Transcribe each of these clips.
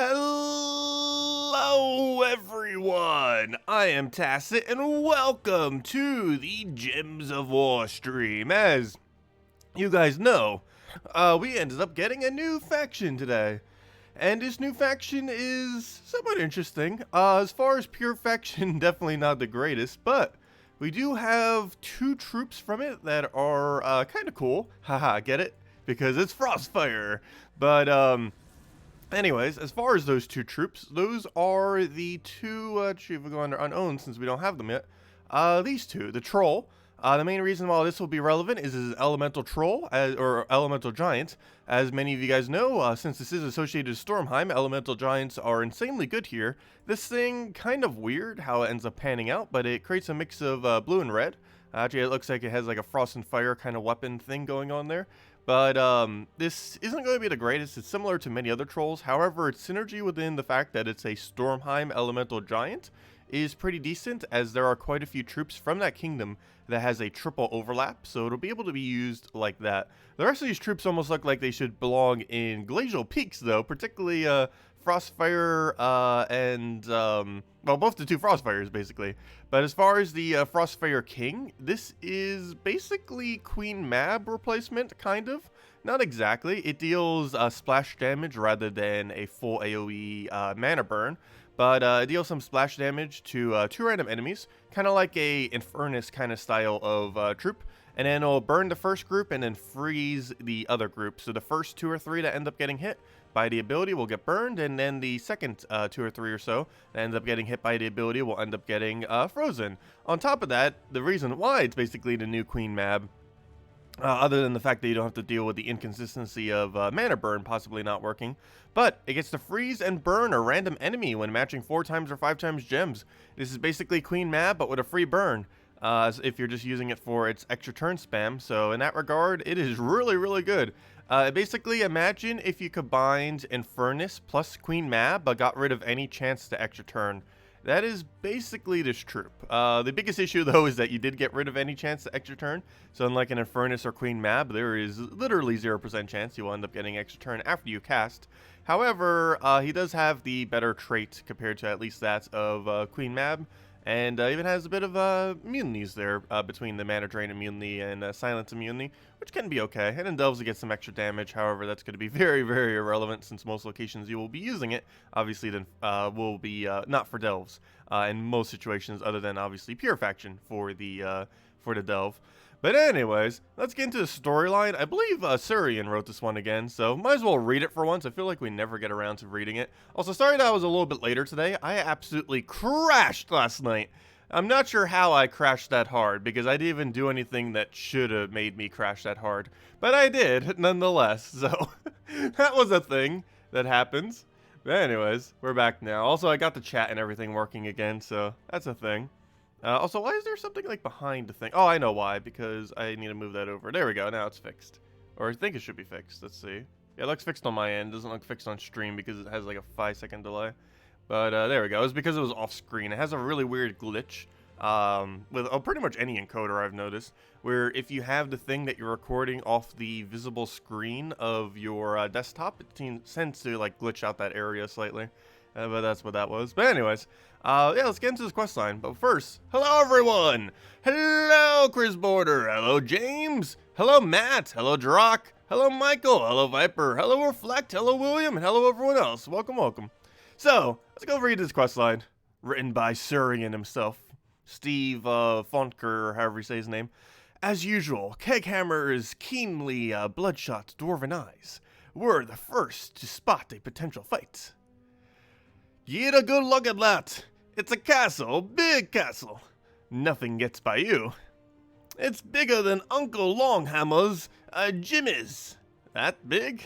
Hello everyone, I am Tacit and welcome to the Gems of War stream. As you guys know, we ended up getting a new faction today. And this new faction is somewhat interesting. As far as pure faction, definitely not the greatest, but we do have two troops from it that are kind of cool. Haha, get it? Because it's Frostfire. But anyways, as far as those two troops, those are the two, actually we'll go under unowned since we don't have them yet. These two, the troll. The main reason why this will be relevant is elemental troll, or elemental giant. As many of you guys know, since this is associated to Stormheim, elemental giants are insanely good here. This thing, kind of weird how it ends up panning out, but it creates a mix of blue and red. Actually, it looks like it has like a frost and fire kind of weapon thing going on there. But this isn't going to be the greatest. It's similar to many other trolls. However, its synergy within the fact that it's a Stormheim elemental giant is pretty decent, as there are quite a few troops from that kingdom that has a triple overlap, so it'll be able to be used like that. The rest of these troops almost look like they should belong in Glacial Peaks, though, particularly Frostfire and, well, both the two Frostfires, basically. But as far as the Frostfire King, this is basically Queen Mab replacement, kind of. Not exactly. It deals splash damage rather than a full AoE mana burn. But it deals some splash damage to two random enemies, kind of like a Infernus kind of style of troop. And then it'll burn the first group and then freeze the other group. So the first two or three that end up getting hit by the ability will get burned, and then the second two or three or so that end up getting hit by the ability will end up getting frozen. On top of that, the reason why it's basically the new Queen Mab, other than the fact that you don't have to deal with the inconsistency of mana burn possibly not working, but it gets to freeze and burn a random enemy when matching 4 times or 5 times gems. This is basically Queen Mab, but with a free burn, if you're just using it for its extra turn spam. So in that regard, it is really, really good. Basically, imagine if you combined Infernus plus Queen Mab, but got rid of any chance to extra turn. That is basically this troop. The biggest issue, though, is that you did get rid of any chance to extra turn. So unlike an Infernus or Queen Mab, there is literally 0% chance you will end up getting extra turn after you cast. However, he does have the better trait compared to at least that of Queen Mab. And even has a bit of immunities there between the Mana Drain immunity and Silence immunity, which can be okay. And then Delves to get some extra damage. However, that's going to be very, very irrelevant since most locations you will be using it, obviously, then will be not for Delves in most situations, other than obviously Pure Faction for the Delve. But anyways, let's get into the storyline. I believe Surian wrote this one again, so might as well read it for once. I feel like we never get around to reading it. Also, sorry that I was a little bit later today. I absolutely crashed last night. I'm not sure how I crashed that hard, because I didn't even do anything that should have made me crash that hard. But I did, nonetheless, so that was a thing that happens. But anyways, we're back now. Also, I got the chat and everything working again, so that's a thing. Also, why is there something like behind the thing? Oh, I know why, because I need to move that over. There we go, now it's fixed. Or I think it should be fixed, let's see. Yeah, it looks fixed on my end. It doesn't look fixed on stream because it has like a 5-second delay. But there we go, it's because it was off screen. It has a really weird glitch with pretty much any encoder I've noticed, where if you have the thing that you're recording off the visible screen of your desktop, it tends to like glitch out that area slightly. But that's what that was. But anyways, yeah, let's get into this questline. But first, hello everyone! Hello Chris Border! Hello James! Hello Matt! Hello Drock! Hello Michael! Hello Viper! Hello Reflect! Hello William! And hello everyone else! Welcome, welcome. So, let's go read this questline. Written by Surian himself. Steve Fontker, or however you say his name. As usual, Keghammer's keenly bloodshot dwarven eyes were the first to spot a potential fight. Get a good look at that. It's a castle, big castle. Nothing gets by you. It's bigger than Uncle Longhammer's gym is. That big?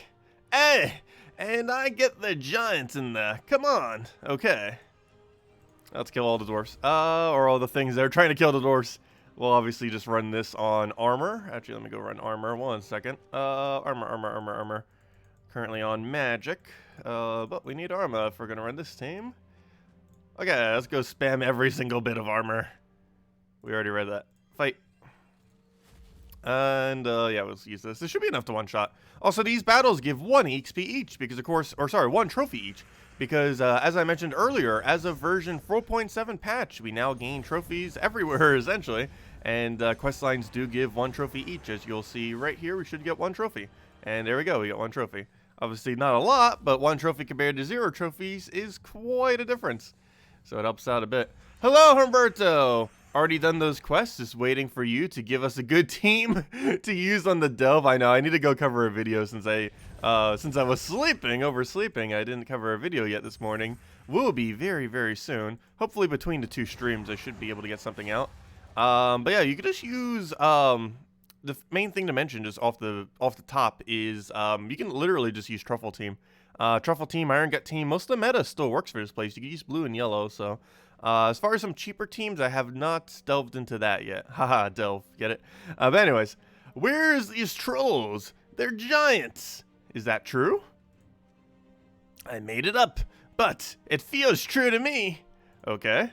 Hey, and I get the giants in there. Come on. Okay. Let's kill all the dwarfs. Or all the things that are trying to kill the dwarfs. We'll obviously just run this on armor. Actually, let me go run armor. 1 second. Armor. Currently on magic. But we need armor if we're gonna run this team. Okay, let's go spam every single bit of armor. We already read that. Fight. And, yeah, let's use this. This should be enough to one-shot. Also, these battles give 1 XP each, because, of course, or sorry, 1 trophy each. Because, as I mentioned earlier, as of version 4.7 patch, we now gain trophies everywhere, essentially. And, quest lines do give 1 trophy each. As you'll see right here, we should get 1 trophy. And there we go, we got 1 trophy. Obviously, not a lot, but 1 trophy compared to 0 trophies is quite a difference. So it helps out a bit. Hello, Humberto! Already done those quests, just waiting for you to give us a good team to use on the delve. I know, I need to go cover a video since I was oversleeping. I didn't cover a video yet this morning. Will be very, very soon. Hopefully between the 2 streams, I should be able to get something out. But yeah, you could just use, the main thing to mention just off the top is, you can literally just use Truffle team. Truffle team, Iron Gut team, most of the meta still works for this place. You can use blue and yellow, so... as far as some cheaper teams, I have not delved into that yet. Haha, delve, get it? But anyways, where's these trolls? They're giants. Is that true? I made it up, but it feels true to me. Okay.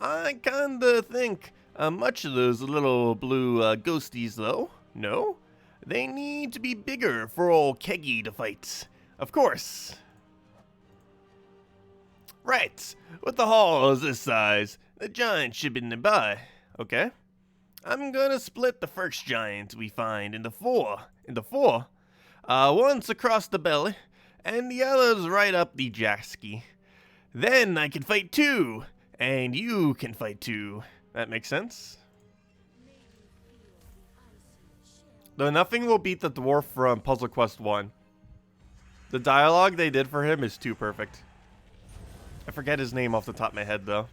I kinda think much of those little blue ghosties, though. No? They need to be bigger for old Keggy to fight. Of course. Right, with the halls this size, the giant should be nearby. Okay. I'm gonna split the first giant we find into 4. Once across the belly, and the others right up the jasky. Then I can fight 2, and you can fight 2. That makes sense? Though nothing will beat the dwarf from Puzzle Quest 1. The dialogue they did for him is too perfect. I forget his name off the top of my head, though.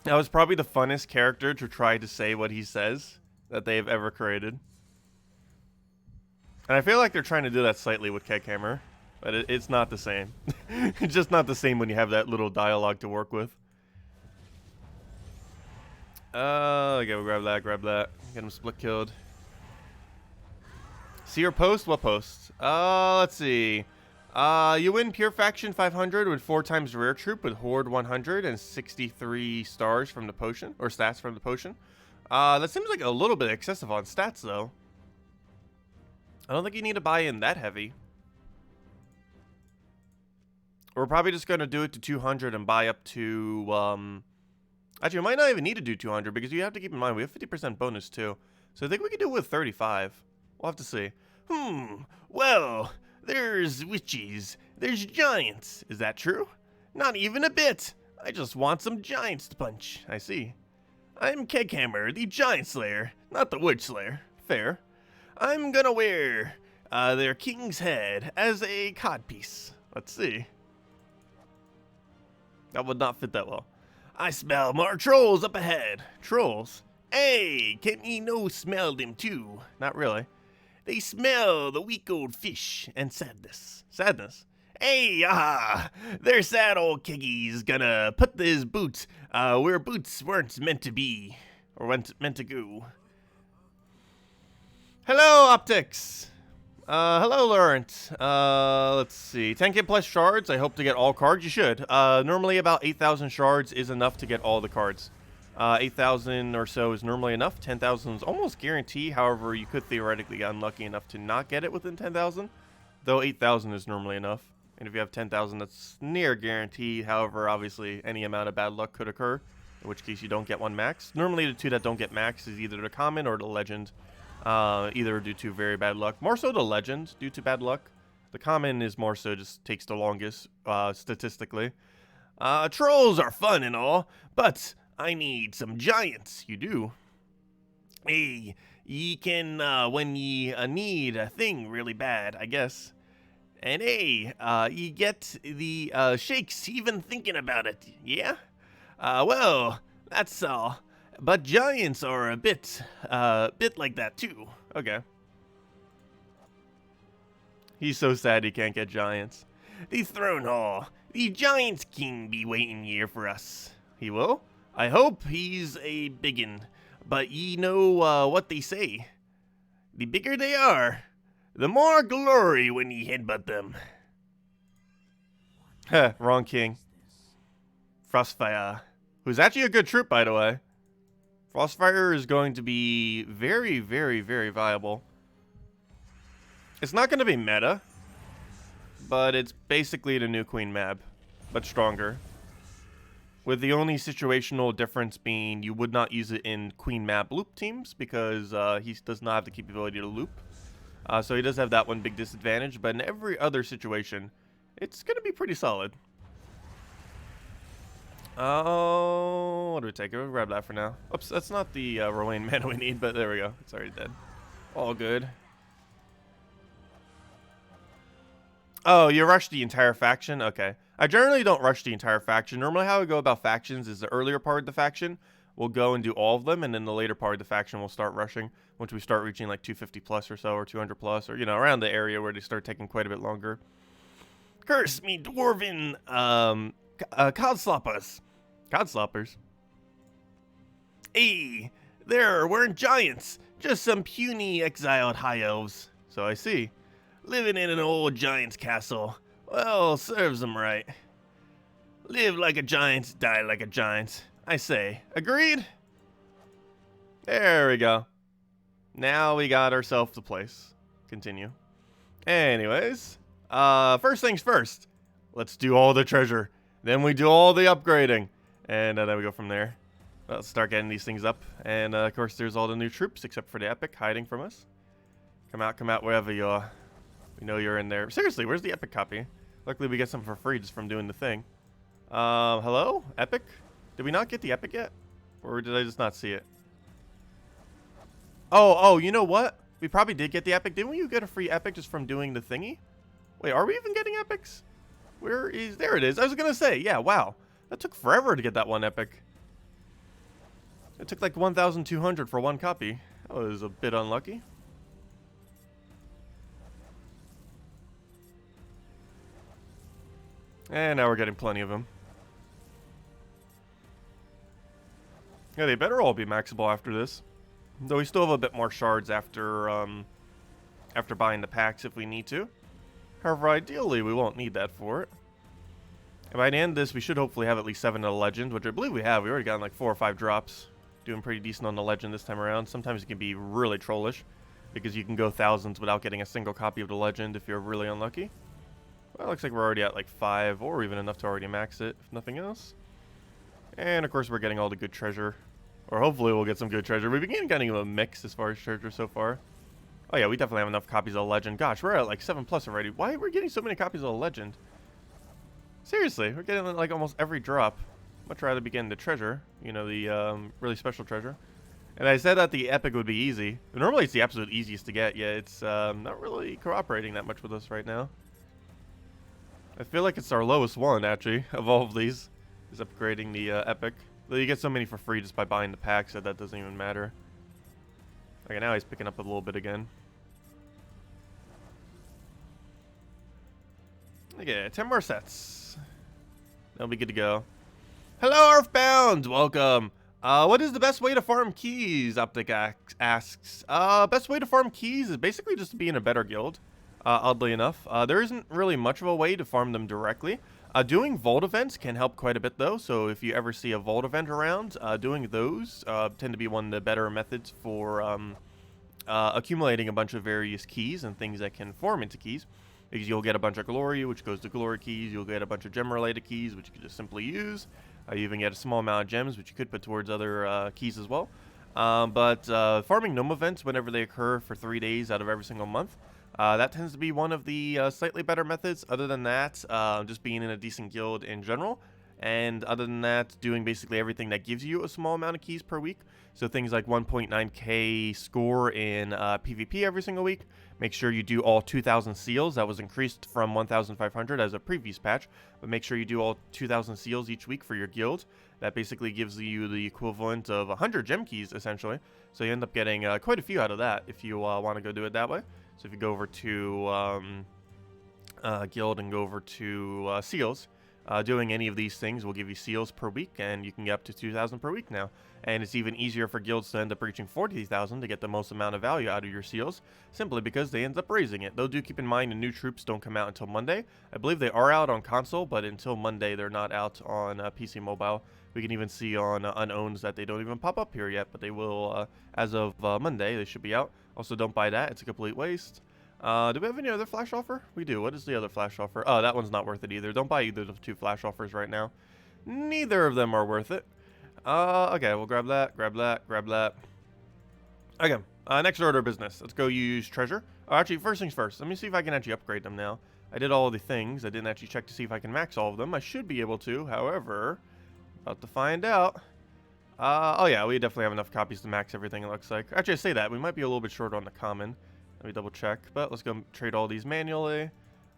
That was probably the funnest character to try to say what he says that they have ever created. And I feel like they're trying to do that slightly with Keghammer, but it's not the same. It's just not the same when you have that little dialogue to work with. Okay, we'll grab that. Get him split killed. See your post? What post? Let's see. You win Pure Faction 500 with 4 times Rare Troop with Horde 100 and 63 stars from the potion, or stats from the potion. That seems like a little bit excessive on stats, though. I don't think you need to buy in that heavy. We're probably just going to do it to 200 and buy up to, actually, we might not even need to do 200 because you have to keep in mind we have 50% bonus, too. So I think we could do it with 35. We'll have to see. Well, there's witches. There's giants. Is that true? Not even a bit. I just want some giants to punch. I see. I'm Keghammer, the Giant Slayer, not the Witch Slayer. Fair. I'm gonna wear their king's head as a codpiece. Let's see. That would not fit that well. I smell more trolls up ahead. Trolls? Hey, can ye no smell them too? Not really. They smell the weak old fish and sadness. Sadness? Hey, their sad old Keggy's gonna put his boots where boots weren't meant to be. Or meant to go. Hello, Optics. Hello, Laurent. Let's see. 10k plus shards. I hope to get all cards. You should. Normally about 8,000 shards is enough to get all the cards. 8,000 or so is normally enough. 10,000 is almost guaranteed. However, you could theoretically get unlucky enough to not get it within 10,000. Though 8,000 is normally enough. And if you have 10,000, that's near guaranteed. However, obviously, any amount of bad luck could occur. In which case, you don't get one max. Normally, the 2 that don't get max is either the common or the legend. Either due to very bad luck. More so the legend due to bad luck. The common is more so just takes the longest, statistically. Trolls are fun and all, but I need some giants. You do. Hey, ye can, when ye need a thing really bad, I guess. And hey, ye get the, shakes even thinking about it, yeah? Well, that's all. But giants are a bit like that too. Okay. He's so sad he can't get giants. The throne hall. The giant's king be waiting here for us. He will? I hope he's a biggin. But ye know what they say. The bigger they are, the more glory when ye headbutt them. Heh, wrong king. Frostfire. Who's actually a good troop, by the way. Frostfire is going to be very, very, very viable. It's not going to be meta, but it's basically the new Queen map, but stronger. With the only situational difference being you would not use it in Queen map loop teams because he does not have the capability to loop. So he does have that one big disadvantage, but in every other situation, it's going to be pretty solid. Oh, what do we take? We'll grab that for now. Oops, that's not the Rowan mana we need, but there we go. It's already dead. All good. Oh, you rush the entire faction? Okay. I generally don't rush the entire faction. Normally how I go about factions is the earlier part of the faction, we'll go and do all of them, and then the later part of the faction will start rushing once we start reaching like 250 plus or so, or 200 plus, or, you know, around the area where they start taking quite a bit longer. Curse me, dwarven, codsloppers. Codsloppers? Hey, there weren't giants, just some puny exiled high elves. So I see. Living in an old giant's castle. Well, serves them right. Live like a giant, die like a giant. I say, agreed? There we go. Now we got ourselves the place. Continue. Anyways, first things first. Let's do all the treasure. Then we do all the upgrading. And then we go from there. Let's start getting these things up. And of course, there's all the new troops except for the epic hiding from us. Come out wherever you are. We know you're in there. Seriously, where's the epic copy? Luckily, we get some for free just from doing the thing. Hello? Epic? Did we not get the epic yet? Or did I just not see it? Oh, you know what? We probably did get the epic. Didn't you get a free epic just from doing the thingy? Wait, are we even getting epics? Where is... There it is. I was going to say, yeah, wow. That took forever to get that one epic. It took like 1,200 for one copy. That was a bit unlucky. And now we're getting plenty of them. Yeah, they better all be maxable after this. Though we still have a bit more shards after after buying the packs if we need to. However, ideally, we won't need that for it. And by the end of this, we should hopefully have at least 7 of the legend, which I believe we have. We already gotten like 4 or 5 drops. Doing pretty decent on the legend this time around. Sometimes it can be really trollish, because you can go thousands without getting a single copy of the legend if you're really unlucky. Well, it looks like we're already at like 5, or even enough to already max it, if nothing else. And of course, we're getting all the good treasure. Or hopefully we'll get some good treasure. We've been getting a mix as far as treasure so far. Oh yeah, we definitely have enough copies of the legend. Gosh, we're at like 7 plus already. Why are we getting so many copies of the legend? Seriously, we're getting like almost every drop. Much rather be getting the treasure, you know, the really special treasure. And I said that the epic would be easy. But normally it's the absolute easiest to get, yeah, it's not really cooperating that much with us right now. I feel like it's our lowest one, actually, of all of these, is upgrading the epic. Though you get so many for free just by buying the packs that doesn't even matter. Okay, now he's picking up a little bit again. Okay, 10 more sets. That'll be good to go. Hello, Earthbound! Welcome. What is the best way to farm keys? Optic asks. Best way to farm keys is basically just to be in a better guild. Oddly enough. There isn't really much of a way to farm them directly. Doing vault events can help quite a bit though, so if you ever see a vault event around, doing those tend to be one of the better methods for accumulating a bunch of various keys and things that can form into keys. Because you'll get a bunch of glory, which goes to glory keys, you'll get a bunch of gem-related keys, which you can just simply use. You even get a small amount of gems, which you could put towards other keys as well. But farming gnome events whenever they occur for 3 days out of every single month, that tends to be one of the slightly better methods. Other than that, just being in a decent guild in general. And other than that, doing basically everything that gives you a small amount of keys per week. So things like 1.9k score in PvP every single week. Make sure you do all 2,000 seals. That was increased from 1,500 as a previous patch. But make sure you do all 2,000 seals each week for your guild. That basically gives you the equivalent of 100 gem keys, essentially. So you end up getting quite a few out of that if you want to go do it that way. So if you go over to guild and go over to seals, doing any of these things will give you seals per week, and you can get up to 2,000 per week now. And it's even easier for guilds to end up reaching 40,000 to get the most amount of value out of your seals, simply because they end up raising it. Though do keep in mind the new troops don't come out until Monday. I believe they are out on console, but until Monday they're not out on PC Mobile, We can even see on unowns that they don't even pop up here yet, but they will as of Monday. They should be out. Also, don't buy that. It's a complete waste. Do we have any other flash offer? We do. What is the other flash offer? Oh, that one's not worth it either. Don't buy either of the 2 flash offers right now. Neither of them are worth it. Okay, we'll grab that, grab that, grab that. Okay, next order of business. Let's go use treasure. Oh, actually, first things first. Let me see if I can actually upgrade them now. I did all the things. I didn't actually check to see if I can max all of them. I should be able to, however, about to find out. Oh yeah, we definitely have enough copies to max everything, it looks like. Actually, I say that. We might be a little bit short on the common. Let me double check. But let's go trade all these manually,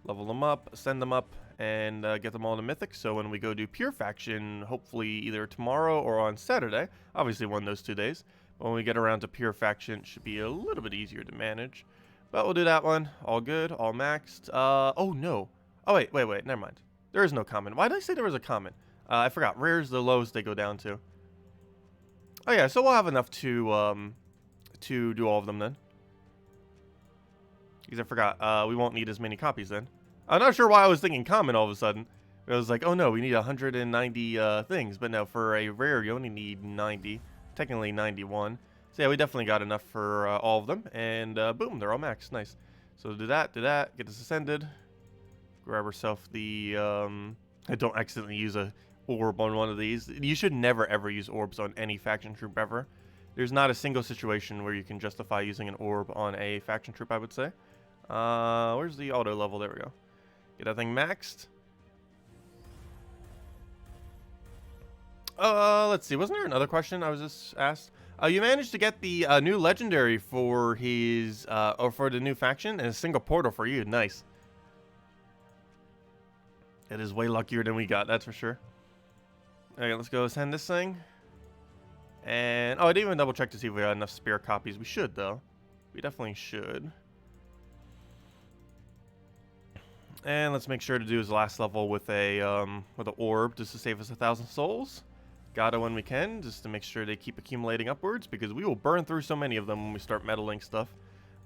level them up, send them up, and get them all to Mythic. So when we go do Pure Faction, hopefully either tomorrow or on Saturday, obviously one of those 2 days, but when we get around to Pure Faction, it should be a little bit easier to manage. But we'll do that one. All good, all maxed. Oh no. Oh wait, never mind. There is no common. Why did I say there was a common? I forgot. Rare's the lowest they go down to. Oh yeah, so we'll have enough to do all of them then. Because I forgot, we won't need as many copies then. I'm not sure why I was thinking common all of a sudden. It was like, oh no, we need 190 things. But no, for a rare, you only need 90. Technically 91. So yeah, we definitely got enough for all of them. And boom, they're all maxed. Nice. So do that, get this ascended. Grab ourselves the, don't accidentally use a orb on one of these. You should never ever use orbs on any faction troop ever. There's not a single situation where you can justify using an orb on a faction troop, I would say. Where's the auto level? There we go. Get that thing maxed. Let's see. Wasn't there another question I was just asked? You managed to get the new legendary for his, or for the new faction, and a single portal for you. Nice. It is way luckier than we got, that's for sure. Okay, let's go send this thing. And, oh, I didn't even double check to see if we had enough spare copies. We should, though. We definitely should. And let's make sure to do his last level with an orb, just to save us 1,000 souls. Gotta when we can, just to make sure they keep accumulating upwards, because we will burn through so many of them when we start meddling stuff.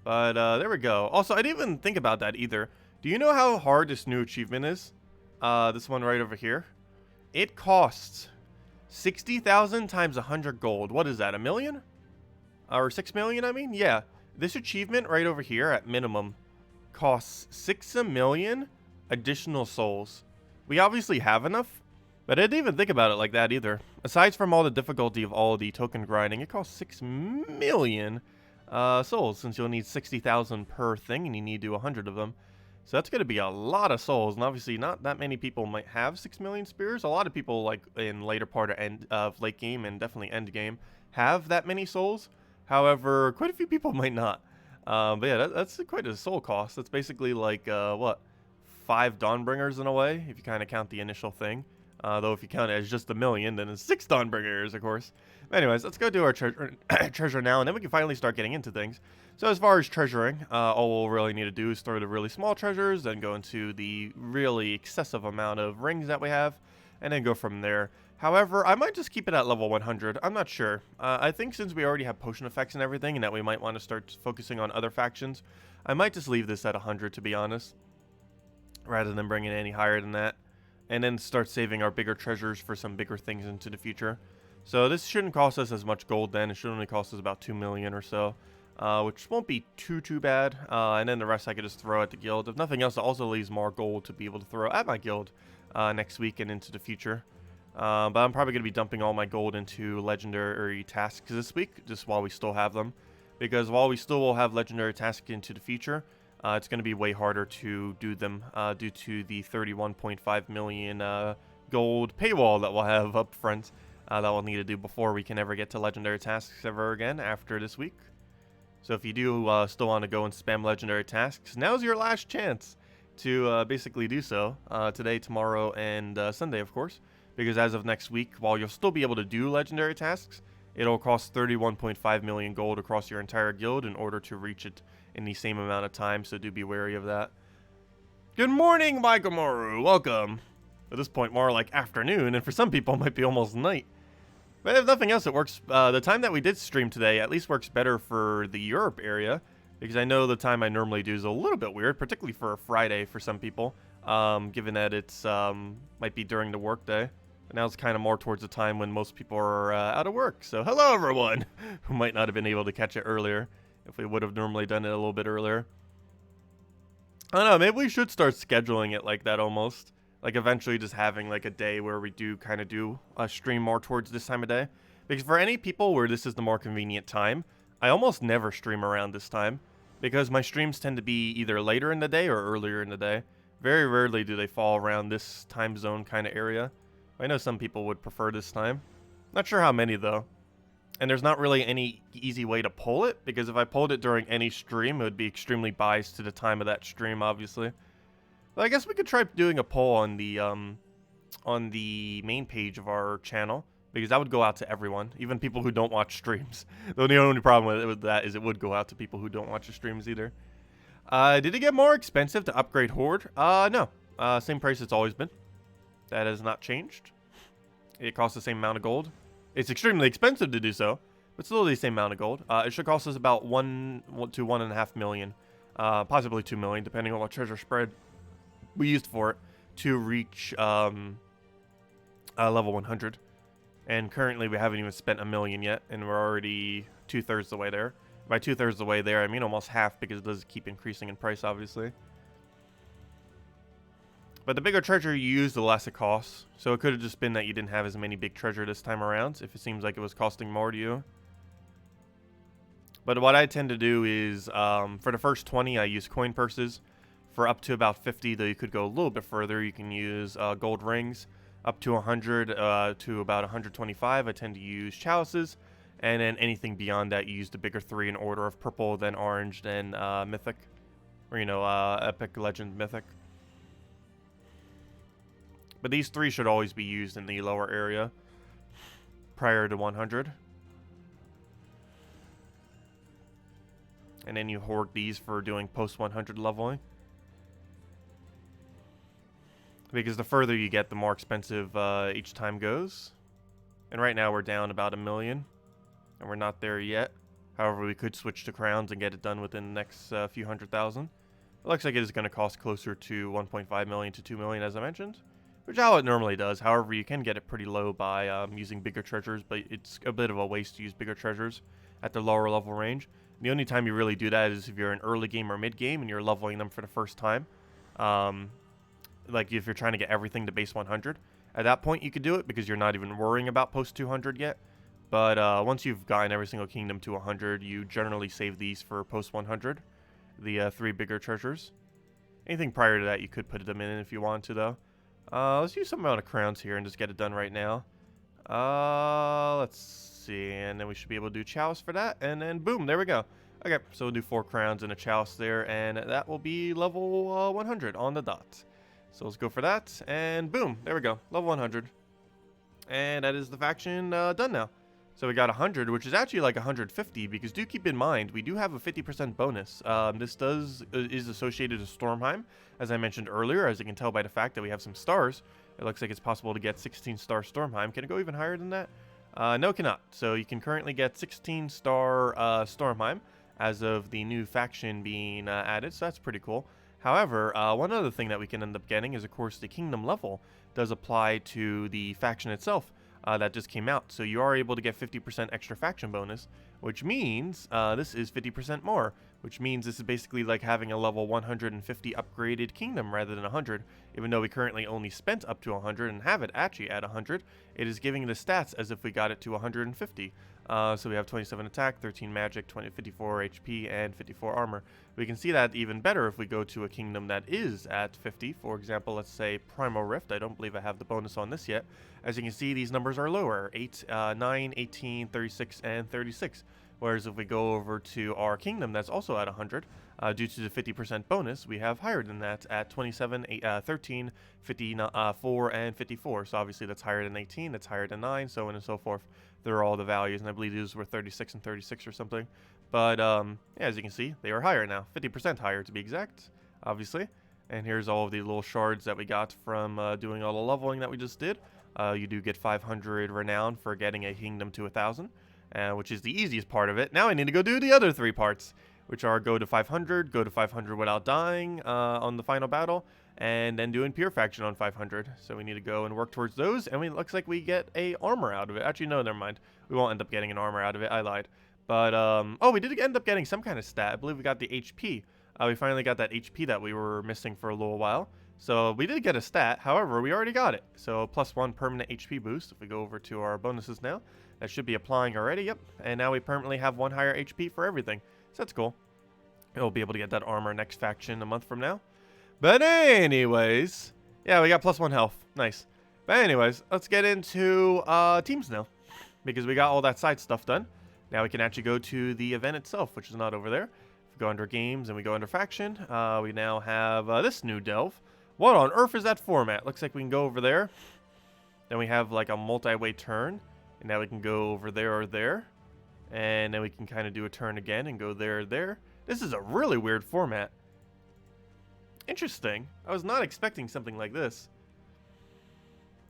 But, there we go. Also, I didn't even think about that either. Do you know how hard this new achievement is? This one right over here. It costs 60,000 times 100 gold. What is that, 1 million? Or 6 million, I mean? Yeah. This achievement right over here at minimum costs 6 million additional souls. We obviously have enough, but I didn't even think about it like that either. Aside from all the difficulty of all the token grinding, it costs 6 million souls, since you'll need 60,000 per thing, and you need to do 100 of them. So that's going to be a lot of souls, and obviously not that many people might have 6 million spears. A lot of people, like in later part of late game and definitely end game, have that many souls. However, quite a few people might not. But yeah, that's quite a soul cost. That's basically like, what, 5 Dawnbringers in a way, if you kind of count the initial thing. Though if you count it as just 1 million, then it's 6 Dawnbringers, of course. Anyways, let's go do our treasure now, and then we can finally start getting into things. So as far as treasuring, all we'll really need to do is throw the really small treasures, then go into the really excessive amount of rings that we have, and then go from there. However, I might just keep it at level 100. I'm not sure. I think since we already have potion effects and everything, and that we might want to start focusing on other factions, I might just leave this at 100, to be honest, rather than bring it any higher than that. And then start saving our bigger treasures for some bigger things into the future. So this shouldn't cost us as much gold then. It should only cost us about 2 million or so, which won't be too bad. And then the rest I could just throw at the guild. If nothing else, it also leaves more gold to be able to throw at my guild next week and into the future. But I'm probably going to be dumping all my gold into legendary tasks this week, just while we still have them. Because while we still will have legendary tasks into the future, it's going to be way harder to do them due to the 31.5 million gold paywall that we'll have up front that we'll need to do before we can ever get to legendary tasks ever again after this week. So if you do still want to go and spam legendary tasks, now's your last chance to basically do so. Today, tomorrow, and Sunday, of course. Because as of next week, while you'll still be able to do legendary tasks, it'll cost 31.5 million gold across your entire guild in order to reach it in the same amount of time, so do be wary of that. Good morning, Maikomaru. Welcome. At this point, more like afternoon, and for some people, it might be almost night. But if nothing else, it works. The time that we did stream today at least works better for the Europe area, because I know the time I normally do is a little bit weird, particularly for a Friday for some people, given that it's might be during the workday. Now it's kind of more towards the time when most people are out of work. So hello, everyone who might not have been able to catch it earlier if we would have normally done it a little bit earlier. I don't know, maybe we should start scheduling it like that almost. Like eventually just having like a day where we do kind of do a stream more towards this time of day. Because for any people where this is the more convenient time, I almost never stream around this time. Because my streams tend to be either later in the day or earlier in the day. Very rarely do they fall around this time zone kind of area. I know some people would prefer this time. Not sure how many though. And there's not really any easy way to pull it, because if I pulled it during any stream, it would be extremely biased to the time of that stream, obviously. But I guess we could try doing a poll on the main page of our channel, because that would go out to everyone, even people who don't watch streams. Though the only problem with that is it would go out to people who don't watch the streams either. Did it get more expensive to upgrade Horde? No. Same price it's always been. That has not changed. It costs the same amount of gold. It's extremely expensive to do so, but still the same amount of gold. It should cost us about 1 to 1.5 million, possibly 2 million, depending on what treasure spread we used for it to reach level 100. And currently we haven't even spent 1 million yet, and we're already 2/3 the way there. By 2/3 the way there, I mean almost half, because it does keep increasing in price, obviously. But the bigger treasure you use, the less it costs. So it could have just been that you didn't have as many big treasure this time around, if it seems like it was costing more to you. But what I tend to do is, for the first 20, I use coin purses. For up to about 50, though you could go a little bit further, you can use gold rings. Up to 100 to about 125, I tend to use chalices. And then anything beyond that, you use the bigger 3 in order of purple, then orange, then mythic. Or, you know, epic, legend, mythic. But these 3 should always be used in the lower area prior to 100. And then you hoard these for doing post 100 leveling. Because the further you get, the more expensive each time goes. And right now we're down about 1 million. And we're not there yet. However, we could switch to crowns and get it done within the next few 100,000. It looks like it is going to cost closer to 1.5 million to 2 million, as I mentioned. Which is how it normally does. However, you can get it pretty low by using bigger treasures, but it's a bit of a waste to use bigger treasures at the lower level range. The only time you really do that is if you're in early game or mid game and you're leveling them for the first time. Like if you're trying to get everything to base 100. At that point you could do it because you're not even worrying about post 200 yet. But once you've gotten every single kingdom to 100, you generally save these for post 100. The 3 bigger treasures. Anything prior to that you could put them in if you want to though. Let's use some amount of crowns here and just get it done right now. Let's see, and then we should be able to do chalice for that, and then boom, there we go. Okay, so we'll do 4 crowns and a chalice there, and that will be level 100 on the dot. So let's go for that, and boom, there we go, level 100. And that is the faction done now. So we got 100, which is actually like 150, because do keep in mind, we do have a 50% bonus. This is associated to Stormheim, as I mentioned earlier, as you can tell by the fact that we have some stars. It looks like it's possible to get 16-star Stormheim. Can it go even higher than that? No, it cannot. So you can currently get 16-star Stormheim as of the new faction being added, so that's pretty cool. However, one other thing that we can end up getting is, of course, the kingdom level does apply to the faction itself. That just came out, so you are able to get 50% extra faction bonus, which means this is 50% more, which means this is basically like having a level 150 upgraded kingdom rather than 100. Even though we currently only spent up to 100 and have it actually at 100, it is giving the stats as if we got it to 150. So we have 27 attack, 13 magic, 54 HP, and 54 armor. We can see that even better if we go to a kingdom that is at 50. For example, let's say Primal Rift. I don't believe I have the bonus on this yet. As you can see, these numbers are lower. 8, 9, 18, 36, and 36. Whereas if we go over to our kingdom that's also at 100, due to the 50% bonus, we have higher than that at 27, 13, 54, and 54. So obviously that's higher than 18, that's higher than 9, so on and so forth. There are all the values, and I believe these were 36 and 36 or something. But yeah, as you can see, they are higher now, 50% higher to be exact, obviously. And here's all of the little shards that we got from doing all the leveling that we just did. You do get 500 renown for getting a kingdom to 1,000. Which is the easiest part of it. Now I need to go do the other 3 parts, which are go to 500 without dying on the final battle, and then doing pure faction on 500. So we need to go and work towards those, and it looks like we get a armor out of it. Actually, no, never mind. We won't end up getting an armor out of it. I lied. But, oh, we did end up getting some kind of stat. I believe we got the HP. We finally got that HP that we were missing for a little while. So we did get a stat. However, we already got it. So +1 permanent HP boost. If we go over to our bonuses now, that should be applying already. Yep. And now we permanently have 1 higher HP for everything. So that's cool. We'll be able to get that armor next faction a month from now. But anyways, yeah, we got +1 health. Nice. But anyways, let's get into teams now, because we got all that side stuff done. Now we can actually go to the event itself, which is not over there. If we go under games and we go under faction, we now have this new delve. What on earth is that format? Looks like we can go over there. Then we have like a multi-way turn, and now we can go over there or there. And then we can kind of do a turn again and go there or there. This is a really weird format. Interesting. I was not expecting something like this.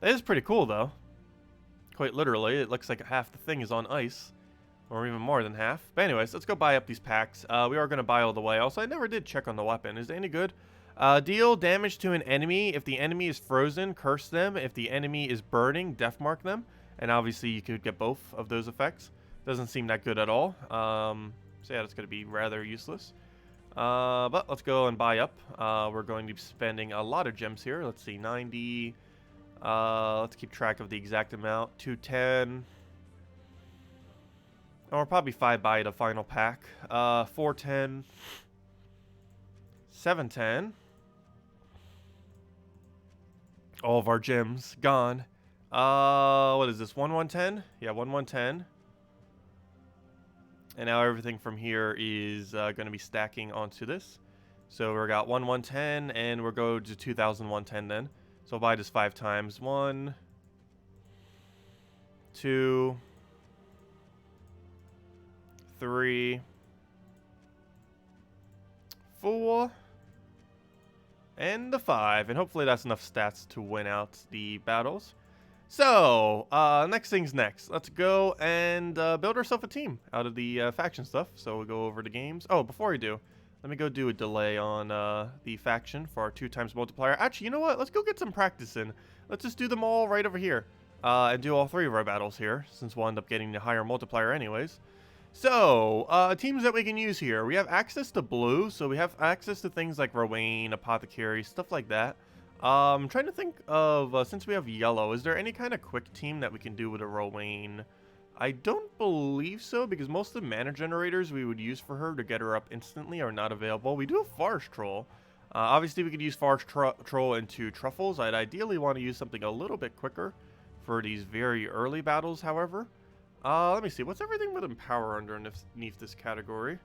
That is pretty cool, though. Quite literally, it looks like half the thing is on ice. Or even more than half. But anyways, let's go buy up these packs. We are going to buy all the way. Also, I never did check on the weapon. Is it any good? Deal damage to an enemy. If the enemy is frozen, curse them. If the enemy is burning, death mark them. And obviously, you could get both of those effects. Doesn't seem that good at all. So yeah, that's going to be rather useless. But let's go and buy up. We're going to be spending a lot of gems here. Let's see, 90. Let's keep track of the exact amount. 210. And we'll probably 5 buy the final pack. 410. 710. All of our gems gone. What is this? 1110? Yeah, 1110. And now everything from here is going to be stacking onto this. So we got 1110, and we'll go to 2110 then. So I'll buy this 5 times. 1, 2, 3, 4, and the 5. And hopefully that's enough stats to win out the battles. So, next thing's next. Let's go and build ourselves a team out of the faction stuff. So we'll go over to games. Oh, before we do, let me go do a delay on the faction for our 2x multiplier. Actually, you know what? Let's go get some practice in. Let's just do them all right over here. And do all 3 of our battles here, since we'll end up getting the higher multiplier anyways. So, teams that we can use here. We have access to blue, so we have access to things like Rowan, Apothecary, stuff like that. I'm trying to think of, since we have yellow, is there any kind of quick team that we can do with a Rowan? I don't believe so, because most of the mana generators we would use for her to get her up instantly are not available. We do have Forest Troll. Obviously, we could use Forest Troll into Truffles. I'd ideally want to use something a little bit quicker for these very early battles, however. Let me see. What's everything with Empower underneath this category?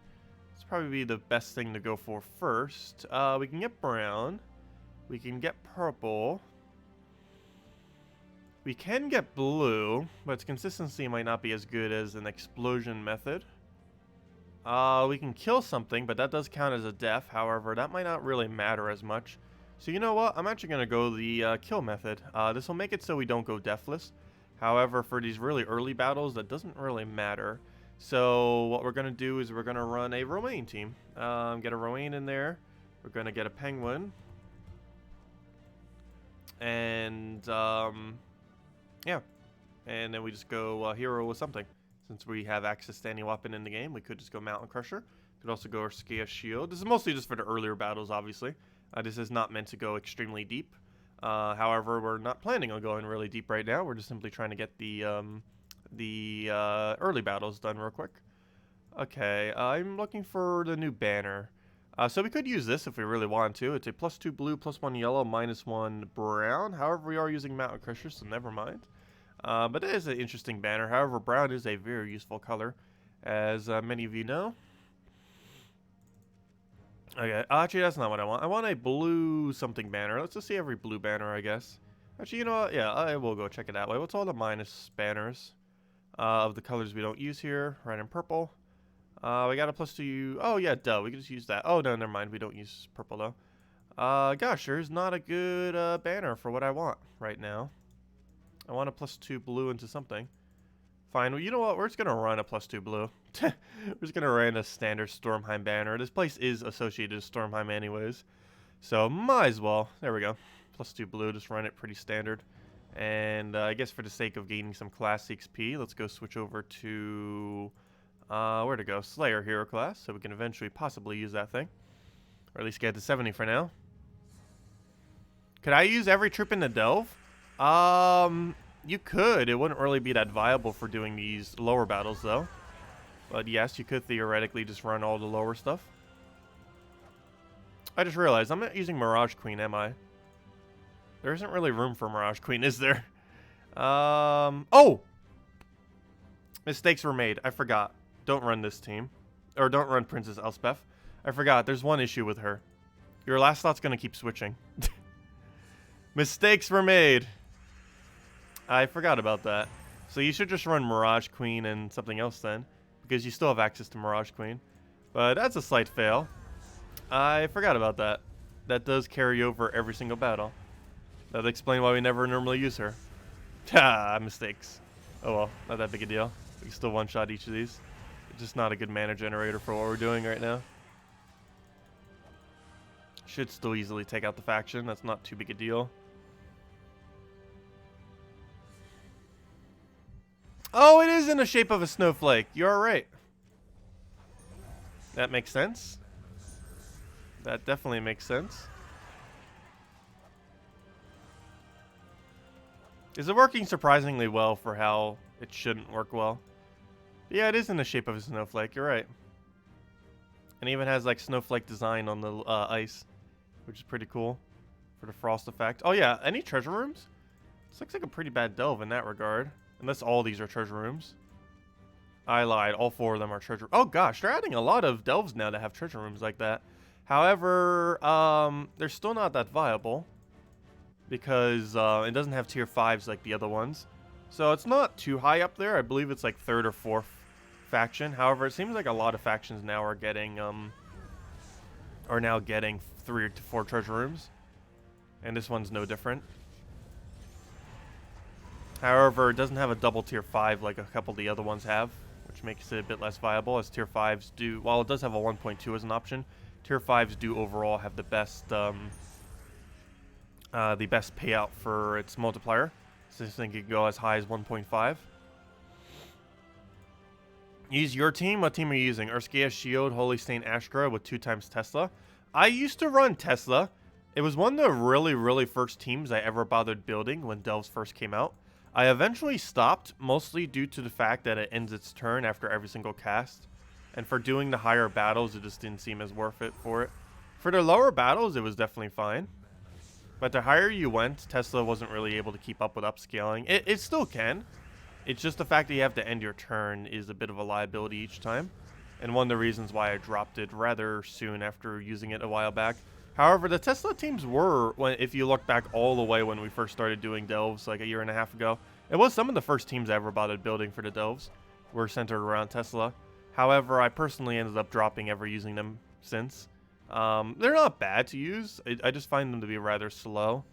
This probably be the best thing to go for first. We can get Brown. We can get Purple. We can get Blue, but its consistency might not be as good as an Explosion method. We can kill something, but that does count as a death. However, that might not really matter as much. So you know what? I'm actually going to go the kill method. This will make it so we don't go deathless. However, for these really early battles, that doesn't really matter. So what we're going to do is we're going to run a Rowan team. Get a Rowan in there. We're going to get a Penguin. And, yeah. And then we just go hero with something. Since we have access to any weapon in the game, we could just go Mountain Crusher. Could also go Skia Shield. This is mostly just for the earlier battles, obviously. This is not meant to go extremely deep. However, we're not planning on going really deep right now. We're just simply trying to get the early battles done real quick. Okay, I'm looking for the new banner. So we could use this if we really want to. It's a +2 blue, +1 yellow, -1 brown. However, we are using Mountain Crusher, so never mind. But it is an interesting banner. However, brown is a very useful color, as many of you know. Okay, actually, that's not what I want. I want a blue something banner. Let's just see every blue banner, I guess. Actually, you know what? Yeah, I will go check it that way. What's all the minus banners of the colors we don't use here? Red and purple. We got a +2. Oh, yeah, duh. We can just use that. Oh, no, never mind. We don't use purple, though. Gosh, there's not a good banner for what I want right now. I want a +2 blue into something. Fine. Well, you know what? We're just going to run a +2 blue. We're just going to run a standard Stormheim banner. This place is associated with Stormheim anyways. So might as well. There we go. +2 blue, just run it pretty standard. And I guess for the sake of gaining some class XP, let's go switch over to, where to go? Slayer hero class, so we can eventually possibly use that thing. Or at least get to 70 for now. Could I use every troop in the delve? You could. It wouldn't really be that viable for doing these lower battles, though. But yes, you could theoretically just run all the lower stuff. I just realized I'm not using Mirage Queen, am I? There isn't really room for Mirage Queen, is there? Oh! Mistakes were made. I forgot. Don't run this team. Or don't run Princess Elspeth. I forgot. There's one issue with her. Your last slot's gonna keep switching. Mistakes were made. I forgot about that. So you should just run Mirage Queen and something else then. Because you still have access to Mirage Queen. But that's a slight fail. I forgot about that. That does carry over every single battle. That'll explain why we never normally use her. Ha! Mistakes. Oh well, not that big a deal. We can still one-shot each of these. It's just not a good mana generator for what we're doing right now. Should still easily take out the faction. That's not too big a deal. Oh, it is in the shape of a snowflake. You're right. That makes sense. That definitely makes sense. Is it working surprisingly well for how it shouldn't work well? Yeah, it is in the shape of a snowflake. You're right. And even has like snowflake design on the ice, which is pretty cool for the frost effect. Oh yeah, any treasure rooms? This looks like a pretty bad delve in that regard. Unless all these are treasure rooms. I lied. All 4 of them are treasure. Oh gosh, they're adding a lot of delves now that have treasure rooms like that. However, they're still not that viable. Because it doesn't have tier 5s like the other ones. So it's not too high up there. I believe it's like 3rd or 4th faction. However, it seems like a lot of factions now are getting 3 to 4 treasure rooms. And this one's no different. However, it doesn't have a double tier 5 like a couple of the other ones have, which makes it a bit less viable, as tier 5s do. While it does have a 1.2 as an option, tier 5s do overall have the best payout for its multiplier. So this thing can go as high as 1.5. Use your team. What team are you using? Urskia, Shield, Holy Stain, Astra with 2 times Tesla. I used to run Tesla. It was one of the really, really first teams I ever bothered building when Delves first came out. I eventually stopped, mostly due to the fact that it ends its turn after every single cast. And for doing the higher battles, it just didn't seem as worth it for it. For the lower battles, it was definitely fine. But the higher you went, Tesla wasn't really able to keep up with upscaling. It still can. It's just the fact that you have to end your turn is a bit of a liability each time. And one of the reasons why I dropped it rather soon after using it a while back. However, the Tesla teams were, if you look back all the way when we first started doing delves like a year and a half ago, it was some of the first teams I ever bothered building for the delves were centered around Tesla. However, I personally ended up dropping ever using them since. They're not bad to use. I just find them to be rather slow.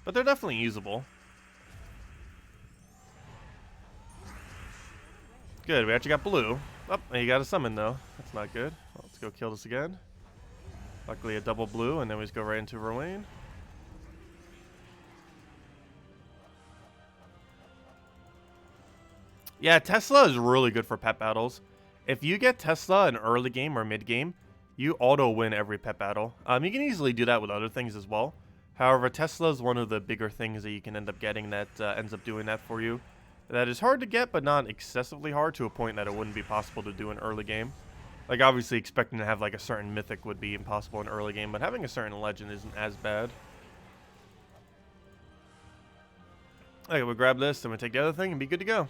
But they're definitely usable. Good, we actually got blue. Oh, you got a summon though. That's not good. Well, let's go kill this again. Luckily a double blue, and then we just go right into Ruane. Yeah, Tesla is really good for pet battles. If you get Tesla in early game or mid game, you auto win every pet battle. You can easily do that with other things as well. However, Tesla is one of the bigger things that you can end up getting that ends up doing that for you. That is hard to get, but not excessively hard to a point that it wouldn't be possible to do in early game. Like, obviously, expecting to have, like, a certain mythic would be impossible in early game, but having a certain legend isn't as bad. Okay, we'll grab this, and we'll take the other thing, and be good to go.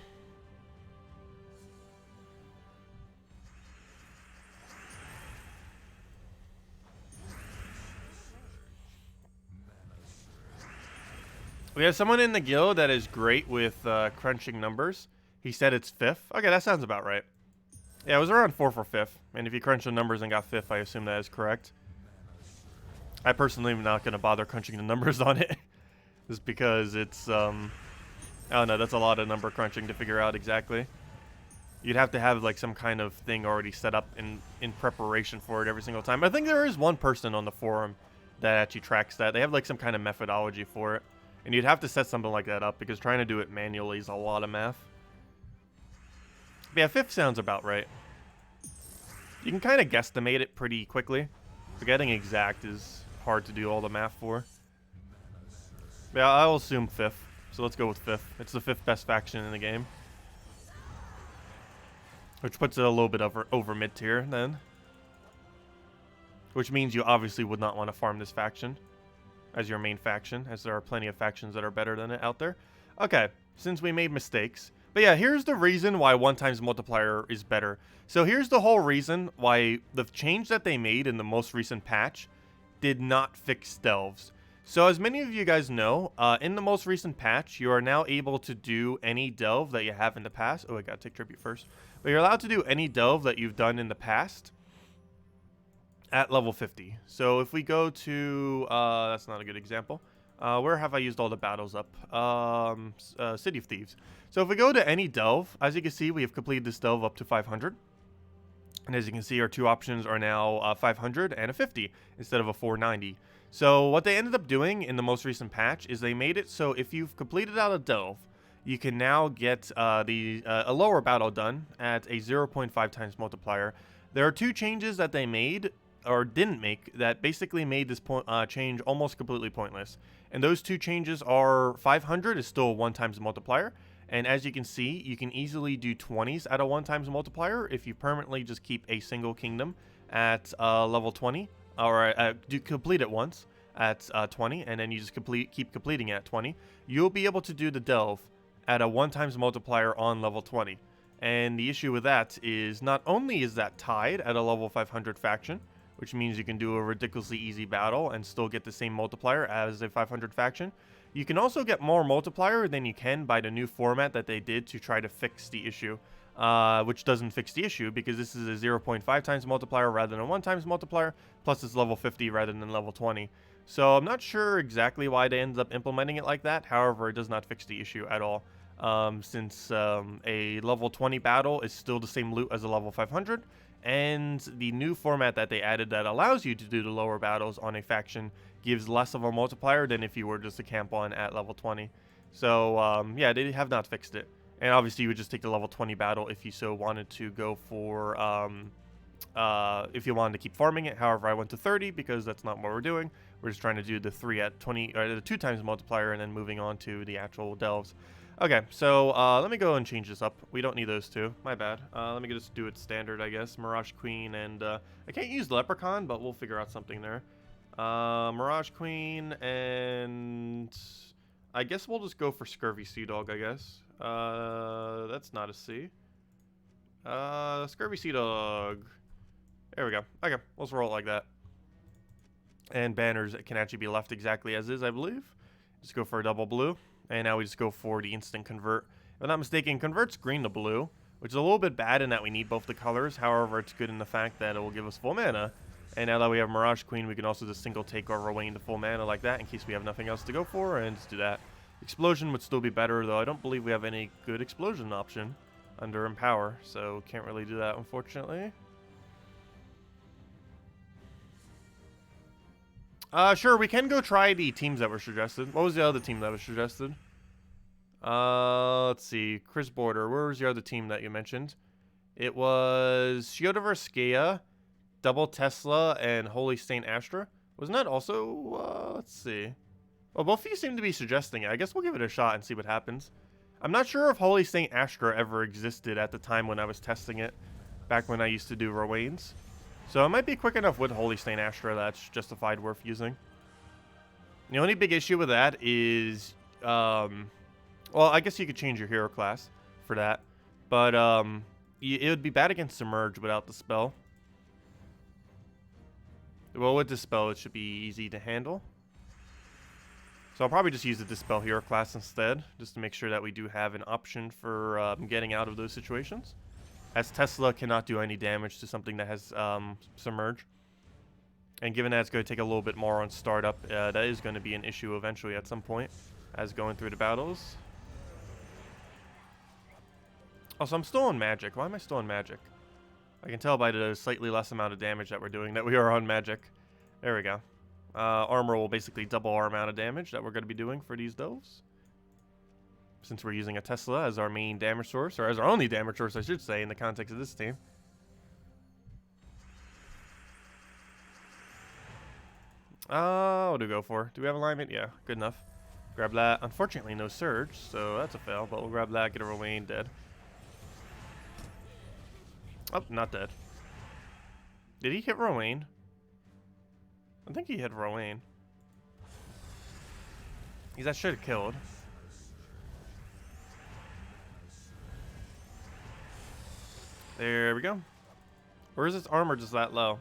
We have someone in the guild that is great with crunching numbers. He said it's 5th. Okay, that sounds about right. Yeah, it was around 4 for 5th. And if you crunch the numbers and got 5th, I assume that is correct. I personally am not going to bother crunching the numbers on it. Just because it's, I don't know, that's a lot of number crunching to figure out exactly. You'd have to have like some kind of thing already set up in preparation for it every single time. I think there is one person on the forum that actually tracks that. They have like some kind of methodology for it. And you'd have to set something like that up because trying to do it manually is a lot of math. But yeah, 5th sounds about right. You can kind of guesstimate it pretty quickly. But getting exact is hard to do all the math for. But yeah, I'll assume 5th. So let's go with 5th. It's the 5th best faction in the game. Which puts it a little bit over mid-tier then. Which means you obviously would not want to farm this faction as your main faction, as there are plenty of factions that are better than it out there. Okay, since we made mistakes. But yeah, here's the reason why 1x multiplier is better. So here's the whole reason why the change that they made in the most recent patch did not fix delves. So as many of you guys know, in the most recent patch, you are now able to do any delve that you have in the past. Oh, I gotta take tribute first. But you're allowed to do any delve that you've done in the past at level 50. So if we go to, that's not a good example. Where have I used all the battles up? City of Thieves. So if we go to any delve, as you can see, we have completed this delve up to 500. And as you can see, our two options are now 500 and a 50 instead of a 490. So what they ended up doing in the most recent patch is they made it so if you've completed out a delve, you can now get a lower battle done at a 0.5 times multiplier. There are two changes that they made or didn't make that basically made this change almost completely pointless. And those two changes are 500 is still a 1 times multiplier. And as you can see, you can easily do 20s at a 1 times multiplier if you permanently just keep a single kingdom at level 20. Or complete it once at 20, and then you just keep completing it at 20. You'll be able to do the delve at a 1 times multiplier on level 20. And the issue with that is not only is that tied at a level 500 faction, which means you can do a ridiculously easy battle and still get the same multiplier as a 500 faction. You can also get more multiplier than you can by the new format that they did to try to fix the issue. Which doesn't fix the issue because this is a 0.5 times multiplier rather than a 1 times multiplier, plus it's level 50 rather than level 20. So I'm not sure exactly why they ended up implementing it like that. However, it does not fix the issue at all. Since a level 20 battle is still the same loot as a level 500, and the new format that they added that allows you to do the lower battles on a faction gives less of a multiplier than if you were just to camp on at level 20. So yeah, they have not fixed it. And obviously, you would just take the level 20 battle if you so wanted to go for, if you wanted to keep farming it. However, I went to 30 because that's not what we're doing. We're just trying to do the 3 at 20, or the 2 times multiplier, and then moving on to the actual delves. Okay, so let me go and change this up. We don't need those two. My bad. Let me just do it standard, I guess. Mirage Queen and, I can't use Leprechaun, but we'll figure out something there. Mirage Queen and I guess we'll just go for Scurvy Sea Dog, I guess. That's not a C. Scurvy Sea Dog. There we go. Okay, let's roll it like that. And banners can actually be left exactly as is, I believe. Just go for a double blue. And now we just go for the instant convert. If I'm not mistaken, converts green to blue, which is a little bit bad in that we need both the colors. However, it's good in the fact that it will give us full mana. And now that we have Mirage Queen, we can also just single take our Wayne to full mana like that in case we have nothing else to go for, and just do that. Explosion would still be better, though I don't believe we have any good explosion option under Empower, so can't really do that, unfortunately. Sure, we can go try the teams that were suggested. What was the other team that was suggested? Let's see. Chris Border, where was the other team that you mentioned? It was Shiota vs. Skea, Double Tesla, and Holy Saint Astra. Wasn't that also, let's see. Well, both of you seem to be suggesting it. I guess we'll give it a shot and see what happens. I'm not sure if Holy Saint Astra ever existed at the time when I was testing it, back when I used to do Rowains. So it might be quick enough with Holy Saint Astra that's justified worth using. The only big issue with that is, well, I guess you could change your hero class for that. But it would be bad against Submerge without the spell. Well, with the spell, it should be easy to handle. So I'll probably just use the Dispel Hero class instead, just to make sure that we do have an option for getting out of those situations. As Tesla cannot do any damage to something that has Submerge. And given that it's going to take a little bit more on startup, that is going to be an issue eventually at some point, as going through the battles. Also, I'm still on magic. Why am I still on magic? I can tell by the slightly less amount of damage that we're doing that we are on magic. There we go. Armor will basically double our amount of damage that we're going to be doing for these doves. Since we're using a Tesla as our main damage source, or as our only damage source, I should say, in the context of this team. What do we go for? Do we have alignment? Yeah, good enough. Grab that. Unfortunately, no surge, so that's a fail, but we'll grab that, get a Rowan dead. Oh, not dead. Did he hit Rowan? I think he hit Rowan. That should have killed. There we go. Or is his armor just that low?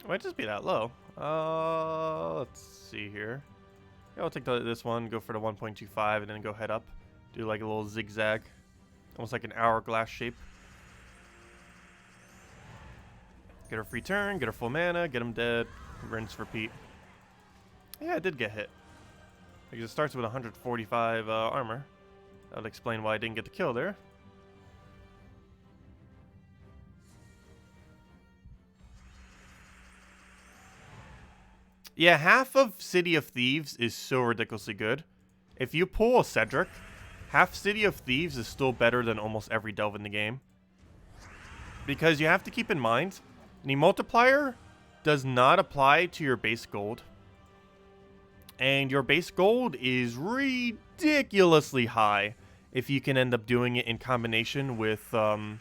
It might just be that low. Let's see here. Yeah, I'll take this one, go for the 1.25, and then go head up. Do like a little zigzag. Almost like an hourglass shape. Get her free turn, get her full mana, get him dead, rinse, repeat. Yeah, it did get hit. Because it starts with 145 armor. That would explain why I didn't get the kill there. Yeah, half of City of Thieves is so ridiculously good. If you pull a Cedric, half City of Thieves is still better than almost every delve in the game. Because you have to keep in mind, the multiplier does not apply to your base gold. And your base gold is ridiculously high if you can end up doing it in combination with a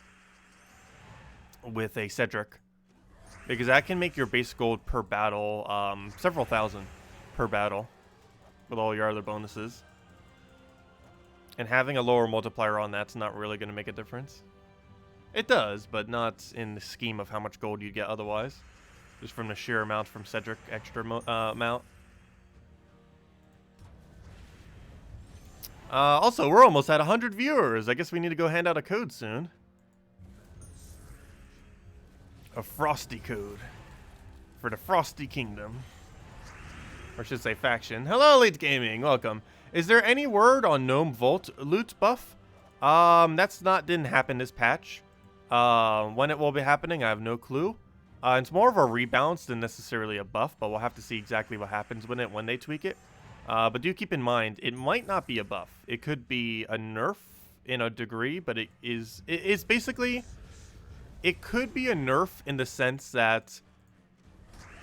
Cedric. Because that can make your base gold per battle several thousand per battle with all your other bonuses. And having a lower multiplier on that's not really going to make a difference. It does, but not in the scheme of how much gold you get otherwise. Just from the sheer amount from Cedric extra amount. Also, we're almost at 100 viewers. I guess we need to go hand out a code soon. A frosty code for the Frosty Kingdom, or I should say faction. Hello, Elite Gaming, welcome. Is there any word on Gnome Vault loot buff? Didn't happen this patch. When it will be happening, I have no clue. It's more of a rebalance than necessarily a buff, but we'll have to see exactly what happens when they tweak it. But do keep in mind, it might not be a buff. It could be a nerf in a degree, but it's basically. It could be a nerf in the sense that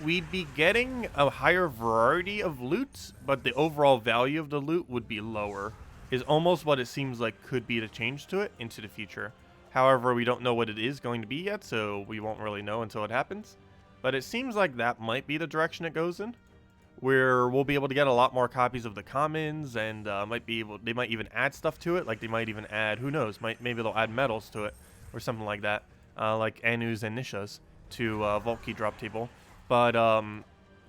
we'd be getting a higher variety of loot, but the overall value of the loot would be lower, is almost what it seems like could be the change to it into the future. However, we don't know what it is going to be yet, so we won't really know until it happens. But it seems like that might be the direction it goes in, where we'll be able to get a lot more copies of the commons, and they might even add stuff to it, like they might even add, who knows, maybe they'll add medals to it, or something like that. Like Anus and Nishas to Vault Key drop table. But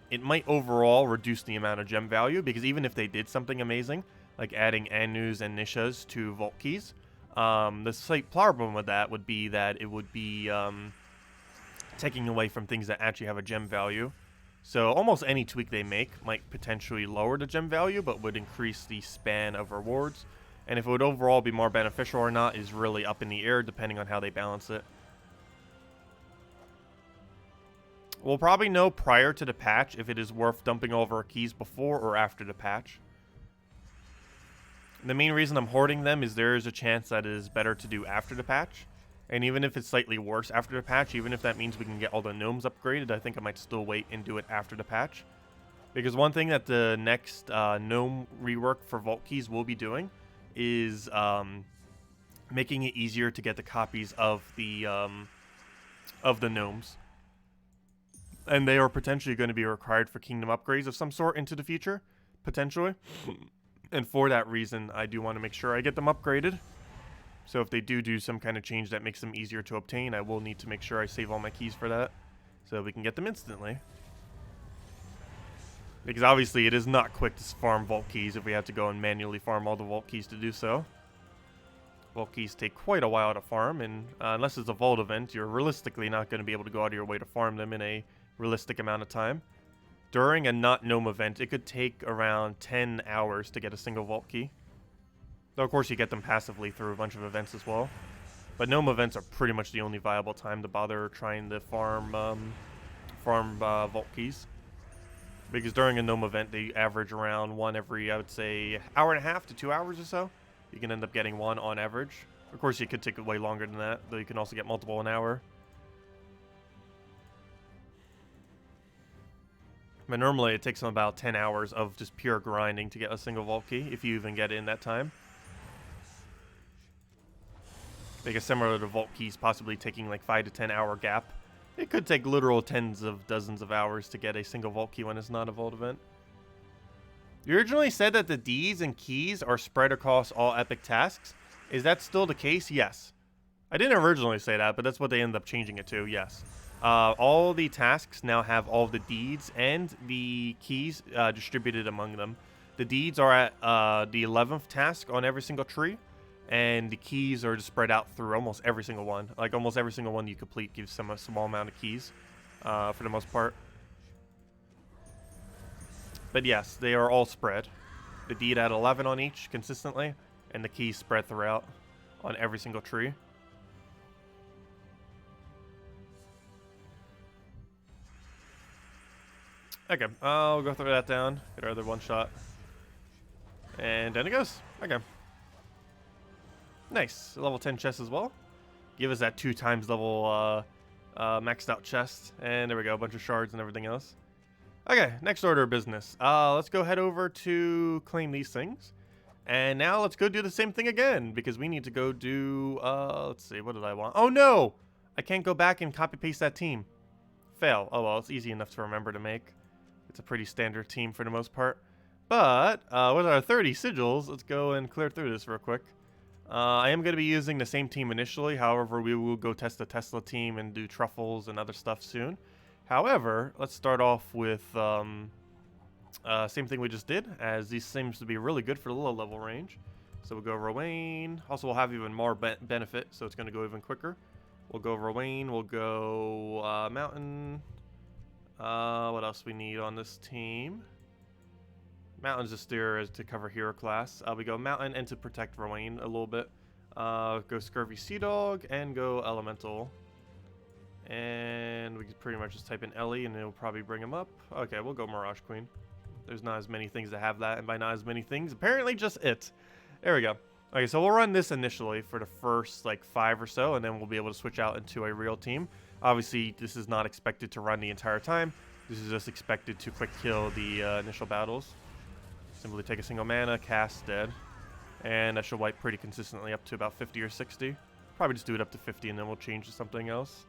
it might overall reduce the amount of gem value, because even if they did something amazing, like adding Anus and Nishas to Vault Keys, the slight problem with that would be that it would be taking away from things that actually have a gem value. So almost any tweak they make might potentially lower the gem value, but would increase the span of rewards. And if it would overall be more beneficial or not is really up in the air, depending on how they balance it. We'll probably know prior to the patch if it is worth dumping all of our keys before or after the patch. The main reason I'm hoarding them is there is a chance that it is better to do after the patch. And even if it's slightly worse after the patch, even if that means we can get all the gnomes upgraded, I think I might still wait and do it after the patch. Because one thing that the next gnome rework for Vault Keys will be doing is making it easier to get the copies of the gnomes. And they are potentially going to be required for kingdom upgrades of some sort into the future, potentially. And for that reason, I do want to make sure I get them upgraded. So if they do some kind of change that makes them easier to obtain, I will need to make sure I save all my keys for that, so we can get them instantly. Because obviously it is not quick to farm Vault Keys if we have to go and manually farm all the Vault Keys to do so. Vault Keys take quite a while to farm, and unless it's a Vault event, you're realistically not going to be able to go out of your way to farm them in a realistic amount of time. During a not gnome event, it could take around 10 hours to get a single Vault Key. Though, of course, you get them passively through a bunch of events as well. But Gnome events are pretty much the only viable time to bother trying to farm vault keys. Because during a Gnome event, they average around one every, I would say, hour and a half to 2 hours or so. You can end up getting one on average. Of course, you could take it way longer than that, though you can also get multiple an hour. But normally, it takes them about 10 hours of just pure grinding to get a single vault key, if you even get it in that time. Because similar to vault keys possibly taking like 5 to 10 hour gap, it could take literal tens of dozens of hours to get a single vault key when it's not a vault event. You originally said that the deeds and keys are spread across all epic tasks. Is that still the case? Yes. I didn't originally say that, but that's what they ended up changing it to, yes. All the tasks now have all the deeds and the keys distributed among them. The deeds are at the 11th task on every single tree. And the keys are just spread out through almost every single one. Like, almost every single one you complete gives some a small amount of keys, for the most part. But yes, they are all spread. The deed at 11 on each, consistently. And the keys spread throughout on every single tree. Okay, I'll go throw that down. Get our other one shot. And down it goes. Okay. Nice. Level 10 chest as well. Give us that 2 times level maxed out chest. And there we go. A bunch of shards and everything else. Okay. Next order of business. Let's go head over to claim these things. And now let's go do the same thing again. Because we need to go do... let's see. What did I want? Oh, no! I can't go back and copy paste that team. Fail. Oh, well. It's easy enough to remember to make. It's a pretty standard team for the most part. But with our 30 sigils, let's go and clear through this real quick. I am going to be using the same team initially. However, we will go test the Tesla team and do truffles and other stuff soon. However, let's start off with same thing we just did, as these seems to be really good for the low level range. So we'll go Rowan. Also, we'll have even more benefit, so it's going to go even quicker. We'll go Rowan. We'll go Mountain. What else we need on this team? Mountain's just there as to cover hero class. We go Mountain and to protect Rowan a little bit. Go Scurvy Sea Dog and go Elemental. And we can pretty much just type in Ellie and it'll probably bring him up. Okay, we'll go Mirage Queen. There's not as many things that have that, and by not as many things, apparently just it. There we go. Okay, so we'll run this initially for the first like 5 or so, and then we'll be able to switch out into a real team. Obviously, this is not expected to run the entire time. This is just expected to quick kill the initial battles. Simply take a single mana, cast, dead. And that should wipe pretty consistently up to about 50 or 60. Probably just do it up to 50 and then we'll change to something else.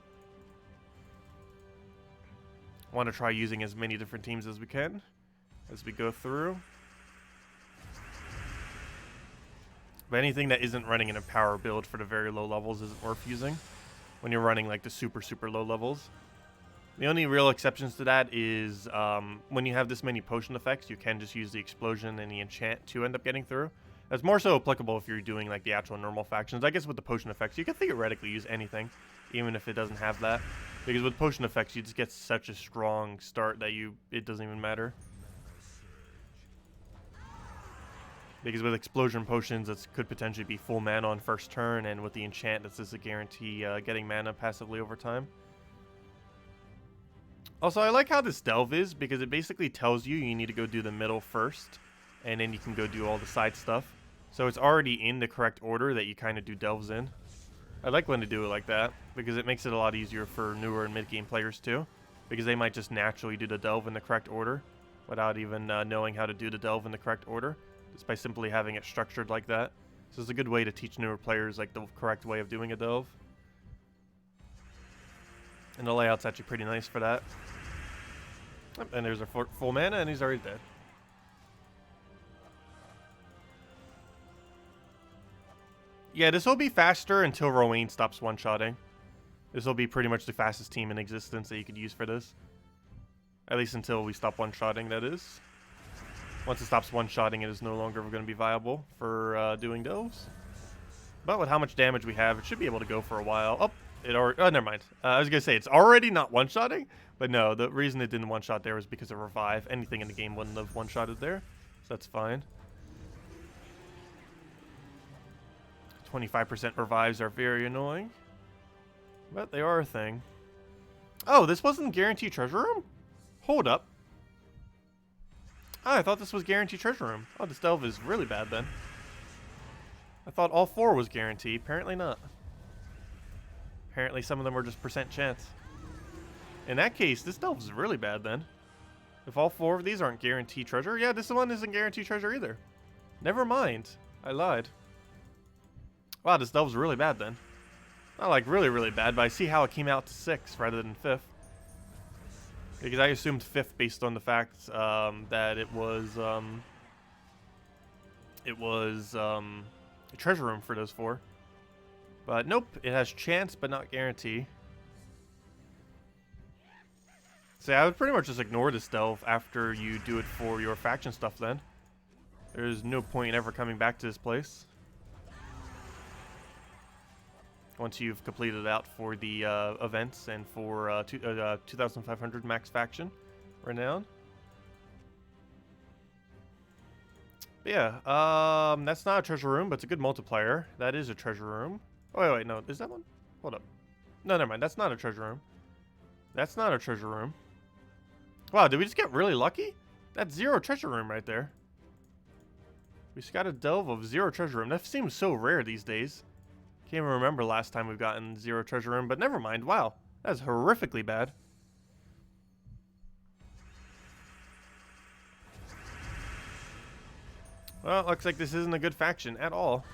Want to try using as many different teams as we can as we go through. But anything that isn't running in a power build for the very low levels isn't worth using when you're running like the super low levels. The only real exceptions to that is when you have this many potion effects, you can just use the explosion and the enchant to end up getting through. That's more so applicable if you're doing like the actual normal factions. I guess with the potion effects, you can theoretically use anything, even if it doesn't have that. Because with potion effects, you just get such a strong start that it doesn't even matter. Because with explosion potions, it could potentially be full mana on first turn, and with the enchant, that's just a guarantee getting mana passively over time. Also, I like how this delve is, because it basically tells you need to go do the middle first, and then you can go do all the side stuff. So it's already in the correct order that you kind of do delves in. I like when they do it like that, because it makes it a lot easier for newer and mid-game players too, because they might just naturally do the delve in the correct order, without even knowing how to do the delve in the correct order, just by simply having it structured like that. So it's a good way to teach newer players like the correct way of doing a delve. And the layout's actually pretty nice for that. And there's our full mana, and he's already dead. Yeah, this will be faster until Rowan stops one-shotting. This will be pretty much the fastest team in existence that you could use for this. At least until we stop one-shotting, that is. Once it stops one-shotting, it is no longer going to be viable for doing delves. But with how much damage we have, it should be able to go for a while. Oh, never mind. I was going to say, it's already not one-shotting. But no, the reason it didn't one-shot there was because of revive. Anything in the game wouldn't have one-shotted there. So that's fine. 25% revives are very annoying. But they are a thing. Oh, this wasn't guaranteed treasure room? Hold up. Oh, I thought this was guaranteed treasure room. Oh, this delve is really bad then. I thought all 4 was guaranteed. Apparently not. Apparently some of them were just percent chance. In that case, this delve is really bad then. If all 4 of these aren't guaranteed treasure. Yeah, this one isn't guaranteed treasure either. Never mind. I lied. Wow, this delve's really bad then. Not like really, really bad, but I see how it came out to 6 rather than 5th. Because I assumed 5th based on the fact that it was a treasure room for those 4. But nope, it has chance but not guarantee. So I would pretty much just ignore this delve after you do it for your faction stuff then. There's no point in ever coming back to this place. Once you've completed it out for the events and for 2,500 max faction renown. But yeah, that's not a treasure room, but it's a good multiplier. That is a treasure room. Oh, wait, no, is that one? Hold up. No, never mind, that's not a treasure room. That's not a treasure room. Wow, did we just get really lucky? That's 0 treasure room right there. We just got a delve of 0 treasure room. That seems so rare these days. Can't even remember last time we've gotten 0 treasure room, but never mind. Wow, that's horrifically bad. Well, it looks like this isn't a good faction at all,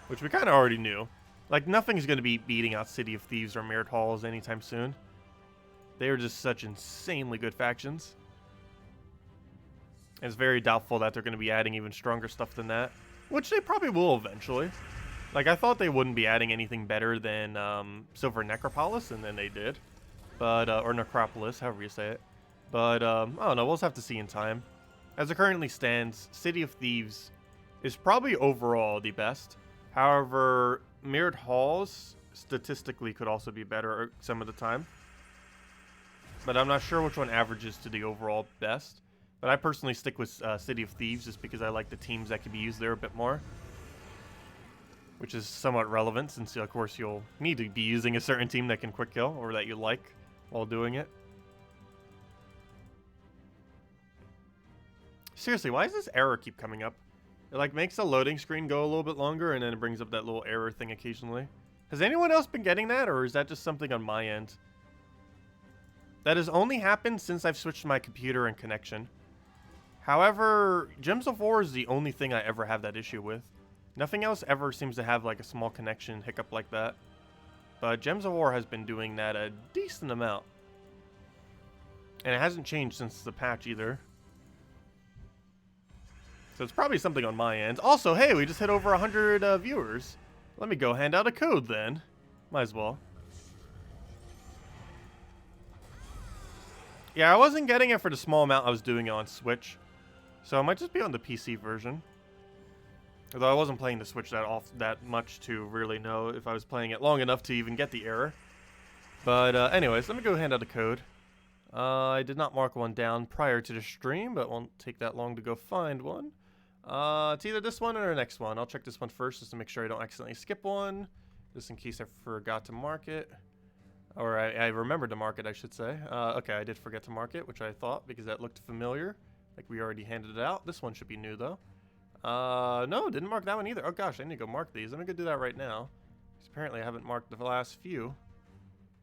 which we kind of already knew. Like, nothing's going to be beating out City of Thieves or Mirrored Halls anytime soon. They are just such insanely good factions. And it's very doubtful that they're going to be adding even stronger stuff than that, which they probably will eventually. Like, I thought they wouldn't be adding anything better than Silver Necropolis, and then they did. But, or Necropolis, however you say it. But, I don't know, we'll just have to see in time. As it currently stands, City of Thieves is probably overall the best. However, Mirrored Halls statistically could also be better some of the time. But I'm not sure which one averages to the overall best. But I personally stick with City of Thieves just because I like the teams that can be used there a bit more. Which is somewhat relevant since, of course, you'll need to be using a certain team that can quick kill or that you like while doing it. Seriously, why does this error keep coming up? It like makes the loading screen go a little bit longer and then it brings up that little error thing occasionally. Has anyone else been getting that, or is that just something on my end? That has only happened since I've switched my computer and connection. However, Gems of War is the only thing I ever have that issue with. Nothing else ever seems to have like a small connection hiccup like that. But Gems of War has been doing that a decent amount. And it hasn't changed since the patch either. So it's probably something on my end. Also, hey, we just hit over 100 viewers. Let me go hand out a code then. Might as well. Yeah, I wasn't getting it for the small amount I was doing it on Switch. So it might just be on the PC version. Although I wasn't playing the Switch that much to really know if I was playing it long enough to even get the error. But anyways, let me go hand out a code. I did not mark one down prior to the stream, but it won't take that long to go find one. It's either this one or the next one. I'll check this one first just to make sure I don't accidentally skip one. Just in case I forgot to mark it. Or I remembered to mark it, I should say. Okay, I did forget to mark it, which I thought because that looked familiar. Like we already handed it out. This one should be new though. No, didn't mark that one either. Oh gosh, I need to go mark these. Let me go do that right now. Because apparently I haven't marked the last few.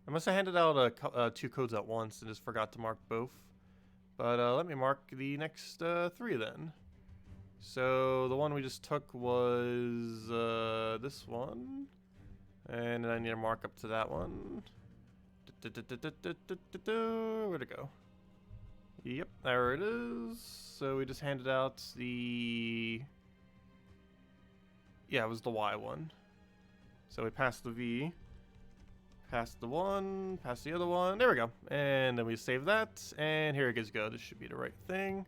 I must have handed out 2 codes at once and just forgot to mark both. But let me mark the next 3 then. So the one we just took was this one. And then I need to mark up to that one. Where'd it go? Yep, there it is. So we just handed out the... Yeah, it was the Y one. So we passed the V. Passed the one, passed the other one. There we go. And then we save that. And here it goes. This should be the right thing.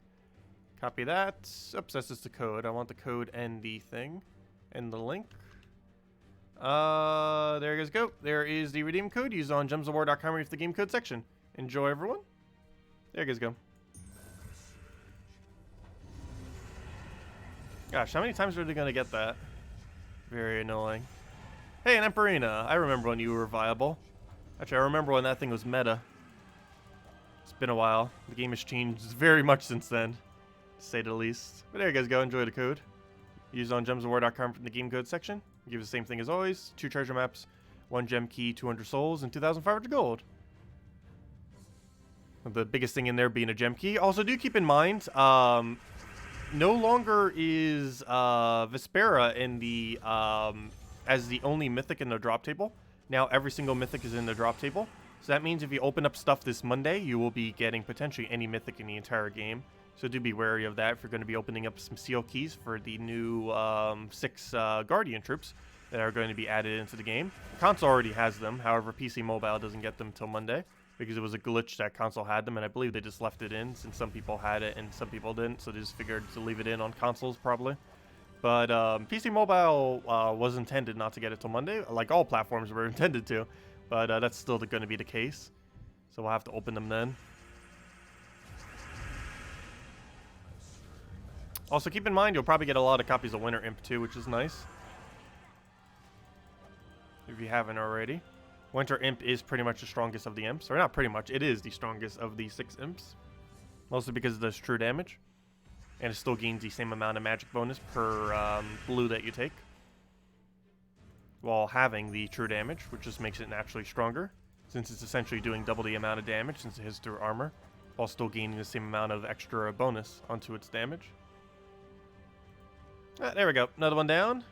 Copy that. Oops, that's just the code. I want the code and the thing. And the link. There you go. There is the redeem code used on gemsofwar.com or the game code section. Enjoy, everyone. There you go. Gosh, how many times are they going to get that? Very annoying. Hey, an Emperina. I remember when you were viable. Actually, I remember when that thing was meta. It's been a while. The game has changed very much since then, to say the least. But there you guys go. Enjoy the code. Use on gemsofwar.com from the game code section. Give the same thing as always. 2 treasure maps, 1 gem key, 200 souls, and 2,500 gold. The biggest thing in there being a gem key. Also, do keep in mind, no longer is Vespera in the as the only mythic in the drop table. Now every single mythic is in the drop table. So that means if you open up stuff this Monday, you will be getting potentially any mythic in the entire game. So do be wary of that if you're going to be opening up some seal keys for the new 6 Guardian troops that are going to be added into the game. Console already has them. However, PC Mobile doesn't get them till Monday, because it was a glitch that console had them, and I believe they just left it in since some people had it and some people didn't, so they just figured to leave it in on consoles probably. But PC Mobile was intended not to get it till Monday, like all platforms were intended to, but that's still going to be the case, so we'll have to open them then. Also, keep in mind, you'll probably get a lot of copies of Winter Imp too, which is nice, if you haven't already. Winter Imp is pretty much the strongest of the imps. Or not pretty much, it is the strongest of the 6 imps. Mostly because it does true damage. And it still gains the same amount of magic bonus per blue that you take, while having the true damage, which just makes it naturally stronger, since it's essentially doing double the amount of damage since it hits through armor, while still gaining the same amount of extra bonus onto its damage. There we go. Another one down.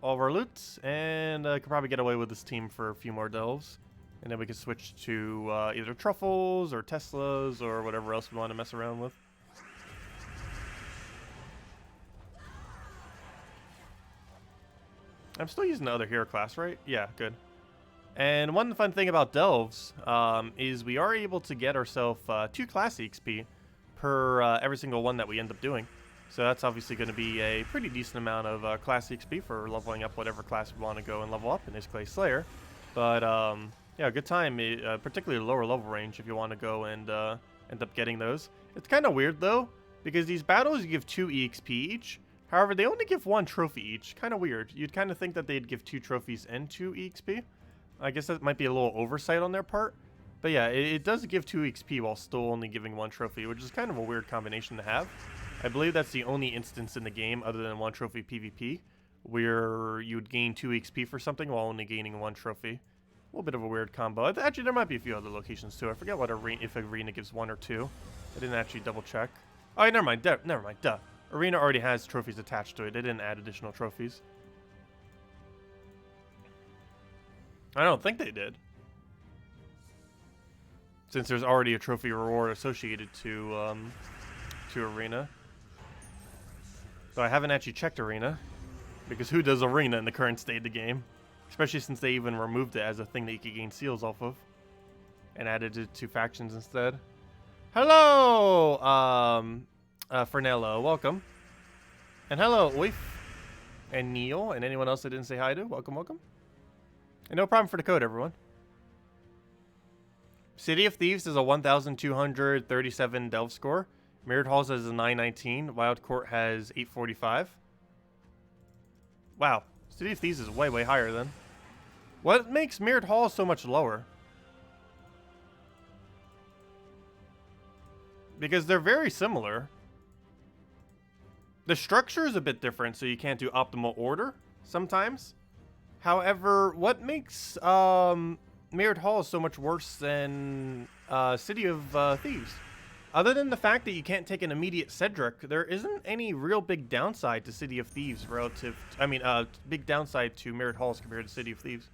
All of our loot, and I could probably get away with this team for a few more delves, and then we can switch to either Truffles or Teslas or whatever else we want to mess around with. I'm still using the other hero class, right? Yeah, good. And one fun thing about delves is we are able to get ourselves 2 class XP per every single one that we end up doing. So that's obviously going to be a pretty decent amount of class XP for leveling up whatever class we want to go and level up, in this case Slayer. But yeah, good time, particularly lower level range if you want to go and end up getting those. It's kind of weird though, because these battles you give 2 EXP each. However, they only give 1 trophy each. Kind of weird. You'd kind of think that they'd give 2 trophies and 2 EXP. I guess that might be a little oversight on their part. But yeah, it does give 2 XP while still only giving 1 trophy, which is kind of a weird combination to have. I believe that's the only instance in the game, other than 1 trophy PvP, where you would gain 2 XP for something while only gaining 1 trophy. A little bit of a weird combo. Actually, there might be a few other locations too. I forget what if Arena gives 1 or 2. I didn't actually double check. Oh, never mind. Never mind. Duh. Arena already has trophies attached to it. They didn't add additional trophies. I don't think they did, since there's already a trophy reward associated to Arena. So I haven't actually checked Arena, because who does Arena in the current state of the game? Especially since they even removed it as a thing that you could gain seals off of, and added it to factions instead. Hello, Fernello, welcome. And hello, Oif, and Neil, and anyone else I didn't say hi to. Welcome, welcome. And no problem for the code, everyone. City of Thieves is a 1,237 delve score. Mirrored Halls has a 919. Wild Court has 845. Wow. City of Thieves is way, way higher then. What makes Mirrored Halls so much lower? Because they're very similar. The structure is a bit different, so you can't do optimal order sometimes. However, what makes Mirrored Halls so much worse than City of Thieves? Other than the fact that you can't take an immediate Cedric, there isn't any real big downside to City of Thieves relative... big downside to Mirrored Halls compared to City of Thieves.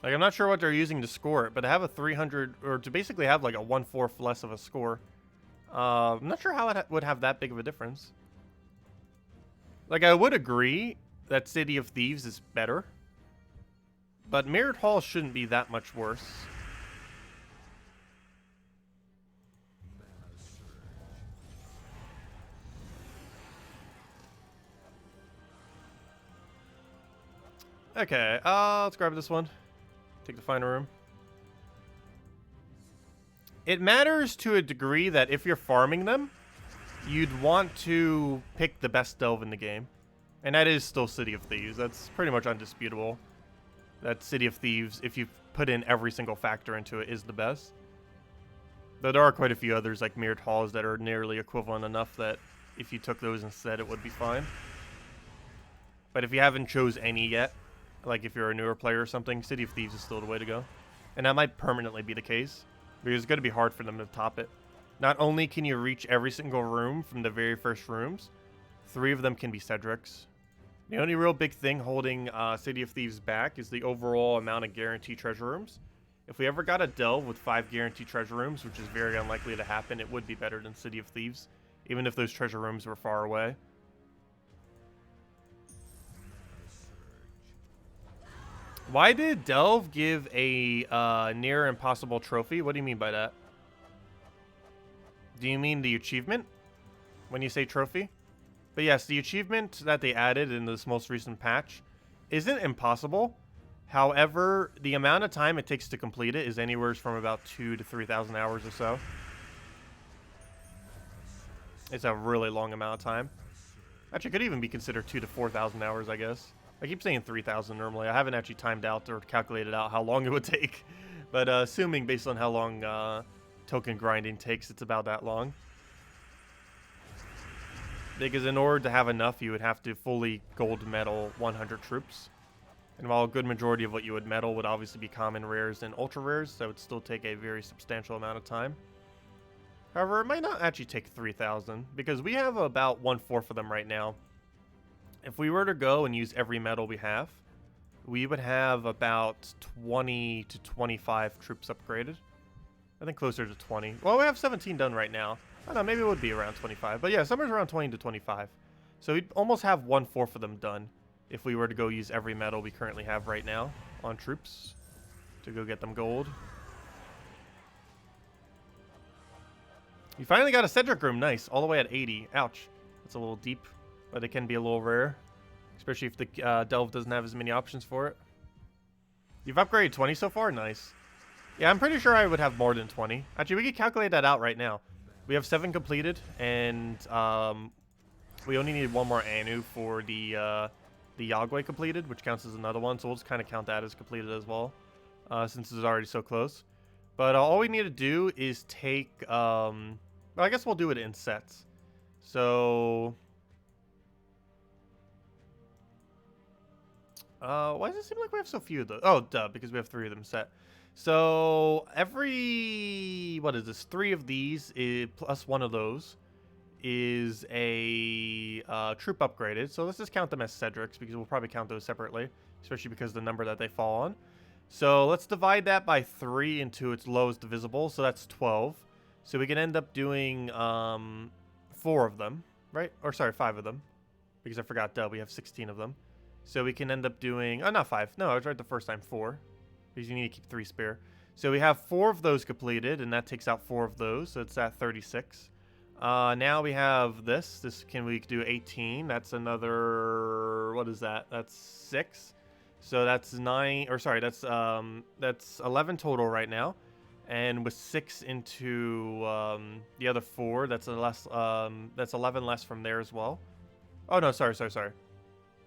Like, I'm not sure what they're using to score it, but to have a 300... or to basically have, like, a 1/4 less of a score. I'm not sure how it would have that big of a difference. Like, I would agree that City of Thieves is better, but Mirrored Halls shouldn't be that much worse. Okay, let's grab this one. Take the final room. It matters to a degree that if you're farming them, you'd want to pick the best delve in the game. And that is still City of Thieves. That's pretty much undisputable. That City of Thieves, if you put in every single factor into it, is the best. Though there are quite a few others, like Mirrored Halls, that are nearly equivalent enough that if you took those instead, it would be fine. But if you haven't chose any yet, like if you're a newer player or something, City of Thieves is still the way to go. And that might permanently be the case, because it's going to be hard for them to top it. Not only can you reach every single room from the very first rooms, 3 of them can be Cedric's. The only real big thing holding City of Thieves back is the overall amount of guaranteed treasure rooms. If we ever got a delve with 5 guaranteed treasure rooms, which is very unlikely to happen, it would be better than City of Thieves, even if those treasure rooms were far away. Why did Delve give a near impossible trophy? What do you mean by that? Do you mean the achievement when you say trophy? But yes, the achievement that they added in this most recent patch isn't impossible. However, the amount of time it takes to complete it is anywhere from about 2,000 to 3,000 hours or so. It's a really long amount of time. Actually, it could even be considered 2,000 to 4,000 hours, I guess. I keep saying 3,000 normally. I haven't actually timed out or calculated out how long it would take. But assuming based on how long token grinding takes, it's about that long. Because in order to have enough, you would have to fully gold medal 100 troops. And while a good majority of what you would medal would obviously be common rares and ultra rares, that would still take a very substantial amount of time. However, it might not actually take 3,000, because we have about 1/4 of them right now. If we were to go and use every medal we have, we would have about 20 to 25 troops upgraded. I think closer to 20. Well, we have 17 done right now. I don't know, maybe it would be around 25. But yeah, somewhere around 20 to 25. So we'd almost have 1/4 of them done if we were to go use every medal we currently have right now on troops to go get them gold. You finally got a Cedric room. Nice. All the way at 80. Ouch. That's a little deep, but it can be a little rare, especially if the Delve doesn't have as many options for it. You've upgraded 20 so far? Nice. Yeah, I'm pretty sure I would have more than 20. Actually, we could calculate that out right now. We have 7 completed, and we only need 1 more Anu for the Yagwe completed, which counts as another one, so we'll just kind of count that as completed as well, since it's already so close. But all we need to do is take, well, I guess we'll do it in sets. So, why does it seem like we have so few of those? Oh, duh, because we have 3 of them set. So, every, what is this, 3 of these plus 1 of those is a troop upgraded. So let's just count them as Cedric's, because we'll probably count those separately, especially because of the number that they fall on. So let's divide that by 3 into its lowest divisible, so that's 12. So we can end up doing 4 of them, right? Or sorry, 5 of them, because I forgot, we have 16 of them. So we can end up doing, oh, not 5. No, I was right the first time, 4, because you need to keep 3 spare. So we have 4 of those completed, and that takes out 4 of those, so it's at 36. Now we have this. We do 18. That's another, what is that? That's 6. So that's 9, or sorry, that's 11 total right now. And with 6 into the other 4, that's that's 11 less from there as well. Oh no, sorry.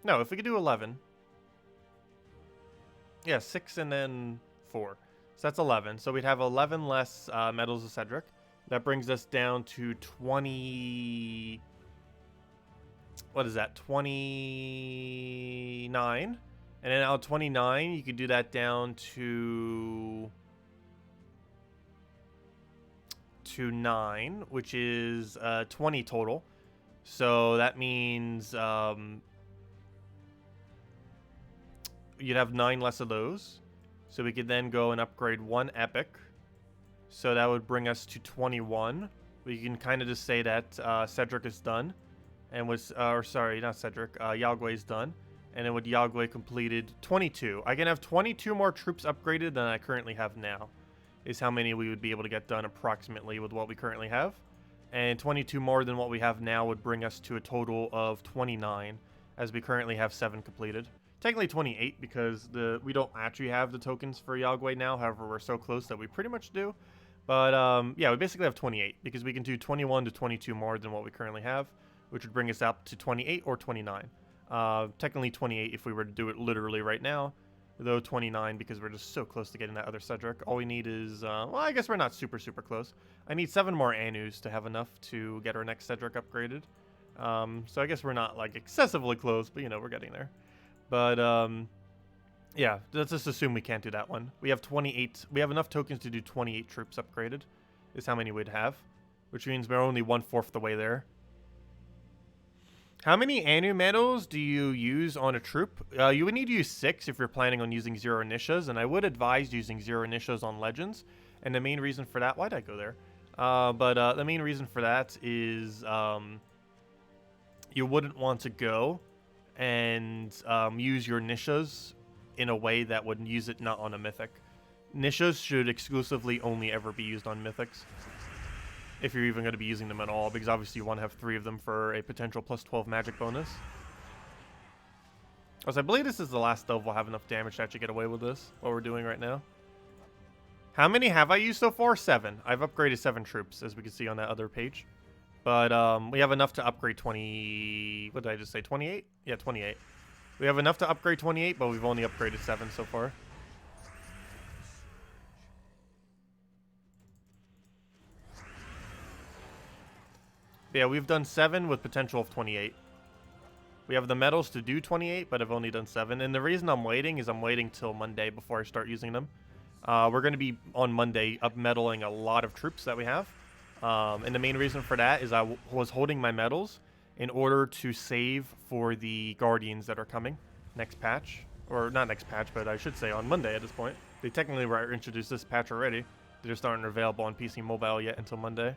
No, if we could do 11. Yeah, 6 and then 4. So that's 11. So we'd have 11 less medals of Cedric. That brings us down to 20... What is that? 29. And then out of 29, you could do that down to 9, which is 20 total. So that means you'd have 9 less of those. So we could then go and upgrade 1 epic. So that would bring us to 21. We can kind of just say that Cedric is done. And was, or sorry, not Cedric, Yagwe is done. And then with Yagwe completed, 22. I can have 22 more troops upgraded than I currently have now, is how many we would be able to get done approximately with what we currently have. And 22 more than what we have now would bring us to a total of 29, as we currently have 7 completed. Technically 28, because we don't actually have the tokens for Yagwe now. However, we're so close that we pretty much do. But yeah, we basically have 28 because we can do 21 to 22 more than what we currently have, which would bring us up to 28 or 29. Technically 28 if we were to do it literally right now, though 29 because we're just so close to getting that other Cedric. All we need is, well, I guess we're not super close. I need 7 more Anus to have enough to get our next Cedric upgraded. So I guess we're not like excessively close, but you know, we're getting there. But yeah, let's just assume we can't do that one. We have 28. We have enough tokens to do 28 troops upgraded. Is how many we'd have, which means we're only 1/4 the way there. How many Anu medals do you use on a troop? You would need to use 6 if you're planning on using 0 Nishas, and I would advise using 0 Nishas on Legends. And the main reason for that, why'd I go there? The main reason for that is you wouldn't want to go and use your Nishas in a way that would use it not on a Mythic. Nishas should exclusively only ever be used on Mythics, if you're even going to be using them at all, because obviously you want to have 3 of them for a potential +12 magic bonus. Also, I believe this is the last dove we'll have enough damage to actually get away with this, what we're doing right now. How many have I used so far? 7. I've upgraded 7 troops, as we can see on that other page. But we have enough to upgrade 20... What did I just say? 28? Yeah, 28. We have enough to upgrade 28, but we've only upgraded 7 so far. Yeah, we've done 7 with potential of 28. We have the medals to do 28, but I've only done 7. And the reason I'm waiting is I'm waiting till Monday before I start using them. We're going to be, on Monday, up-medaling a lot of troops that we have. And the main reason for that is I was holding my medals in order to save for the Guardians that are coming next patch. Or not next patch, but I should say on Monday at this point. They technically were introduced this patch already. They just aren't available on PC Mobile yet until Monday.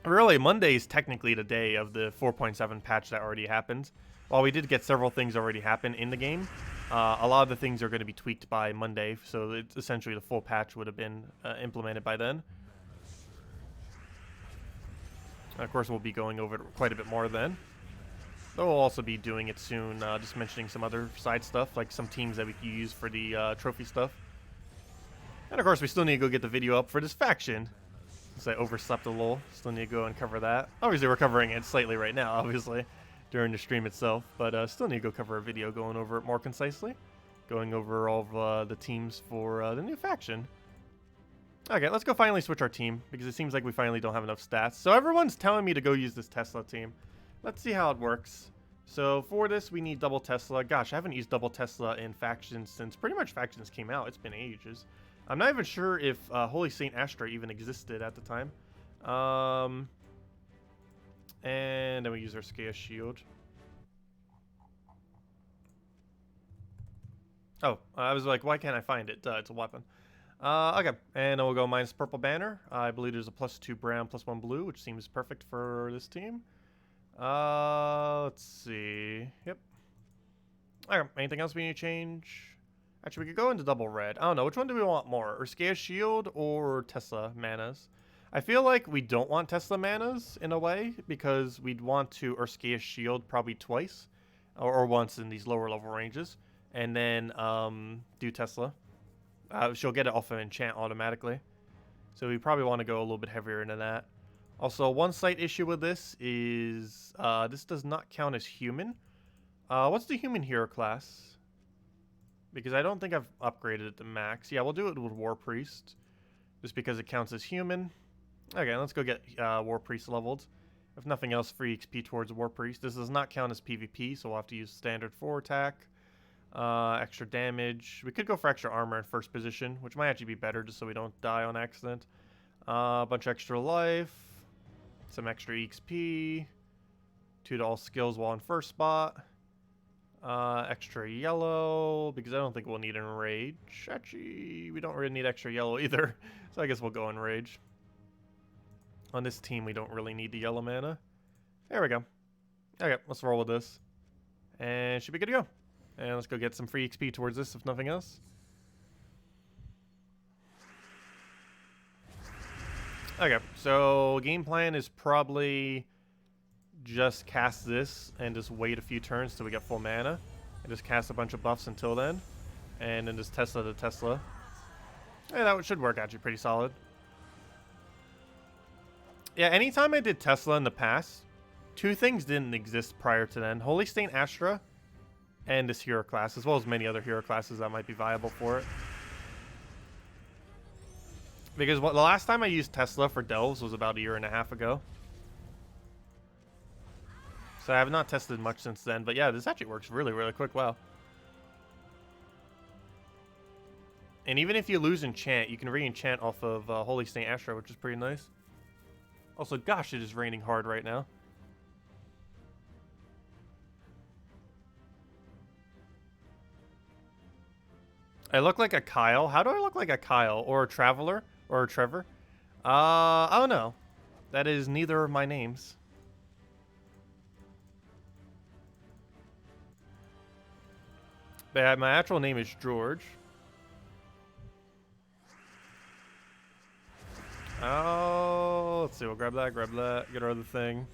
Really, Monday is technically the day of the 4.7 patch that already happened. While we did get several things already happen in the game, a lot of the things are going to be tweaked by Monday, so it's essentially the full patch would have been implemented by then. And of course, we'll be going over it quite a bit more then. But we'll also be doing it soon, just mentioning some other side stuff, like some teams that we can use for the trophy stuff. And of course, we still need to go get the video up for this faction. Since I overslept a little, still need to go and cover that. Obviously, we're covering it slightly right now, obviously, during the stream itself. But still need to go cover a video going over it more concisely. Going over all of the teams for the new faction. Okay, let's go finally switch our team, because it seems like we finally don't have enough stats. So everyone's telling me to go use this Tesla team. Let's see how it works. So for this, we need double Tesla. Gosh, I haven't used double Tesla in factions since pretty much factions came out. It's been ages. I'm not even sure if Holy Saint Astra even existed at the time. And then we use our Scale Shield. Oh, I was like, why can't I find it? It's a weapon. Okay, and then we'll go minus Purple Banner. I believe there's a +2 brown, +1 blue, which seems perfect for this team. Let's see. Yep. Okay, anything else we need to change? Actually, we could go into double red. I don't know. Which one do we want more? Urscaeus Shield or Tesla manas? I feel like we don't want Tesla manas in a way, because we'd want to Urscaeus Shield probably twice. Or once in these lower level ranges. And then do Tesla. She'll get it off of enchant automatically. So we probably want to go a little bit heavier into that. Also, one slight issue with this is this does not count as human. What's the human hero class? Because I don't think I've upgraded it to max. Yeah, we'll do it with War Priest. Just because it counts as human. Okay, let's go get War Priest leveled. If nothing else, free XP towards War Priest. This does not count as PvP, so we'll have to use standard 4 attack. Extra damage. We could go for extra armor in first position, which might actually be better just so we don't die on accident. A bunch of extra life. Some extra XP. 2 to all skills while in first spot. Extra yellow, because I don't think we'll need enrage. Actually, we don't really need extra yellow either, so I guess we'll go enrage. On this team, we don't really need the yellow mana. There we go. Okay, let's roll with this. And should be good to go. And let's go get some free XP towards this, if nothing else. Okay, so game plan is probably just cast this and just wait a few turns till we get full mana. And just cast a bunch of buffs until then. And then just Tesla to Tesla. Yeah, that should work actually pretty solid. Yeah, anytime I did Tesla in the past, two things didn't exist prior to then. Holy Stain Astra and this hero class, as well as many other hero classes that might be viable for it. Because the last time I used Tesla for Delves was about 1.5 years ago. So I have not tested much since then. But yeah, this actually works really, really quick. Wow. And even if you lose enchant, you can re-enchant off of Holy Stain Astra, which is pretty nice. Also, gosh, it is raining hard right now. I look like a Kyle. How do I look like a Kyle? Or a Traveler? Or a Trevor? I don't know. That is neither of my names. But my actual name is George. Oh, let's see. We'll grab that, get our other thing.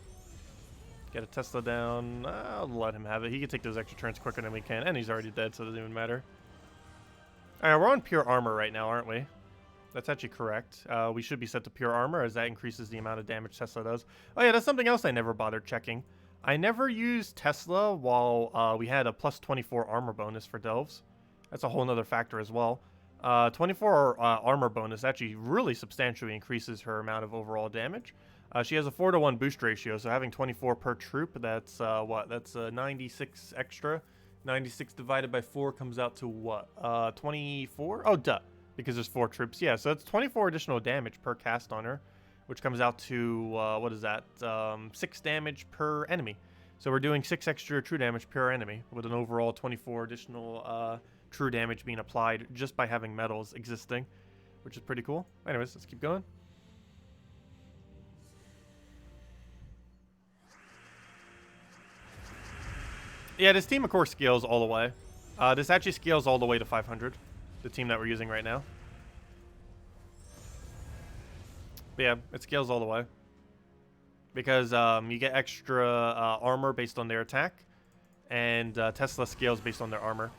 Get a Tesla down. I'll let him have it. He can take those extra turns quicker than we can. And he's already dead, so it doesn't even matter. Alright, we're on pure armor right now, aren't we? That's actually correct. We should be set to pure armor, as that increases the amount of damage Tesla does. Oh yeah, that's something else I never bothered checking. I never used Tesla while we had a plus 24 armor bonus for Delves. That's a whole nother factor as well. 24 armor bonus actually really substantially increases her amount of overall damage. She has a 4-to-1 boost ratio, so having 24 per troop, that's what? That's 96 extra. 96 divided by 4 comes out to what? 24? Oh, duh. Because there's 4 troops. Yeah, so it's 24 additional damage per cast on her, which comes out to, what is that? 6 damage per enemy. So we're doing 6 extra true damage per enemy, with an overall 24 additional true damage being applied just by having metals existing, which is pretty cool. Anyways, let's keep going. Yeah, this team, of course, scales all the way. This actually scales all the way to 500, the team that we're using right now. But yeah, it scales all the way. Because you get extra armor based on their attack, and Tesla scales based on their armor.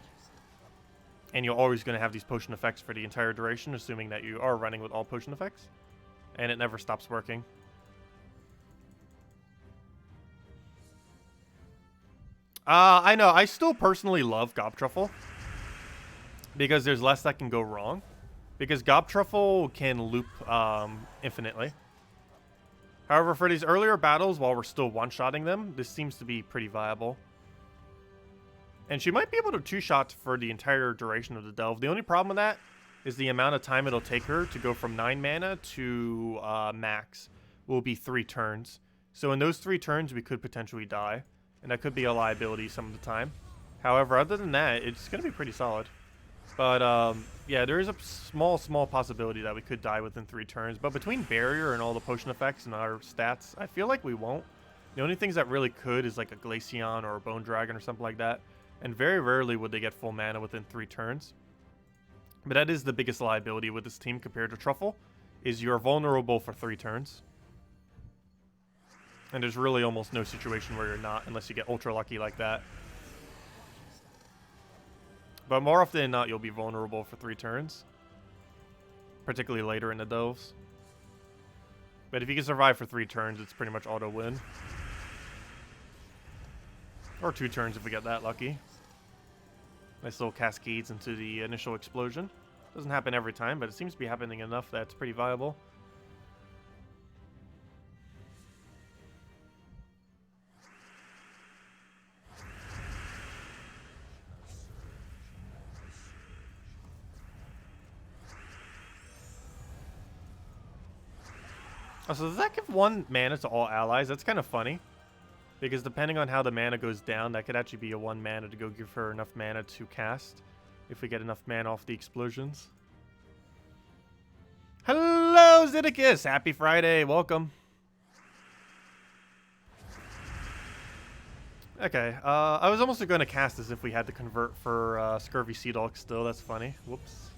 And you're always going to have these potion effects for the entire duration, assuming that you are running with all potion effects. And it never stops working. I know. I still personally love Gob Truffle. Because there's less that can go wrong. Because Gob Truffle can loop infinitely. However, for these earlier battles, while we're still one-shotting them, this seems to be pretty viable. And she might be able to two-shot for the entire duration of the delve. The only problem with that is the amount of time it'll take her to go from 9 mana to max will be 3 turns. So in those 3 turns, we could potentially die. And that could be a liability some of the time. However, other than that, it's going to be pretty solid. But, yeah, there is a small possibility that we could die within 3 turns. But between barrier and all the potion effects and our stats, I feel like we won't. The only things that really could is like a Glaceon or a Bone Dragon or something like that. And very rarely would they get full mana within 3 turns. But that is the biggest liability with this team compared to Truffle, is you're vulnerable for 3 turns. And there's really almost no situation where you're not, unless you get ultra lucky like that. But more often than not, you'll be vulnerable for 3 turns. Particularly later in the delves. But if you can survive for 3 turns, it's pretty much auto win. Or 2 turns if we get that lucky. Nice little cascades into the initial explosion. Doesn't happen every time, but it seems to be happening enough that it's pretty viable. Oh, so does that give 1 mana to all allies? That's kind of funny. Because depending on how the mana goes down, that could actually be a 1 mana to go give her enough mana to cast. If we get enough mana off the explosions. Hello, Zeddicus! Happy Friday, welcome. Okay, I was almost going to cast this if we had to convert for Scurvy Sea Dog still. That's funny. Whoops.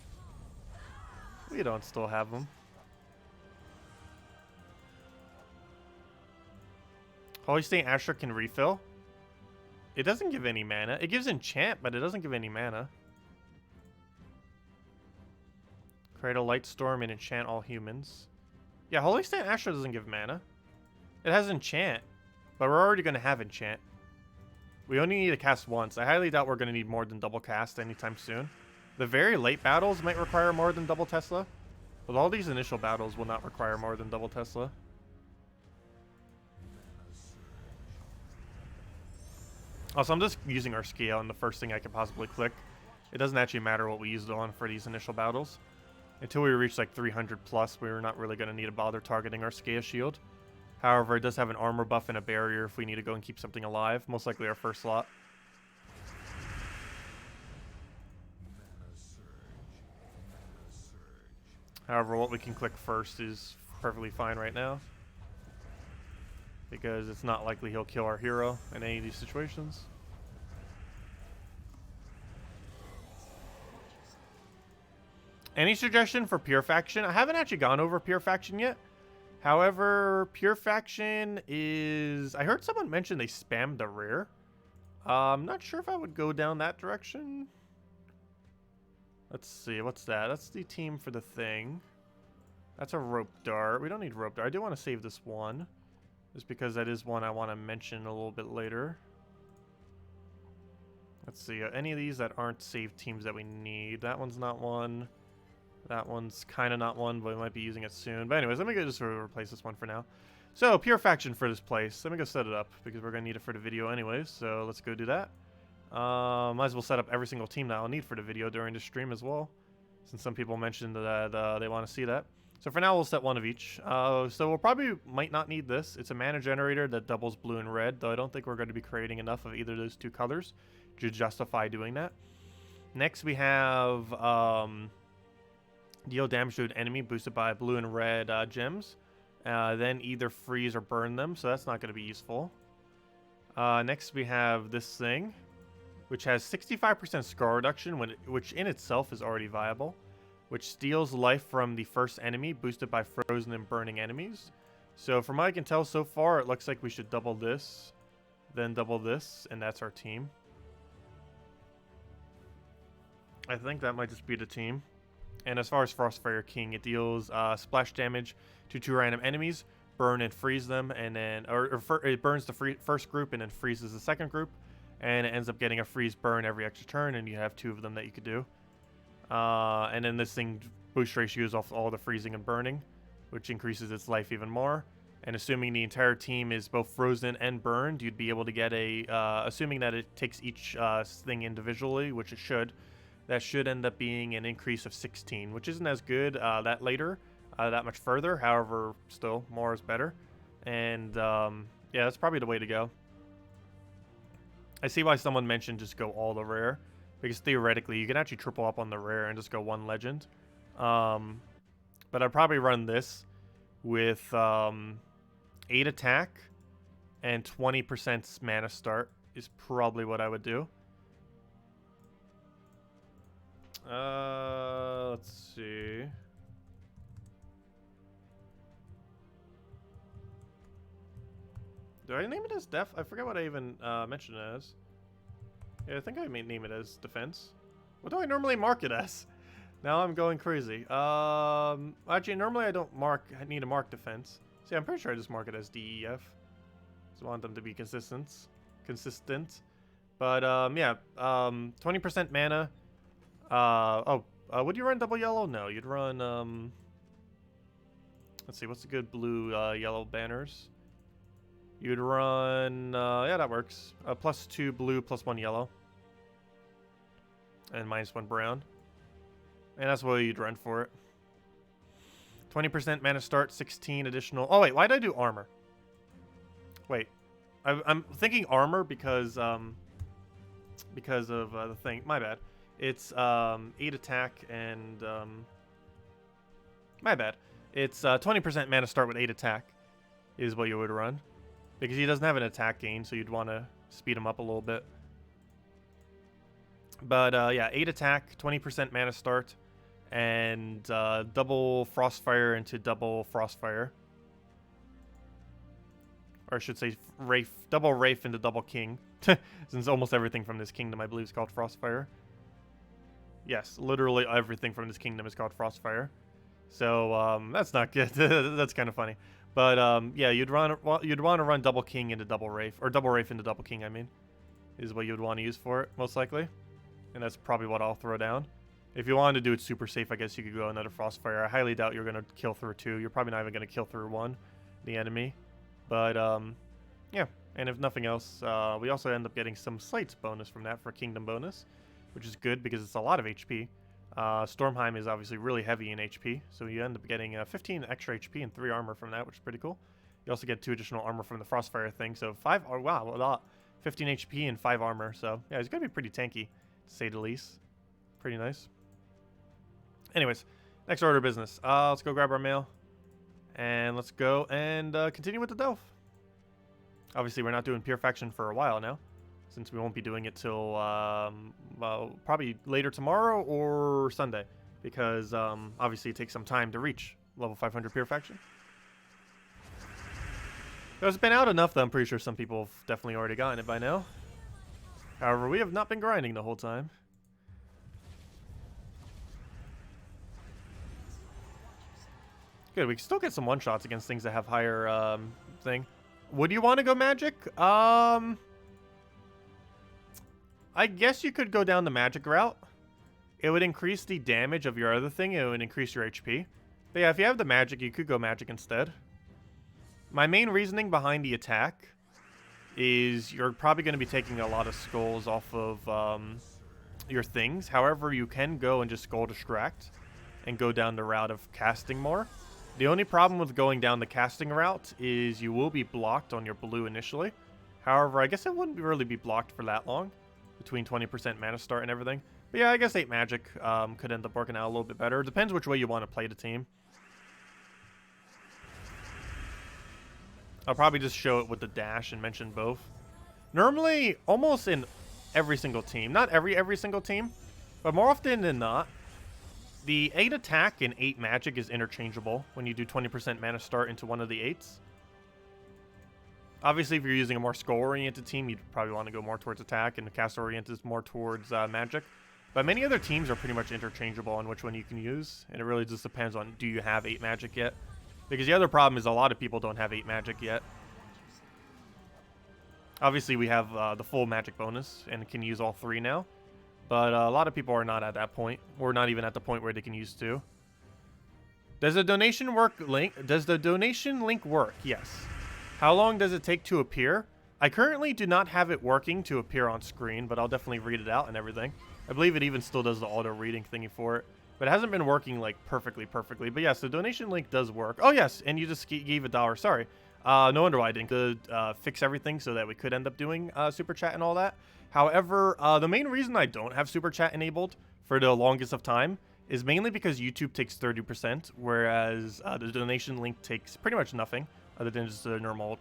We don't still have them. Holy Stain Astra can refill. It doesn't give any mana. It gives enchant, but it doesn't give any mana. Create a light storm and enchant all humans. Yeah, Holy Stand Astra doesn't give mana. It has enchant, but we're already going to have enchant. We only need to cast once. I highly doubt we're going to need more than double cast anytime soon. The very late battles might require more than double Tesla, but all these initial battles will not require more than double Tesla. Also, I'm just using our scale on the first thing I could possibly click. It doesn't actually matter what we use it on for these initial battles. Until we reach like 300 plus, we're not really going to need to bother targeting our scale shield. However, it does have an armor buff and a barrier if we need to go and keep something alive. Most likely our first slot. However, what we can click first is perfectly fine right now, because it's not likely he'll kill our hero in any of these situations. Any suggestion for Pure Faction? I haven't actually gone over Pure Faction yet. However, Pure Faction is... I heard someone mention they spammed the rare. I'm not sure if I would go down that direction. Let's see, what's that? That's the team for the thing. That's a rope dart. We don't need rope dart. I do want to save this one, just because that is one I want to mention a little bit later. Let's see, any of these that aren't saved teams that we need. That one's not one. That one's kind of not one, but we might be using it soon. But anyways, let me go just sort of replace this one for now. So, Pure Faction for this place. Let me go set it up, because we're going to need it for the video anyways. So, let's go do that. Might as well set up every single team that I'll need for the video during the stream as well, since some people mentioned that they want to see that. So for now, we'll set one of each. So we'll probably might not need this. It's a mana generator that doubles blue and red, though I don't think we're going to be creating enough of either of those two colors to justify doing that. Next, we have deal damage to an enemy boosted by blue and red gems. Then either freeze or burn them, so that's not going to be useful. Next, we have this thing, which has 65% score reduction, which in itself is already viable, which steals life from the first enemy, boosted by frozen and burning enemies. So from what I can tell so far, it looks like we should double this, then double this, and that's our team. I think that might just be the team. And as far as Frostfire King, it deals splash damage to 2 random enemies, burn and freeze them, and then it burns the first group and then freezes the second group, and it ends up getting a freeze burn every extra turn, and you have 2 of them that you could do. And then this thing boost ratios off all the freezing and burning, which increases its life even more. And assuming the entire team is both frozen and burned, you'd be able to get a, assuming that it takes each thing individually, which it should, that should end up being an increase of 16, which isn't as good that much further. However, still, more is better. And yeah, that's probably the way to go. I see why someone mentioned just go all the rare, because theoretically you can actually triple up on the rare and just go 1 legend. But I'd probably run this with 8 attack and 20% mana start is probably what I would do. Let's see. Do I name it as def? I forget what I even mentioned it as. Yeah, I think I may name it as defense. What do I normally mark it as? Now I'm going crazy. Actually, normally I don't need to mark defense. See, I'm pretty sure I just mark it as DEF. Just want them to be consistent. But yeah, 20% mana. Would you run double yellow? No, you'd run let's see, what's the good blue yellow banners? You'd run yeah, that works. +2 blue, +1 yellow. And -1 brown. And that's what you'd run for it. 20% mana start, 16 additional. Oh wait, why did I do armor? Wait, I'm thinking armor because of the thing. My bad. It's 8 attack and my bad. It's 20% mana start with 8 attack is what you would run, because he doesn't have an attack gain, so you'd want to speed him up a little bit. But yeah, 8 attack, 20% mana start, and double Frostfire into double Frostfire. Or I should say double Wraith into double King, since almost everything from this kingdom I believe is called Frostfire. Yes, literally everything from this kingdom is called Frostfire. So that's not good. That's kind of funny. But yeah, you'd want to run double king into double wraith, or double wraith into double king. I mean, is what you'd want to use for it most likely, and that's probably what I'll throw down. If you wanted to do it super safe, I guess you could go another Frostfire. I highly doubt you're gonna kill through 2. You're probably not even gonna kill through 1, the enemy. But yeah. And if nothing else, we also end up getting some Slights bonus from that for Kingdom bonus, which is good because it's a lot of HP. Stormheim is obviously really heavy in HP, so you end up getting 15 extra HP and 3 armor from that, which is pretty cool. You also get 2 additional armor from the Frostfire thing, so 5, oh wow, a lot. 15 HP and 5 armor, so yeah, it's gonna be pretty tanky, to say the least. Pretty nice. Anyways, next order of business. Let's go grab our mail, and let's go and continue with the Delph. Obviously, we're not doing Pure Faction for a while now, since we won't be doing it till well, probably later tomorrow or Sunday, because obviously it takes some time to reach level 500 Pure Faction. It's been out enough that I'm pretty sure some people have definitely already gotten it by now. However, we have not been grinding the whole time. Good, we can still get some one-shots against things that have higher thing. Would you want to go magic? I guess you could go down the magic route. It would increase the damage of your other thing. It would increase your HP. But yeah, if you have the magic, you could go magic instead. My main reasoning behind the attack is you're probably going to be taking a lot of skulls off of your things. However, you can go and just skull distract and go down the route of casting more. The only problem with going down the casting route is you will be blocked on your blue initially. However, I guess it wouldn't really be blocked for that long, between 20% mana start and everything. But yeah, I guess 8 magic could end up working out a little bit better. It depends which way you want to play the team. I'll probably just show it with the dash and mention both. Normally, almost in every single team, not every single team, but more often than not, the 8 attack and 8 magic is interchangeable when you do 20% mana start into one of the 8s. Obviously, if you're using a more skull-oriented team, you'd probably want to go more towards attack, and the cast-oriented is more towards magic. But many other teams are pretty much interchangeable on which one you can use, and it really just depends on, do you have 8 magic yet? Because the other problem is a lot of people don't have 8 magic yet. Obviously, we have the full magic bonus, and can use all 3 now. But a lot of people are not at that point, or not even at the point where they can use 2. Does the donation link? Does the donation link work? Yes. How long does it take to appear? I currently do not have it working to appear on screen, but I'll definitely read it out and everything. I believe it even still does the auto reading thingy for it, but it hasn't been working like perfectly. But yes, the donation link does work. Oh yes, and you just gave $1. Sorry. No wonder why I didn't fix everything so that we could end up doing super chat and all that. However, the main reason I don't have super chat enabled for the longest of time is mainly because YouTube takes 30%, whereas the donation link takes pretty much nothing other than just a normal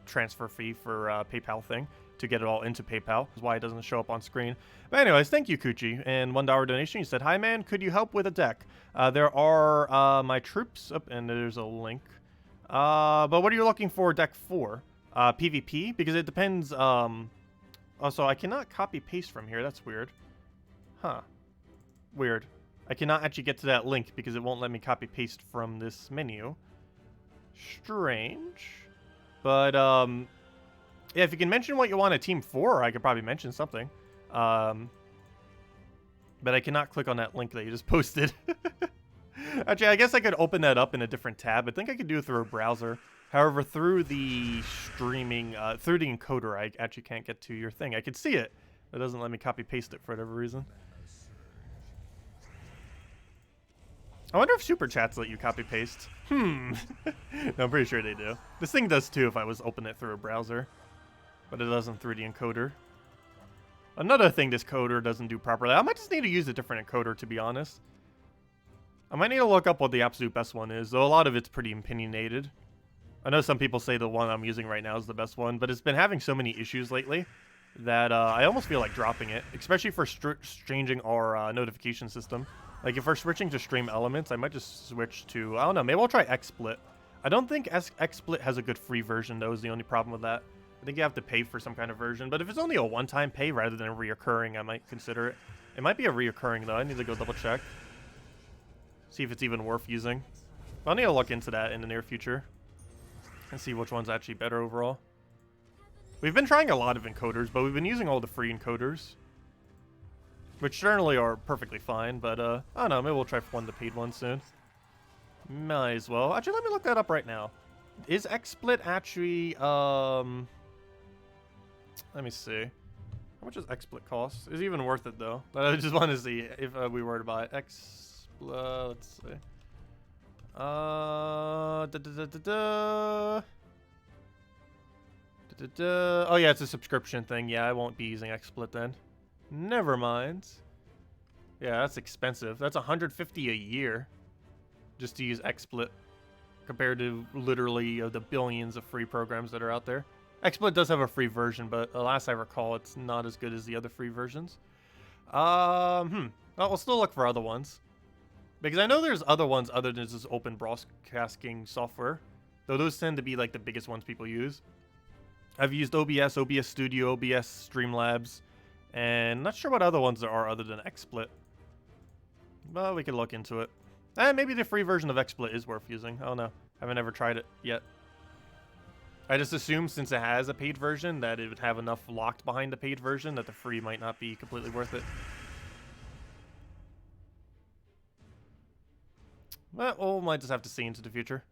transfer fee for PayPal thing to get it all into PayPal. That's why it doesn't show up on screen. But anyways, thank you, Kuchi. And $1 donation. You said, "Hi, man. Could you help with a deck? There are my troops up, and there's a link. But what are you looking for a deck for? PvP? Because it depends. Also, I cannot copy paste from here. That's weird. Huh. Weird. I cannot actually get to that link because it won't let me copy paste from this menu. Strange. But, yeah, if you can mention what you want a team for, I could probably mention something. But I cannot click on that link that you just posted. Actually, I guess I could open that up in a different tab. I think I could do it through a browser. However, through the streaming, through the encoder, I actually can't get to your thing. I can see it. It doesn't let me copy paste it for whatever reason. I wonder if super chats let you copy paste. No, I'm pretty sure they do. This thing does too if I was open it through a browser, but it doesn't through the encoder. Another thing this coder doesn't do properly. I might just need to use a different encoder, to be honest. I might need to look up what the absolute best one is, though a lot of it's pretty opinionated. I know some people say the one I'm using right now is the best one, but it's been having so many issues lately that I almost feel like dropping it, especially for changing our notification system. Like, if we're switching to stream elements, I might just switch to, I don't know, maybe I'll try XSplit. I don't think XSplit has a good free version, though, is the only problem with that. I think you have to pay for some kind of version, but if it's only a one-time pay rather than reoccurring, I might consider it. It might be a reoccurring, though. I need to go double check. See if it's even worth using. I'll need to look into that in the near future. And see which one's actually better overall. We've been trying a lot of encoders, but we've been using all the free encoders. Which generally are perfectly fine, but I don't know, maybe we'll try for one of the paid ones soon. Might as well. Actually, let me look that up right now. Is XSplit actually, let me see. How much does XSplit cost? Is it even worth it, though? I just want to see if we were to buy it. XSplit, let's see. Oh, yeah, it's a subscription thing. Yeah, I won't be using XSplit then. Never mind. Yeah, that's expensive. That's $150 a year just to use XSplit compared to literally the billions of free programs that are out there. XSplit does have a free version, but last I recall, it's not as good as the other free versions. Well, we'll still look for other ones. Because I know there's other ones other than just open broadcasting software. Though those tend to be like the biggest ones people use. I've used OBS, OBS Studio, OBS Streamlabs. And not sure what other ones there are other than XSplit. Well, we could look into it. And maybe the free version of XSplit is worth using. I don't know. I haven't ever tried it yet. I just assume since it has a paid version that it would have enough locked behind the paid version that the free might not be completely worth it. Well, we might just have to see into the future.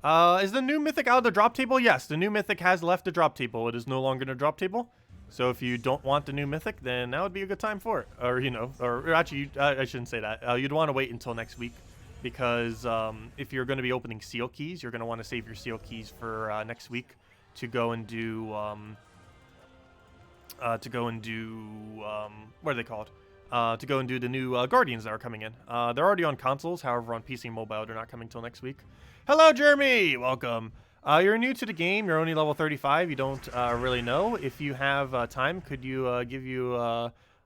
Is the new mythic out of the drop table? Yes, the new mythic has left the drop table. It is no longer in the drop table. So if you don't want the new mythic, then now would be a good time for it. Or, you know, or actually, I shouldn't say that. You'd want to wait until next week. Because if you're going to be opening seal keys, you're going to want to save your seal keys for next week to go and do, what are they called? To go and do the new Guardians that are coming in. They're already on consoles, however on PC and mobile they're not coming till next week. Hello, Jeremy! Welcome. You're new to the game, you're only level 35, you don't really know. If you have time, could you give you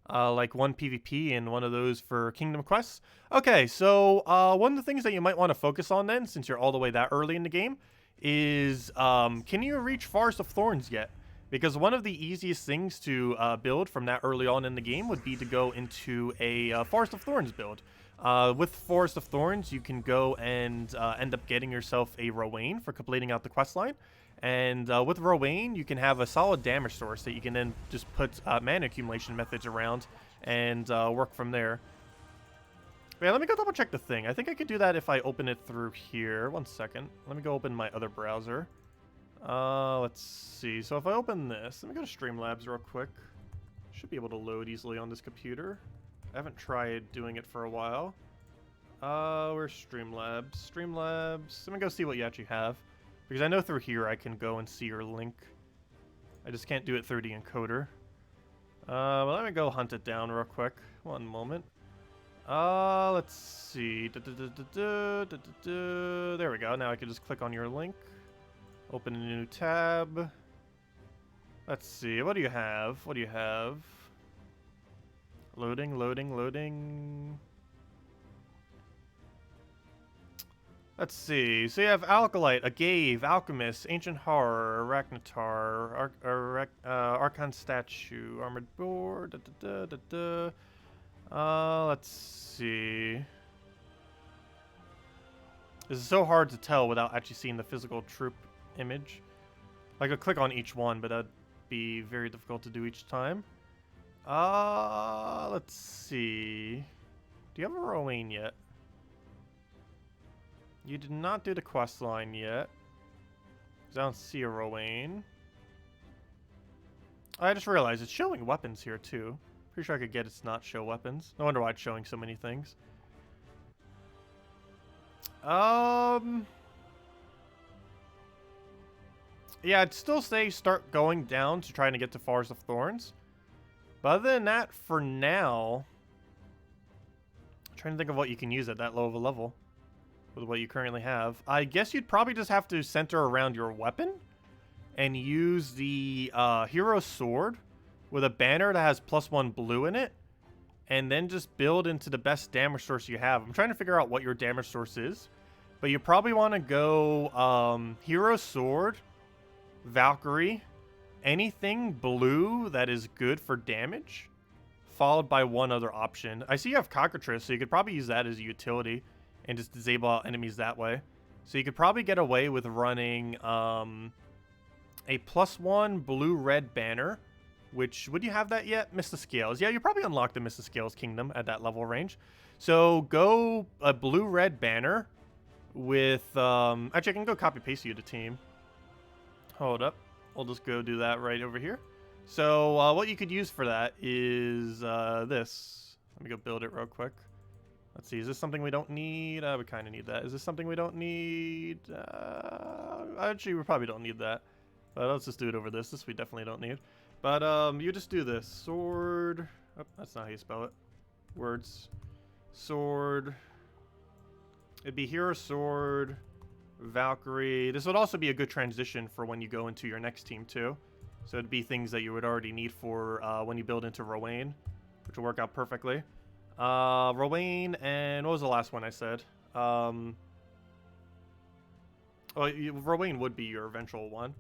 like one PvP and one of those for Kingdom Quests? Okay, so one of the things that you might want to focus on then, since you're all the way that early in the game, is can you reach Forest of Thorns yet? Because one of the easiest things to build from that early on in the game would be to go into a Forest of Thorns build. With Forest of Thorns, you can go and end up getting yourself a Rowan for completing out the questline. And with Rowan, you can have a solid damage source that you can then just put mana accumulation methods around and work from there. Yeah, let me go double check the thing. I think I could do that if I open it through here. 1 second. Let me go open my other browser. Let's see. So if I open this, let me go to Streamlabs real quick. Should be able to load easily on this computer. I haven't tried doing it for a while. Where's Streamlabs? Streamlabs. Let me go see what you actually have. Because I know through here I can go and see your link. I just can't do it through the encoder. Well, let me go hunt it down real quick. 1 moment. Let's see. There we go. Now I can just click on your link. Open a new tab. Let's see. What do you have? What do you have? Loading, loading, loading. Let's see. So you have Alkalite, Agave, Alchemist, Ancient Horror, Arachnatar, Archon Statue, Armored Board. Let's see. This is so hard to tell without actually seeing the physical troop image. I could click on each one, but that'd be very difficult to do each time. Let's see. Do you have a Rowan yet? You did not do the quest line yet. Because I don't see a Rowan. I just realized it's showing weapons here too. Pretty sure I could get it to not show weapons. No wonder why it's showing so many things. Yeah, I'd still say start going down to trying to get to Forest of Thorns. But other than that, for now, I'm trying to think of what you can use at that low of a level with what you currently have. I guess you'd probably just have to center around your weapon and use the hero sword with a banner that has +1 blue in it, and then just build into the best damage source you have. I'm trying to figure out what your damage source is, but you probably want to go hero sword, Valkyrie, anything blue that is good for damage, followed by one other option. I see you have cockatrice, so you could probably use that as a utility and just disable out enemies that way. So you could probably get away with running a +1 blue-red banner, which, would you have that yet? Mist of Scales. Yeah, you probably unlocked the Mist of Scales Kingdom at that level range. So go a blue-red banner with, actually I can go copy-paste you to team. Hold up. We'll just go do that right over here. So what you could use for that is this. Let me go build it real quick. Let's see, is this something we don't need? We kind of need that. Is this something we don't need? Actually, we probably don't need that. But let's just do it over this. This we definitely don't need. But you just do this. Sword. Oh, that's not how you spell it. Words. Sword. It'd be Hero Sword. Valkyrie. This would also be a good transition for when you go into your next team too. So it'd be things that you would already need for when you build into Rowan, which will work out perfectly. Rowan, and what was the last one I said? Well, Rowan would be your eventual one.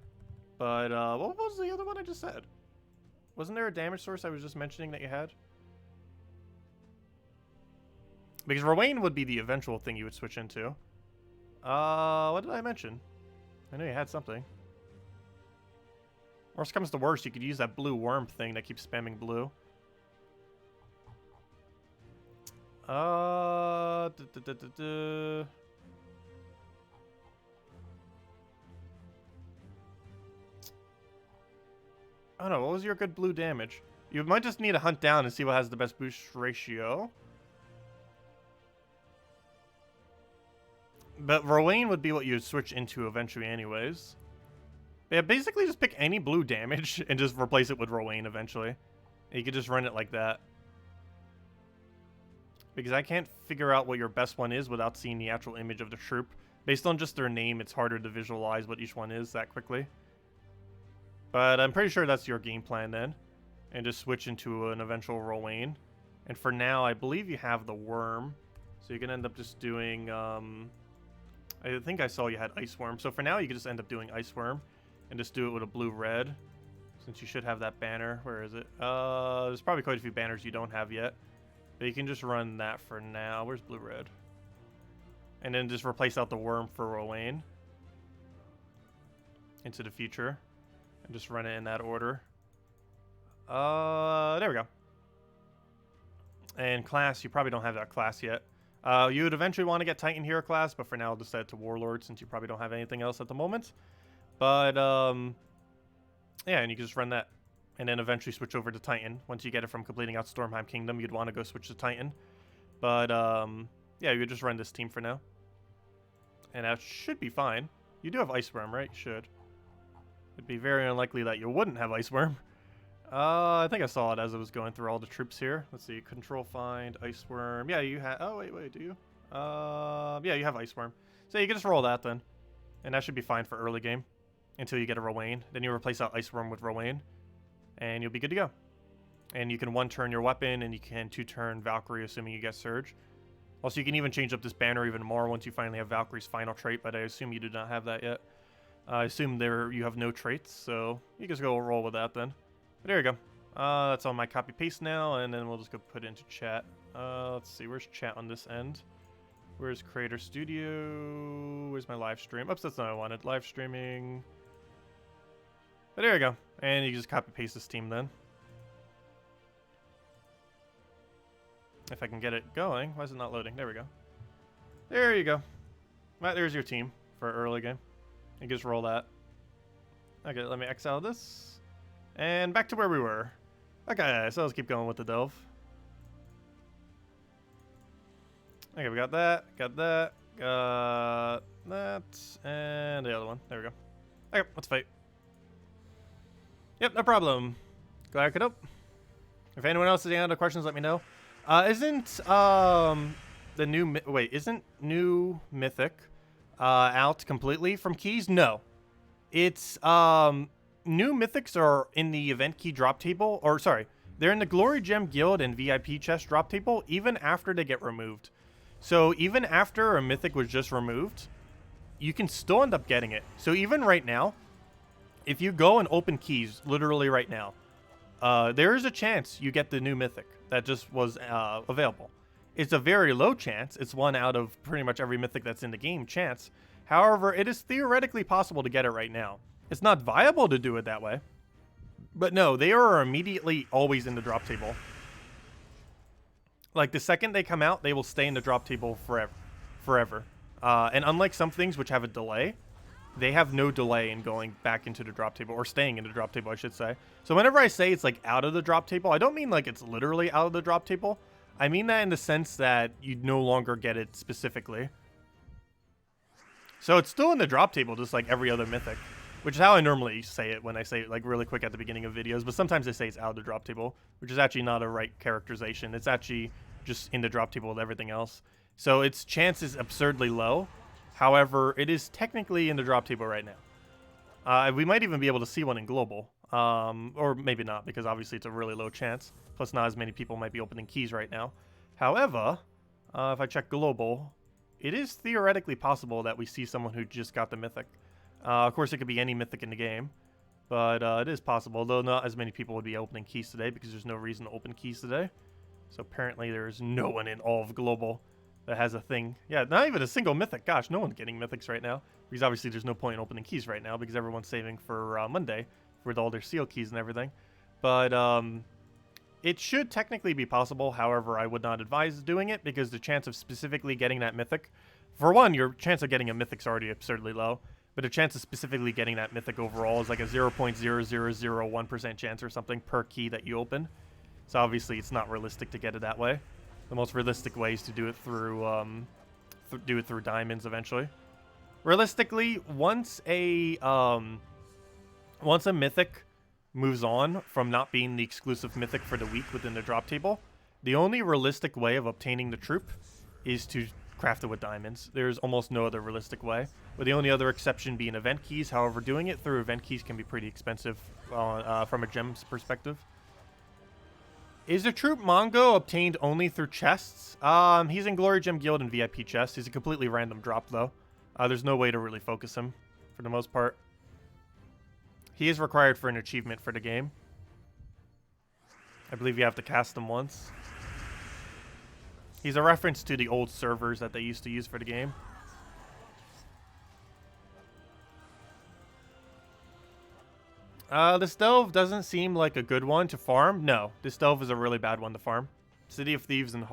But what was the other one I just said? Wasn't there a damage source I was just mentioning that you had? Because Rowan would be the eventual thing you would switch into. What did I mention? I know you had something. Worst comes to worst, you could use that blue worm thing that keeps spamming blue. I don't know, what was your good blue damage? You might just need to hunt down and see what has the best boost ratio. But Rowan would be what you'd switch into eventually anyways. Yeah, basically just pick any blue damage and just replace it with Rowan eventually. You could just run it like that. Because I can't figure out what your best one is without seeing the actual image of the troop. Based on just their name, it's harder to visualize what each one is that quickly. But I'm pretty sure that's your game plan then. And just switch into an eventual Rowan. And for now, I believe you have the worm. So you can end up just doing... I think I saw you had Ice Worm. So for now, you can just end up doing Ice Worm. And just do it with a blue-red. Since you should have that banner. Where is it? There's probably quite a few banners you don't have yet. But you can just run that for now. Where's blue-red? And then just replace out the worm for Rowan. Into the future. And just run it in that order. There we go. And class, you probably don't have that class yet. You would eventually want to get Titan Hero class, but for now I'll just set it to Warlord since you probably don't have anything else at the moment. But, yeah, and you can just run that. And then eventually switch over to Titan. Once you get it from completing out Stormheim Kingdom, you'd want to go switch to Titan. But, yeah, you would just run this team for now. And that should be fine. You do have Ice Worm, right? You should. It'd be very unlikely that you wouldn't have Ice Worm. I think I saw it as I was going through all the troops here. Let's see. Control Find, Ice Worm. Yeah, you have... Oh, wait, do you? Yeah, you have Ice Worm. So you can just roll that then. And that should be fine for early game. Until you get a Rowan. Then you replace that Ice Worm with Rowan. And you'll be good to go. And you can 1-turn your weapon, and you can 2-turn Valkyrie, assuming you get Surge. Also, you can even change up this banner even more once you finally have Valkyrie's final trait, but I assume you do not have that yet. I assume you have no traits, so you can just go roll with that then. But there you go. That's on my copy-paste now, and then we'll just go put it into chat. Let's see, where's chat on this end? Where's Creator Studio? Where's my live stream? Oops, that's not what I wanted. Live streaming. But there you go. And you just copy-paste this team then. If I can get it going. Why is it not loading? There we go. There you go. Right, there's your team for early game. You just roll that. Okay, let me exile this. And back to where we were. Okay, so let's keep going with the delve. Okay, we got that, got that, and the other one. There we go. Okay, let's fight. Yep, no problem. Glad I could help. If anyone else has any other questions, let me know. Isn't new Mythic out completely from keys? No. It's new Mythics are in the event key drop table, or sorry, they're in the Glory Gem Guild and VIP chest drop table even after they get removed. So even after a Mythic was just removed, you can still end up getting it. So even right now, if you go and open keys, literally right now, there is a chance you get the new mythic that just was available. It's a very low chance. It's 1 out of pretty much every mythic that's in the game chance. However, it is theoretically possible to get it right now. It's not viable to do it that way. But no, they are immediately always in the drop table. Like, the second they come out, they will stay in the drop table forever. And unlike some things which have a delay, they have no delay in going back into the drop table, or staying in the drop table, I should say. So whenever I say it's like out of the drop table, I don't mean like it's literally out of the drop table. I mean that in the sense that you no longer get it specifically. So it's still in the drop table, just like every other mythic, which is how I normally say it when I say it like really quick at the beginning of videos. But sometimes I say it's out of the drop table, which is actually not a right characterization. It's actually just in the drop table with everything else. So its chance is absurdly low. However, it is technically in the drop table right now. We might even be able to see one in global. Or maybe not, because obviously it's a really low chance. Plus, not as many people might be opening keys right now. However, if I check global, it is theoretically possible that we see someone who just got the mythic. Of course, it could be any mythic in the game. But it is possible, though not as many people would be opening keys today, because there's no reason to open keys today. So apparently there's no one in all of global that has a thing. Yeah, not even a single mythic. Gosh, no one's getting mythics right now. Because obviously there's no point in opening keys right now, because everyone's saving for Monday with all their seal keys and everything. But it should technically be possible. However, I would not advise doing it, because the chance of specifically getting that mythic, for one, your chance of getting a mythic's already absurdly low. But the chance of specifically getting that mythic overall is like a 0.0001% chance or something per key that you open. So obviously it's not realistic to get it that way. The most realistic way is to do it through diamonds eventually. Realistically, once a mythic moves on from not being the exclusive mythic for the week within the drop table, the only realistic way of obtaining the troop is to craft it with diamonds. There's almost no other realistic way, with the only other exception being event keys. However, doing it through event keys can be pretty expensive from a gems perspective. Is the troop Mongo obtained only through chests? He's in Glory Gem Guild and VIP chests. He's a completely random drop, though. There's no way to really focus him, for the most part. He is required for an achievement for the game. I believe you have to cast him once. He's a reference to the old servers that they used to use for the game. This delve doesn't seem like a good one to farm. No, this delve is a really bad one to farm. City of Thieves and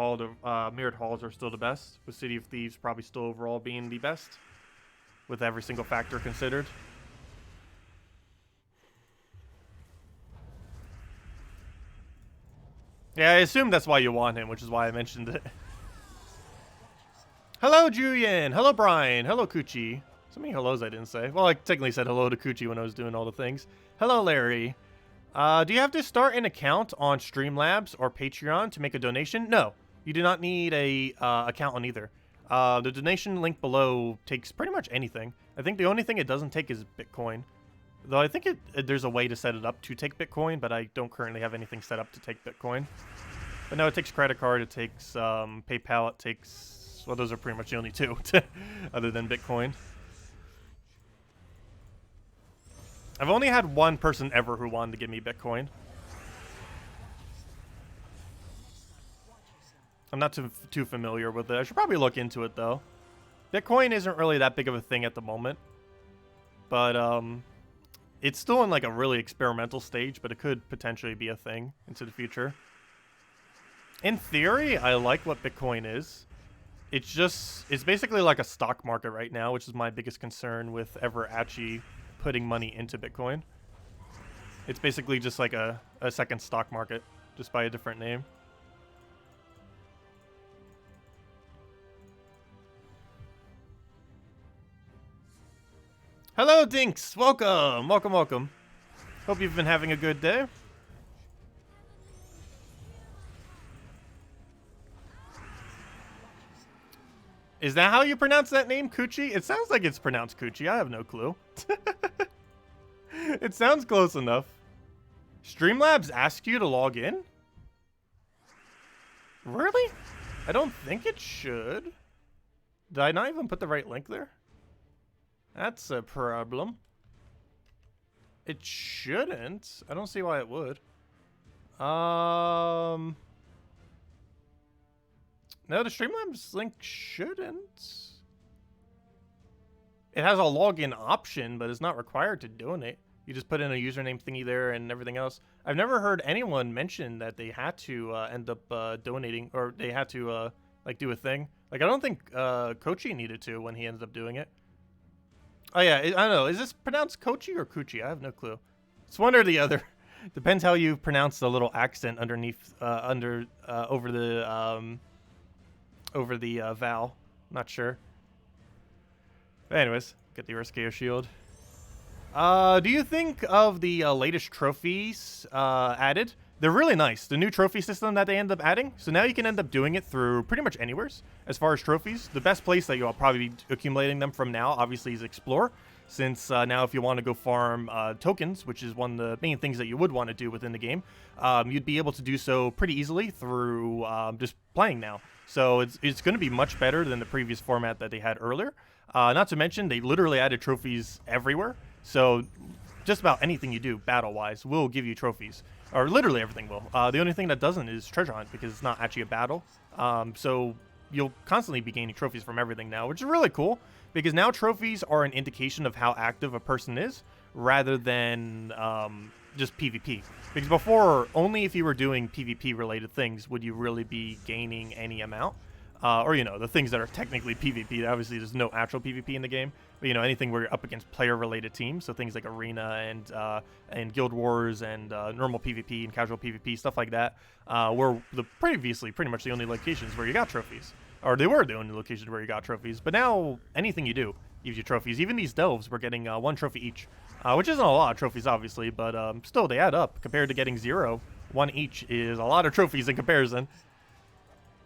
Mirrored Halls are still the best, with City of Thieves probably still overall being the best, with every single factor considered. Yeah, I assume that's why you want him, which is why I mentioned it. Hello, Julian. Hello, Brian. Hello, Coochie. So many hellos I didn't say. Well, I technically said hello to Coochie when I was doing all the things. Hello, Larry. Do you have to start an account on Streamlabs or Patreon to make a donation? No, you do not need a account on either. The donation link below takes pretty much anything. I think the only thing it doesn't take is Bitcoin. Though I think there's a way to set it up to take Bitcoin, but I don't currently have anything set up to take Bitcoin. But no, it takes credit card, it takes PayPal, it takes... Well, those are pretty much the only two, other than Bitcoin. I've only had one person ever who wanted to give me Bitcoin. I'm not too familiar with it. I should probably look into it, though. Bitcoin isn't really that big of a thing at the moment. But, it's still in, like, a really experimental stage, but it could potentially be a thing into the future. In theory, I like what Bitcoin is. It's basically like a stock market right now, which is my biggest concern with ever actually putting money into Bitcoin. It's basically just like a second stock market, just by a different name. Hello, Dinks! Welcome! Welcome, welcome. Hope you've been having a good day. Is that how you pronounce that name, Coochie? It sounds like it's pronounced Coochie. I have no clue. It sounds close enough. Streamlabs asked you to log in? Really? I don't think it should. Did I not even put the right link there? That's a problem. It shouldn't. I don't see why it would. No, the Streamlabs link shouldn't. It has a login option, but it's not required to donate. You just put in a username thingy there and everything else. I've never heard anyone mention that they had to end up donating, or they had to like do a thing. Like, I don't think Kochi needed to when he ended up doing it. Oh yeah, I don't know. Is this pronounced Kochi or Kuchi? I have no clue. It's one or the other. Depends how you pronounce the little accent underneath, over the vowel. Not sure. But anyways, get the RSKO shield. Do you think of the latest trophies added? They're really nice. The new trophy system that they end up adding. So now you can end up doing it through pretty much anywhere as far as trophies. The best place that you'll probably be accumulating them from now, obviously, is Explore. Since now if you want to go farm tokens, which is one of the main things that you would want to do within the game, you'd be able to do so pretty easily through just playing now. So it's going to be much better than the previous format that they had earlier. Not to mention, they literally added trophies everywhere. So just about anything you do battle-wise will give you trophies. Or literally everything will. The only thing that doesn't is treasure hunt, because it's not actually a battle. So you'll constantly be gaining trophies from everything now, which is really cool. Because now trophies are an indication of how active a person is, rather than just PvP. Because before, only if you were doing PvP-related things would you really be gaining any amount. Or, you know, the things that are technically PvP. Obviously, there's no actual PvP in the game. But, you know, anything where you're up against player-related teams. So things like Arena and Guild Wars and normal PvP and casual PvP, stuff like that. Were previously pretty much the only locations where you got trophies. Or they were the only locations where you got trophies. But now, anything you do gives you trophies. Even these delves, we're getting 1 trophy each. Which isn't a lot of trophies, obviously. But still, they add up. Compared to getting 0, 1 each is a lot of trophies in comparison.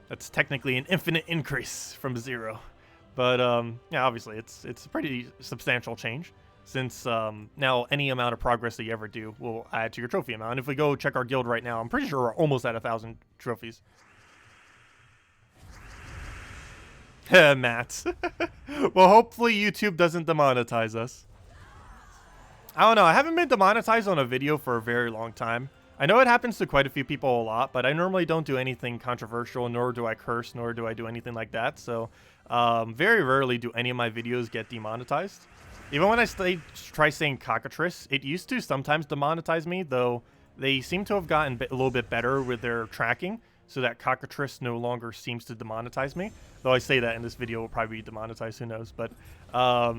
That's technically an infinite increase from 0. But, yeah, obviously, it's a pretty substantial change. Since now any amount of progress that you ever do will add to your trophy amount. And if we go check our guild right now, I'm pretty sure we're almost at 1,000 trophies. Matt. Well, hopefully YouTube doesn't demonetize us. I don't know. I haven't been demonetized on a video for a very long time. I know it happens to quite a few people a lot, but I normally don't do anything controversial, nor do I curse, nor do I do anything like that. So very rarely do any of my videos get demonetized. Even when I try saying cockatrice, it used to sometimes demonetize me, though they seem to have gotten a little bit better with their tracking, so that cockatrice no longer seems to demonetize me. Though I say that in this video will probably be demonetized, who knows. But I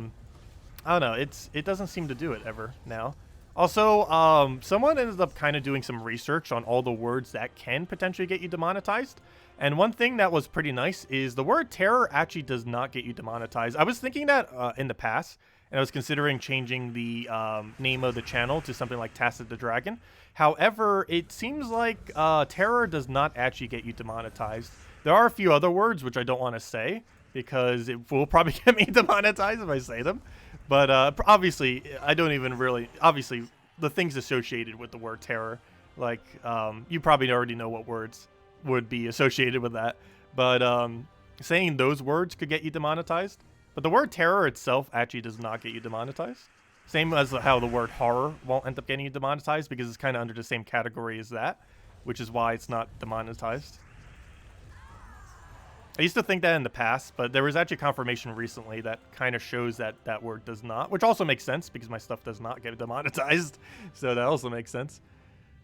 don't know, it doesn't seem to do it ever now. Also, someone ended up kind of doing some research on all the words that can potentially get you demonetized. And one thing that was pretty nice is the word terror actually does not get you demonetized. I was thinking that in the past, and I was considering changing the name of the channel to something like Tacit the Dragon. However, it seems like terror does not actually get you demonetized. There are a few other words which I don't want to say, because it will probably get me demonetized if I say them. But obviously, I don't even really... Obviously, the things associated with the word terror, like, you probably already know what words would be associated with that. But saying those words could get you demonetized. But the word terror itself actually does not get you demonetized. Same as how the word horror won't end up getting you demonetized, because it's kind of under the same category as that, which is why it's not demonetized. I used to think that in the past, but there was actually confirmation recently that kind of shows that that word does not, which also makes sense because my stuff does not get demonetized. So that also makes sense.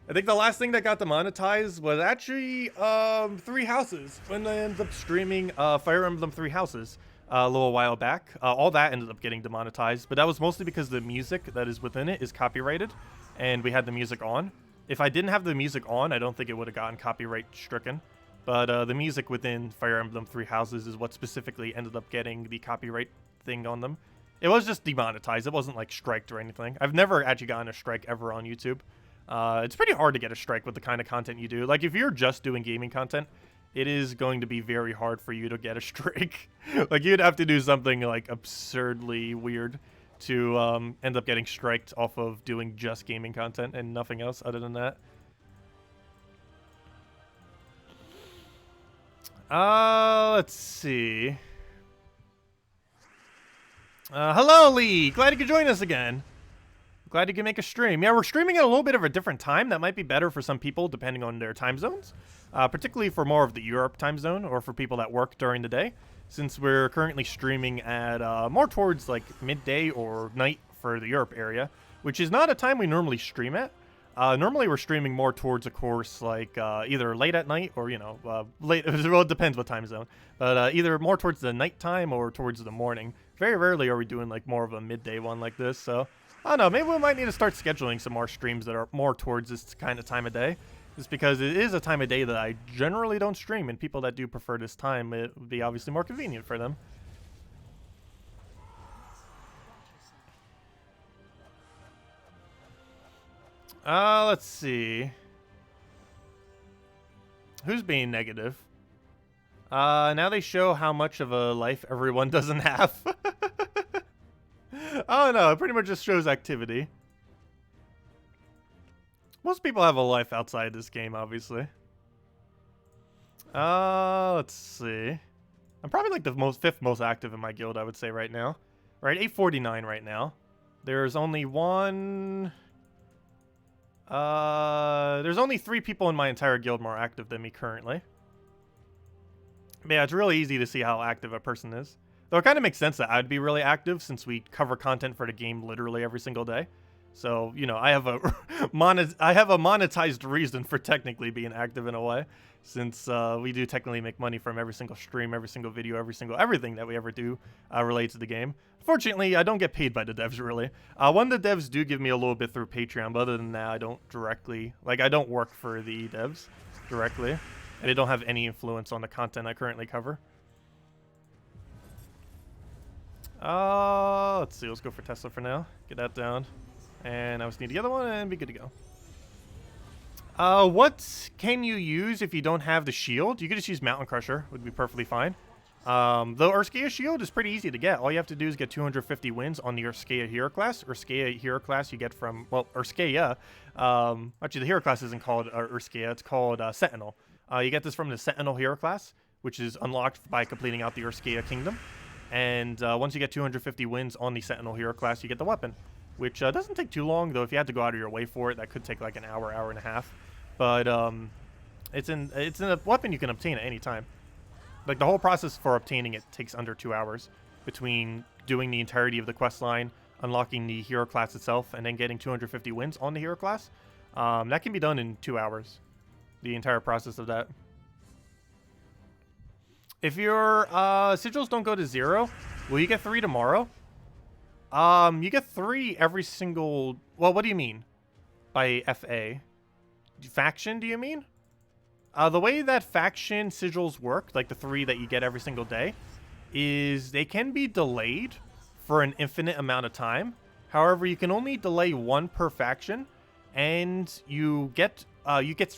I think the last thing that got demonetized was actually 3 Houses, when I ended up streaming Fire Emblem 3 Houses a little while back. All that ended up getting demonetized, but that was mostly because the music that is within it is copyrighted, and we had the music on. If I didn't have the music on, I don't think it would have gotten copyright stricken. But the music within Fire Emblem 3 Houses is what specifically ended up getting the copyright thing on them. It was just demonetized. It wasn't like striked or anything. I've never actually gotten a strike ever on YouTube. It's pretty hard to get a strike with the kind of content you do. Like, if you're just doing gaming content, it is going to be very hard for you to get a strike. Like, you'd have to do something like absurdly weird to end up getting striked off of doing just gaming content and nothing else other than that. Let's see. Hello, Lee. Glad you could join us again. Glad you can make a stream. Yeah, we're streaming at a little bit of a different time. That might be better for some people depending on their time zones, particularly for more of the Europe time zone or for people that work during the day, since we're currently streaming at more towards like midday or night for the Europe area, which is not a time we normally stream at. Normally we're streaming more towards a course like either late at night or, you know, late. Well, it depends what time zone, but either more towards the nighttime or towards the morning. Very rarely are we doing like more of a midday one like this, so I don't know, maybe we might need to start scheduling some more streams that are more towards this kind of time of day. Just because it is a time of day that I generally don't stream, and people that do prefer this time, it would be obviously more convenient for them. Let's see. Who's being negative? Now they show how much of a life everyone doesn't have. Oh no, it pretty much just shows activity. Most people have a life outside this game, obviously. Let's see. I'm probably like the fifth most active in my guild, I would say right now. Right, 849 right now. There's only there's only 3 people in my entire guild more active than me currently. But yeah, it's really easy to see how active a person is. Though it kind of makes sense that I'd be really active since we cover content for the game literally every single day. So, you know, I have a monetized reason for technically being active in a way, since we do technically make money from every single stream, every single video, everything that we ever do related to the game. Fortunately, I don't get paid by the devs, really. One of the devs do give me a little bit through Patreon, but other than that, I don't directly, like, I don't work for the devs directly, and they don't have any influence on the content I currently cover. Let's see, let's go for Tesla for now. Get that down. And I just need the other one and be good to go. What can you use if you don't have the shield? You could just use Mountain Crusher, would be perfectly fine. The Urskea shield is pretty easy to get. All you have to do is get 250 wins on the Urskea hero class. Urskea hero class you get from, well, Urskea. Actually, the hero class isn't called Urskea, it's called Sentinel. You get this from the Sentinel hero class, which is unlocked by completing out the Urskea kingdom. And once you get 250 wins on the Sentinel hero class, you get the weapon, which doesn't take too long, though. If you had to go out of your way for it, that could take like an hour, hour and a half. But it's in a weapon you can obtain at any time. Like, the whole process for obtaining it takes under 2 hours between doing the entirety of the quest line, unlocking the hero class itself, and then getting 250 wins on the hero class. That can be done in 2 hours, the entire process of that. If your sigils don't go to 0, will you get 3 tomorrow? You get 3 every single... Well, what do you mean by FA? Faction, do you mean? The way that faction sigils work, like the 3 that you get every single day, is they can be delayed for an infinite amount of time. However, you can only delay 1 per faction, and you get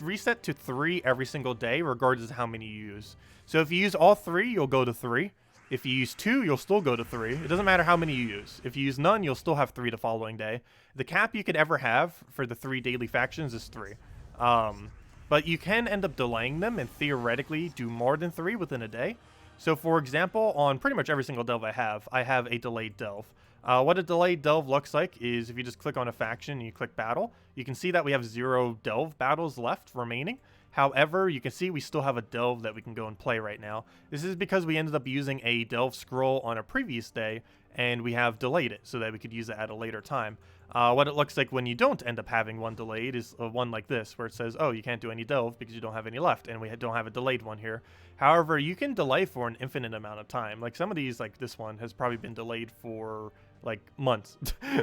reset to 3 every single day, regardless of how many you use. So if you use all 3, you'll go to 3. If you use 2, you'll still go to 3. It doesn't matter how many you use. If you use none, you'll still have 3 the following day. The cap you could ever have for the 3 daily factions is 3. But you can end up delaying them and theoretically do more than 3 within a day. So for example, on pretty much every single delve I have a delayed delve. What a delayed delve looks like is if you just click on a faction and you click battle, you can see that we have 0 delve battles left remaining. However, you can see we still have a delve that we can go and play right now. This is because we ended up using a delve scroll on a previous day, and we have delayed it so that we could use it at a later time. What it looks like when you don't end up having one delayed is one like this, where it says, oh, you can't do any delve because you don't have any left, and we don't have a delayed one here. However, you can delay for an infinite amount of time. Like some of these, like this one, has probably been delayed for like months.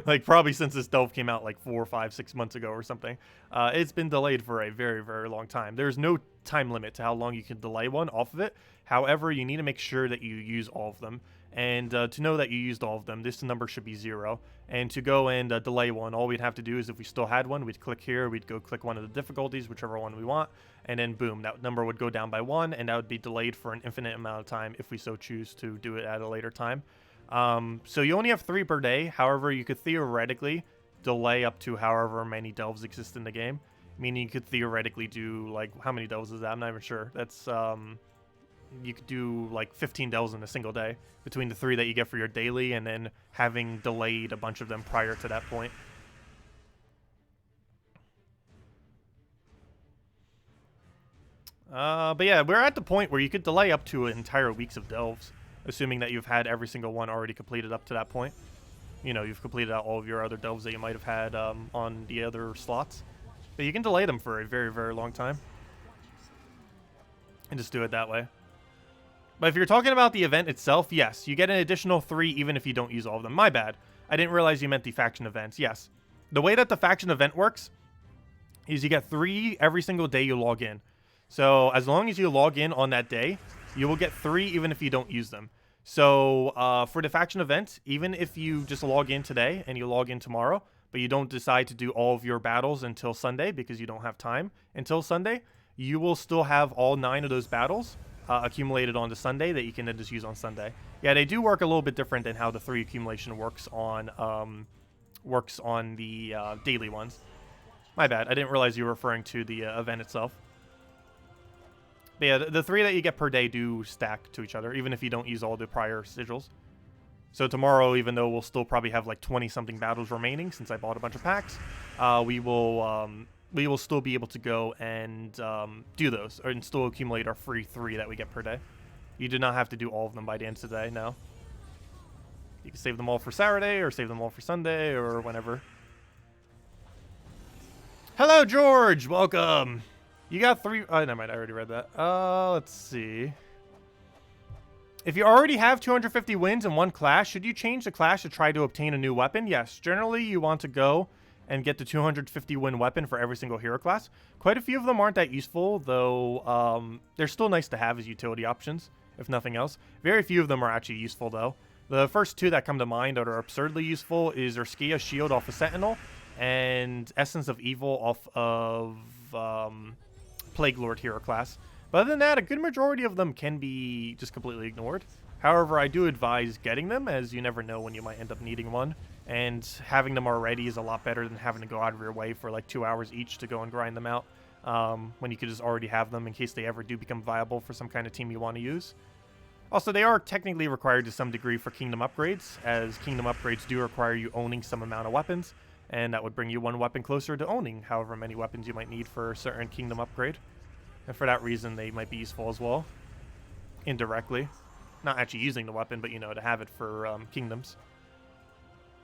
Like probably since this delve came out like 4, 5, 6 months ago or something. It's been delayed for a very, very long time. There's no time limit to how long you can delay one off of it. However, you need to make sure that you use all of them. And to know that you used all of them, this number should be 0. And to go and delay one, all we'd have to do is if we still had one, we'd click here, we'd go click one of the difficulties, whichever one we want, and then boom, that number would go down by 1, and that would be delayed for an infinite amount of time if we so choose to do it at a later time. So you only have 3 per day. However, you could theoretically delay up to however many delves exist in the game. Meaning you could theoretically do, like, how many delves is that? I'm not even sure. That's, you could do, like, 15 delves in a single day between the 3 that you get for your daily and then having delayed a bunch of them prior to that point. But yeah, we're at the point where you could delay up to entire weeks of delves, assuming that you've had every single one already completed up to that point. You know, you've completed out all of your other delves that you might have had on the other slots. But you can delay them for a very, very long time. And just do it that way. But if you're talking about the event itself, yes, you get an additional 3 even if you don't use all of them. My bad. I didn't realize you meant the faction events. Yes. The way that the faction event works is you get 3 every single day you log in. So as long as you log in on that day, you will get 3 even if you don't use them. So for the faction event, even if you just log in today and you log in tomorrow, but you don't decide to do all of your battles until Sunday because you don't have time until Sunday, you will still have all 9 of those battles accumulated onto Sunday that you can then just use on Sunday. Yeah, they do work a little bit different than how the 3 accumulation works on the daily ones. My bad. I didn't realize you were referring to the event itself. But yeah, the 3 that you get per day do stack to each other, even if you don't use all the prior sigils. So tomorrow, even though we'll still probably have like 20-something battles remaining since I bought a bunch of packs, we will still be able to go and do those, and still accumulate our free 3 that we get per day. You do not have to do all of them by the end of the day, no. You can save them all for Saturday, or save them all for Sunday, or whenever. Hello, George! Welcome! You got 3... Oh, never mind, I already read that. Let's see. If you already have 250 wins in one class, should you change the class to try to obtain a new weapon? Yes, generally you want to go and get the 250 win weapon for every single hero class. Quite a few of them aren't that useful, though they're still nice to have as utility options, if nothing else. Very few of them are actually useful, though. The first 2 that come to mind that are absurdly useful is Urskia Shield off of Sentinel and Essence of Evil off of Plague Lord hero class. But other than that, a good majority of them can be just completely ignored. However, I do advise getting them, as you never know when you might end up needing one. And having them already is a lot better than having to go out of your way for like 2 hours each to go and grind them out. When you could just already have them in case they ever do become viable for some kind of team you want to use. Also, they are technically required to some degree for kingdom upgrades, as kingdom upgrades do require you owning some amount of weapons. And that would bring you 1 weapon closer to owning however many weapons you might need for a certain kingdom upgrade. And for that reason, they might be useful as well. Indirectly. Not actually using the weapon, but, you know, to have it for kingdoms.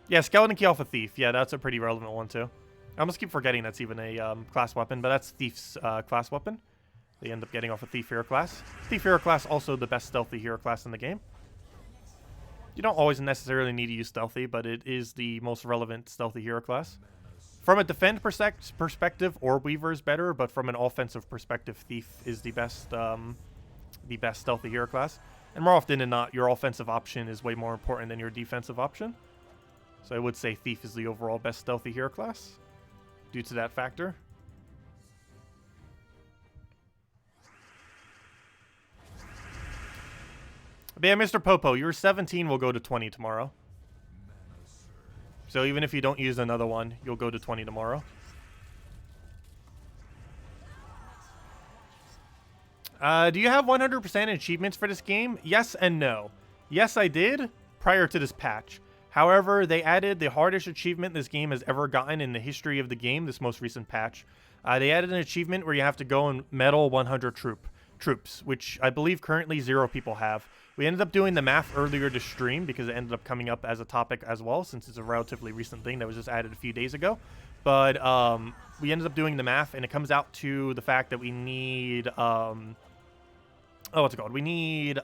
Yeah, Skeleton Key off a Thief. Yeah, that's a pretty relevant one, too. I almost keep forgetting that's even a class weapon, but that's Thief's class weapon. They end up getting off a Thief hero class. Thief hero class, also the best stealthy hero class in the game. You don't always necessarily need to use stealthy, but it is the most relevant stealthy hero class. From a defend perspective, Orb Weaver is better, but from an offensive perspective, Thief is the best stealthy hero class. And more often than not, your offensive option is way more important than your defensive option. So I would say Thief is the overall best stealthy hero class, due to that factor. But yeah, Mr. Popo, your 17 will go to 20 tomorrow. So even if you don't use another one, you'll go to 20 tomorrow. Do you have 100% achievements for this game? Yes and no. Yes, I did prior to this patch. However, they added the hardest achievement this game has ever gotten in the history of the game, this most recent patch. They added an achievement where you have to go and medal 100 troops, which I believe currently 0 people have. We ended up doing the math earlier to stream because it ended up coming up as a topic as well, since it's a relatively recent thing that was just added a few days ago. But we ended up doing the math, and it comes out to the fact that we need... what's it called? We need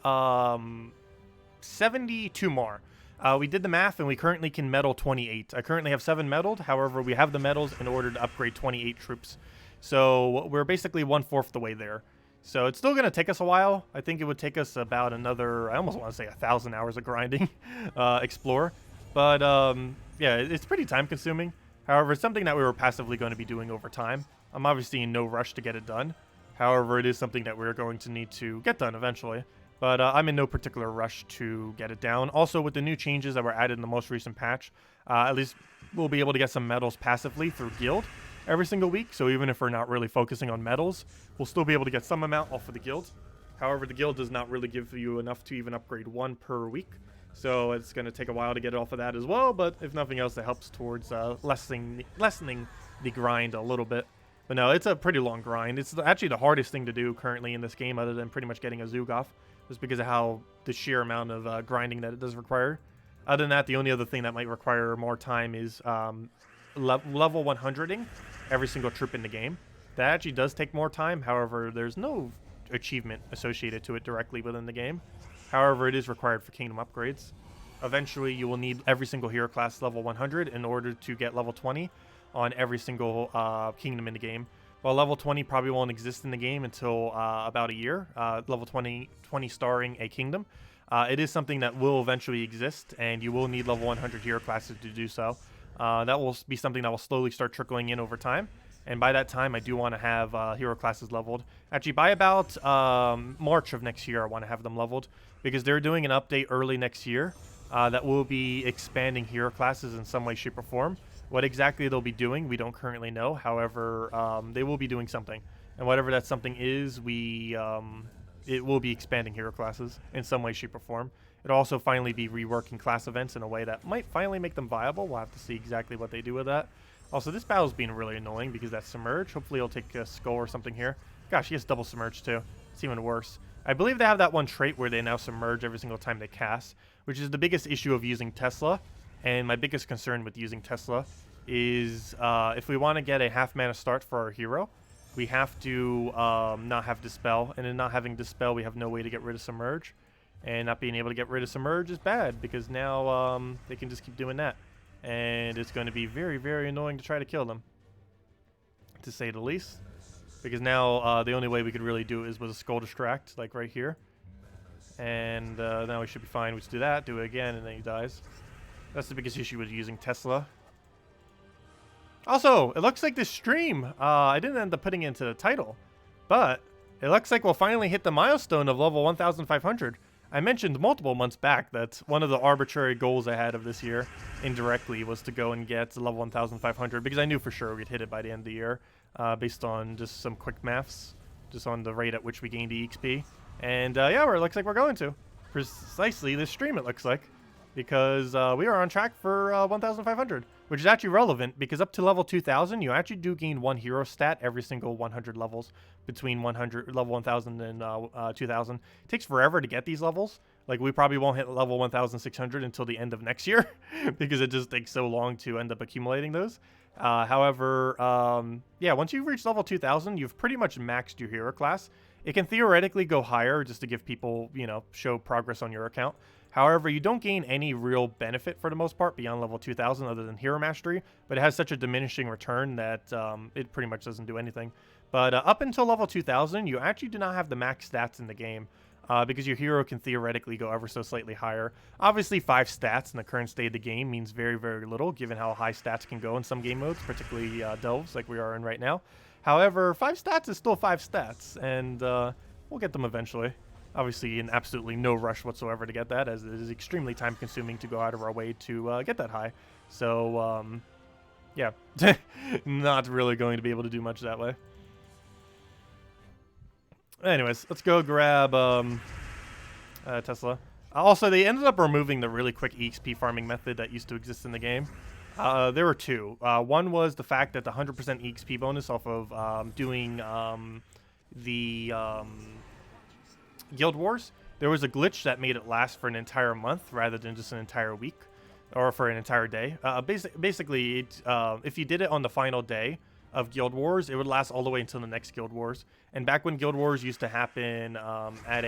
72 more. We did the math, and we currently can medal 28. I currently have 7 medaled. However, we have the medals in order to upgrade 28 troops. So we're basically 1/4 the way there. So it's still going to take us a while. I think it would take us about another, I almost want to say 1,000 hours of grinding, explore. But yeah, it's pretty time consuming. However, it's something that we were passively going to be doing over time. I'm obviously in no rush to get it done. However, it is something that we're going to need to get done eventually. But I'm in no particular rush to get it down. Also, with the new changes that were added in the most recent patch, at least we'll be able to get some medals passively through guild every single week. So even if we're not really focusing on medals, we'll still be able to get some amount off of the guild. However, the guild does not really give you enough to even upgrade 1 per week. So it's going to take a while to get off of that as well. But if nothing else, it helps towards lessening the grind a little bit. But no, it's a pretty long grind. It's actually the hardest thing to do currently in this game, other than pretty much getting a Zoog off, just because of how the sheer amount of grinding that it does require. Other than that, the only other thing that might require more time is level 100ing every single troop in the game. That actually does take more time. However, there's no achievement associated to it directly within the game. However, it is required for kingdom upgrades. Eventually, you will need every single hero class level 100 in order to get level 20 on every single kingdom in the game. While level 20 probably won't exist in the game until about a year, level 20 starring a kingdom. It is something that will eventually exist, and you will need level 100 hero classes to do so. That will be something that will slowly start trickling in over time. And by that time, I do want to have hero classes leveled. Actually, by about March of next year, I want to have them leveled, because they're doing an update early next year that will be expanding hero classes in some way, shape, or form. What exactly they'll be doing, we don't currently know. However, they will be doing something. And whatever that something is, it will be expanding hero classes in some way, shape, or form. It'll also finally be reworking class events in a way that might finally make them viable. We'll have to see exactly what they do with that. Also, this battle's being really annoying because that Submerge. Hopefully he'll take a Skull or something here. Gosh, he has double Submerge too. It's even worse. I believe they have that one trait where they now Submerge every single time they cast, which is the biggest issue of using Tesla. And my biggest concern with using Tesla is if we want to get a half mana start for our hero, we have to not have Dispel. And in not having Dispel, we have no way to get rid of Submerge. And not being able to get rid of Submerge is bad, because now they can just keep doing that. And it's going to be very, very annoying to try to kill them, to say the least. Because now the only way we could really do it is with a Skull Distract, like right here. And now we should be fine. We just do that, do it again, and then he dies. That's the biggest issue with using Tesla. Also, it looks like this stream, I didn't end up putting it into the title, but it looks like we'll finally hit the milestone of level 1,500. I mentioned multiple months back that one of the arbitrary goals I had of this year, indirectly, was to go and get to level 1,500, because I knew for sure we'd hit it by the end of the year, based on just some quick maths, just on the rate at which we gained EXP. And yeah, it looks like we're going to. Precisely this stream, it looks like. Because we are on track for 1,500, which is actually relevant, because up to level 2,000, you actually do gain one hero stat every single 100 levels between level 1,000 and 2,000. It takes forever to get these levels. Like, we probably won't hit level 1,600 until the end of next year, because it just takes so long to end up accumulating those. However, yeah, once you've reached level 2,000, you've pretty much maxed your hero class. It can theoretically go higher just to give people, you know, show progress on your account. However, you don't gain any real benefit for the most part beyond level 2,000 other than hero mastery, but it has such a diminishing return that it pretty much doesn't do anything. But up until level 2,000, you actually do not have the max stats in the game, because your hero can theoretically go ever so slightly higher. Obviously, 5 stats in the current state of the game means very, very little, given how high stats can go in some game modes, particularly Delves, like we are in right now. However, 5 stats is still 5 stats, and we'll get them eventually. Obviously, in absolutely no rush whatsoever to get that, as it is extremely time-consuming to go out of our way to get that high. So, yeah, not really going to be able to do much that way. Anyways, let's go grab Tesla. Also, they ended up removing the really quick EXP farming method that used to exist in the game. There were two. One was the fact that the 100% EXP bonus off of doing the Guild Wars, there was a glitch that made it last for an entire month rather than just an entire week, or for an entire day. Basically, if you did it on the final day of Guild Wars, it would last all the way until the next Guild Wars. And back when Guild Wars used to happen at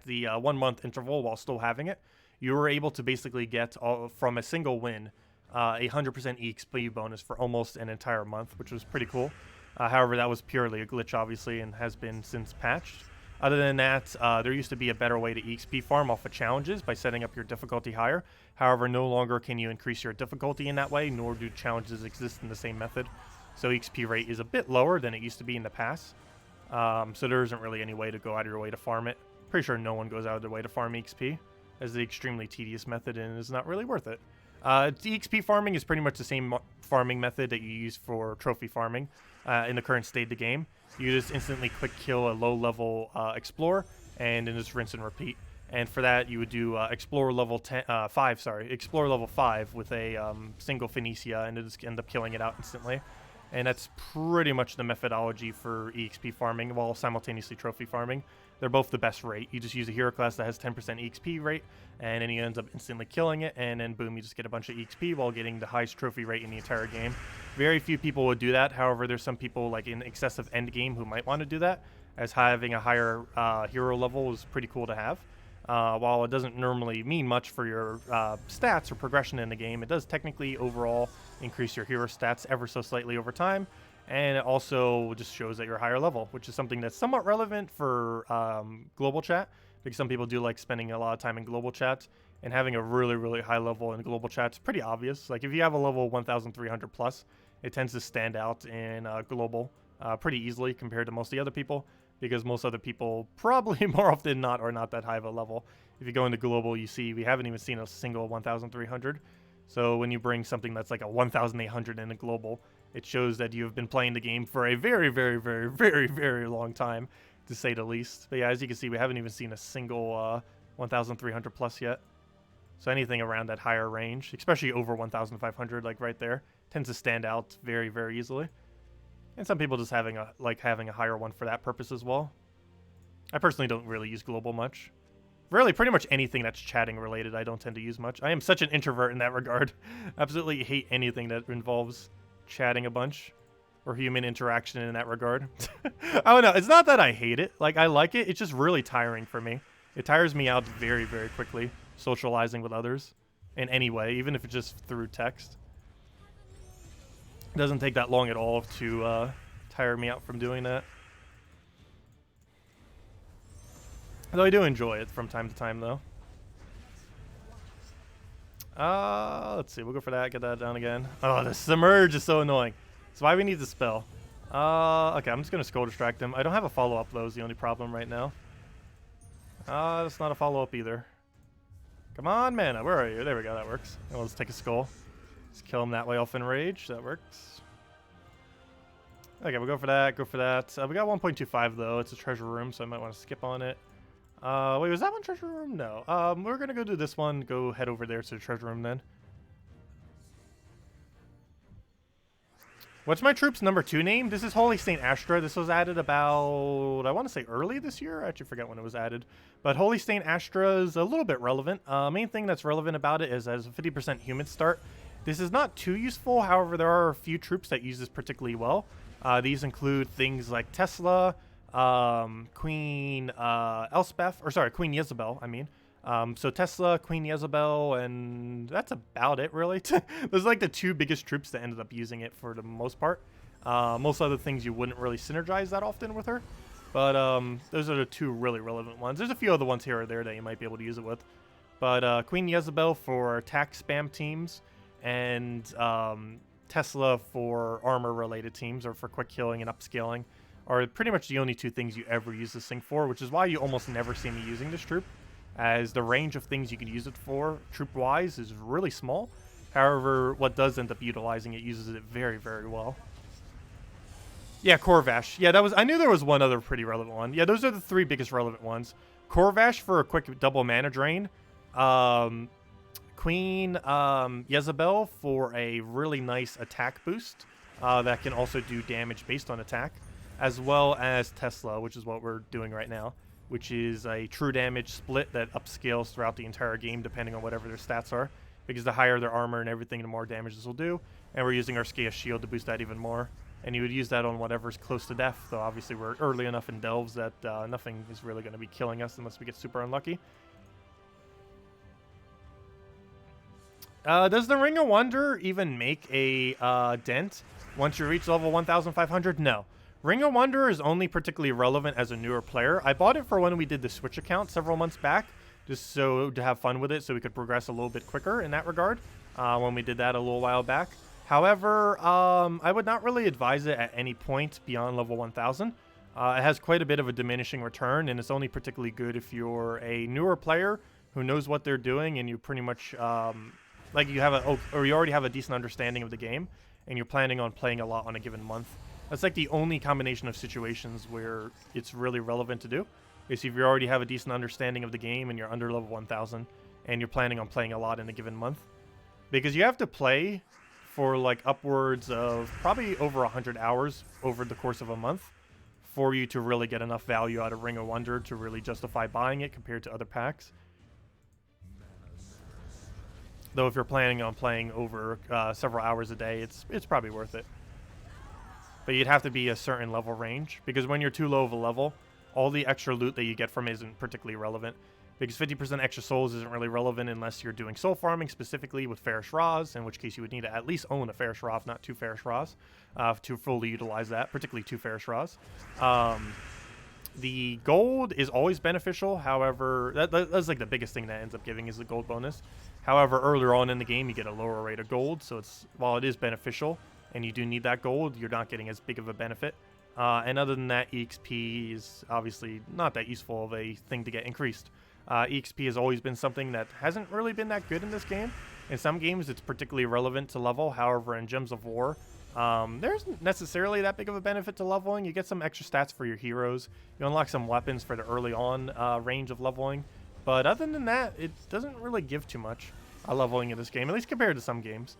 the 1 month interval while still having it, you were able to basically get from a single win a 100% EXP bonus for almost an entire month, which was pretty cool. However, that was purely a glitch, obviously, and has been since patched. Other than that, there used to be a better way to EXP farm off of challenges by setting up your difficulty higher. However, no longer can you increase your difficulty in that way, nor do challenges exist in the same method. So EXP rate is a bit lower than it used to be in the past. So there isn't really any way to go out of your way to farm it. Pretty sure no one goes out of their way to farm EXP, as the extremely tedious method and is not really worth it. EXP farming is pretty much the same farming method that you use for trophy farming in the current state of the game. You just instantly quick kill a low-level explorer and then just rinse and repeat. And for that, you would do Explorer level 5, Explorer level 5 with a single Phoenicia, and just end up killing it out instantly. And that's pretty much the methodology for EXP farming while simultaneously trophy farming. They're both the best rate. You just use a hero class that has 10% EXP rate, and then you end up instantly killing it, and then boom, you just get a bunch of EXP while getting the highest trophy rate in the entire game. Very few people would do that. However, there's some people like in excessive end game who might want to do that, as having a higher hero level is pretty cool to have. While it doesn't normally mean much for your stats or progression in the game, it does technically overall increase your hero stats ever so slightly over time, and it also just shows that you're higher level, which is something that's somewhat relevant for global chat, because some people do like spending a lot of time in global chat, and having a really, really high level in global chat is pretty obvious. Like if you have a level 1,300 plus, it tends to stand out in global pretty easily compared to most of the other people, because most other people probably more often than not are not that high of a level. If you go into global, you see we haven't even seen a single 1,300. So when you bring something that's like a 1,800 in a global, it shows that you've been playing the game for a very, very, very, very, very long time, to say the least. But yeah, as you can see, we haven't even seen a single 1,300 plus yet. So anything around that higher range, especially over 1,500, like right there, tends to stand out very, very easily. And some people just having a higher one for that purpose as well. I personally don't really use global much. Really, pretty much anything that's chatting related, I don't tend to use much. I am such an introvert in that regard. Absolutely hate anything that involves chatting a bunch or human interaction in that regard. I don't know. It's not that I hate it. Like, I like it. It's just really tiring for me. It tires me out very, very quickly, socializing with others in any way, even if it's just through text. It doesn't take that long at all to tire me out from doing that. Though I do enjoy it from time to time, though. Let's see. We'll go for that. Get that down again. Oh, the submerge is so annoying. That's why we need the spell. Okay, I'm just going to skull distract him. I don't have a follow-up, though, is the only problem right now. That's not a follow-up either. Come on, mana. Where are you? There we go. That works. And we'll just take a skull. Just kill him that way off enrage. That works. Okay, we'll go for that. Go for that. We got 1.25, though. It's a treasure room, so I might want to skip on it. Wait, was that one treasure room? No. We're going to go do this one. Go head over there to the treasure room then. What's my troop's number 2 name? This is Holy Saint Astra. This was added about, I want to say early this year. I actually forget when it was added. But Holy Saint Astra is a little bit relevant. Main thing that's relevant about it is as a 50% human start. This is not too useful. However, there are a few troops that use this particularly well. These include things like Tesla, Queen Queen Jezebel, I mean. So Tesla, Queen Jezebel, and that's about it, really. Those are like the 2 biggest troops that ended up using it for the most part. Most other things you wouldn't really synergize that often with her. But those are the 2 really relevant ones. There's a few other ones here or there that you might be able to use it with. But Queen Jezebel for attack spam teams, and Tesla for armor-related teams, or for quick killing and upscaling, are pretty much the only 2 things you ever use this thing for, which is why you almost never see me using this troop, as the range of things you can use it for, troop-wise, is really small. However, what does end up utilizing it uses it very, very well. Yeah, Corvash. Yeah, I knew there was one other pretty relevant one. Yeah, those are the 3 biggest relevant ones. Corvash for a quick double mana drain. Queen Jezebel for a really nice attack boost that can also do damage based on attack, as well as Tesla, which is what we're doing right now, which is a true damage split that upscales throughout the entire game depending on whatever their stats are, because the higher their armor and everything, the more damage this will do, and we're using our Scaeus Shield to boost that even more. And you would use that on whatever's close to death, though obviously we're early enough in delves that nothing is really going to be killing us unless we get super unlucky. Does the Ring of Wonder even make a dent once you reach level 1,500? No. Ring of Wonder is only particularly relevant as a newer player. I bought it for when we did the Switch account several months back, just so to have fun with it, so we could progress a little bit quicker in that regard, when we did that a little while back. However, I would not really advise it at any point beyond level 1,000. It has quite a bit of a diminishing return, and it's only particularly good if you're a newer player who knows what they're doing, and you pretty much like you have or you already have a decent understanding of the game, and you're planning on playing a lot on a given month. That's like the only combination of situations where it's really relevant to do. is if you already have a decent understanding of the game and you're under level 1000 and you're planning on playing a lot in a given month. Because you have to play for like upwards of probably over 100 hours over the course of a month for you to really get enough value out of Ring of Wonder to really justify buying it compared to other packs. Though if you're planning on playing over several hours a day, it's probably worth it. But you'd have to be a certain level range, because when you're too low of a level, all the extra loot that you get from it isn't particularly relevant. Because 50% extra souls isn't really relevant unless you're doing soul farming specifically with Ferrous Raws, in which case you would need to at least own a Ferrous Raw, if not 2 Ferrous Raws, to fully utilize that, particularly 2 Ferrous Raws. The gold is always beneficial, however, that's like the biggest thing that ends up giving is the gold bonus. However, earlier on in the game, you get a lower rate of gold, so while it is beneficial, and you do need that gold, you're not getting as big of a benefit. And other than that, EXP is obviously not that useful of a thing to get increased. EXP has always been something that hasn't really been that good in this game. In some games, it's particularly relevant to level. However, in Gems of War, there isn't necessarily that big of a benefit to leveling. You get some extra stats for your heroes. You unlock some weapons for the early on range of leveling. But other than that, it doesn't really give too much leveling in this game, at least compared to some games.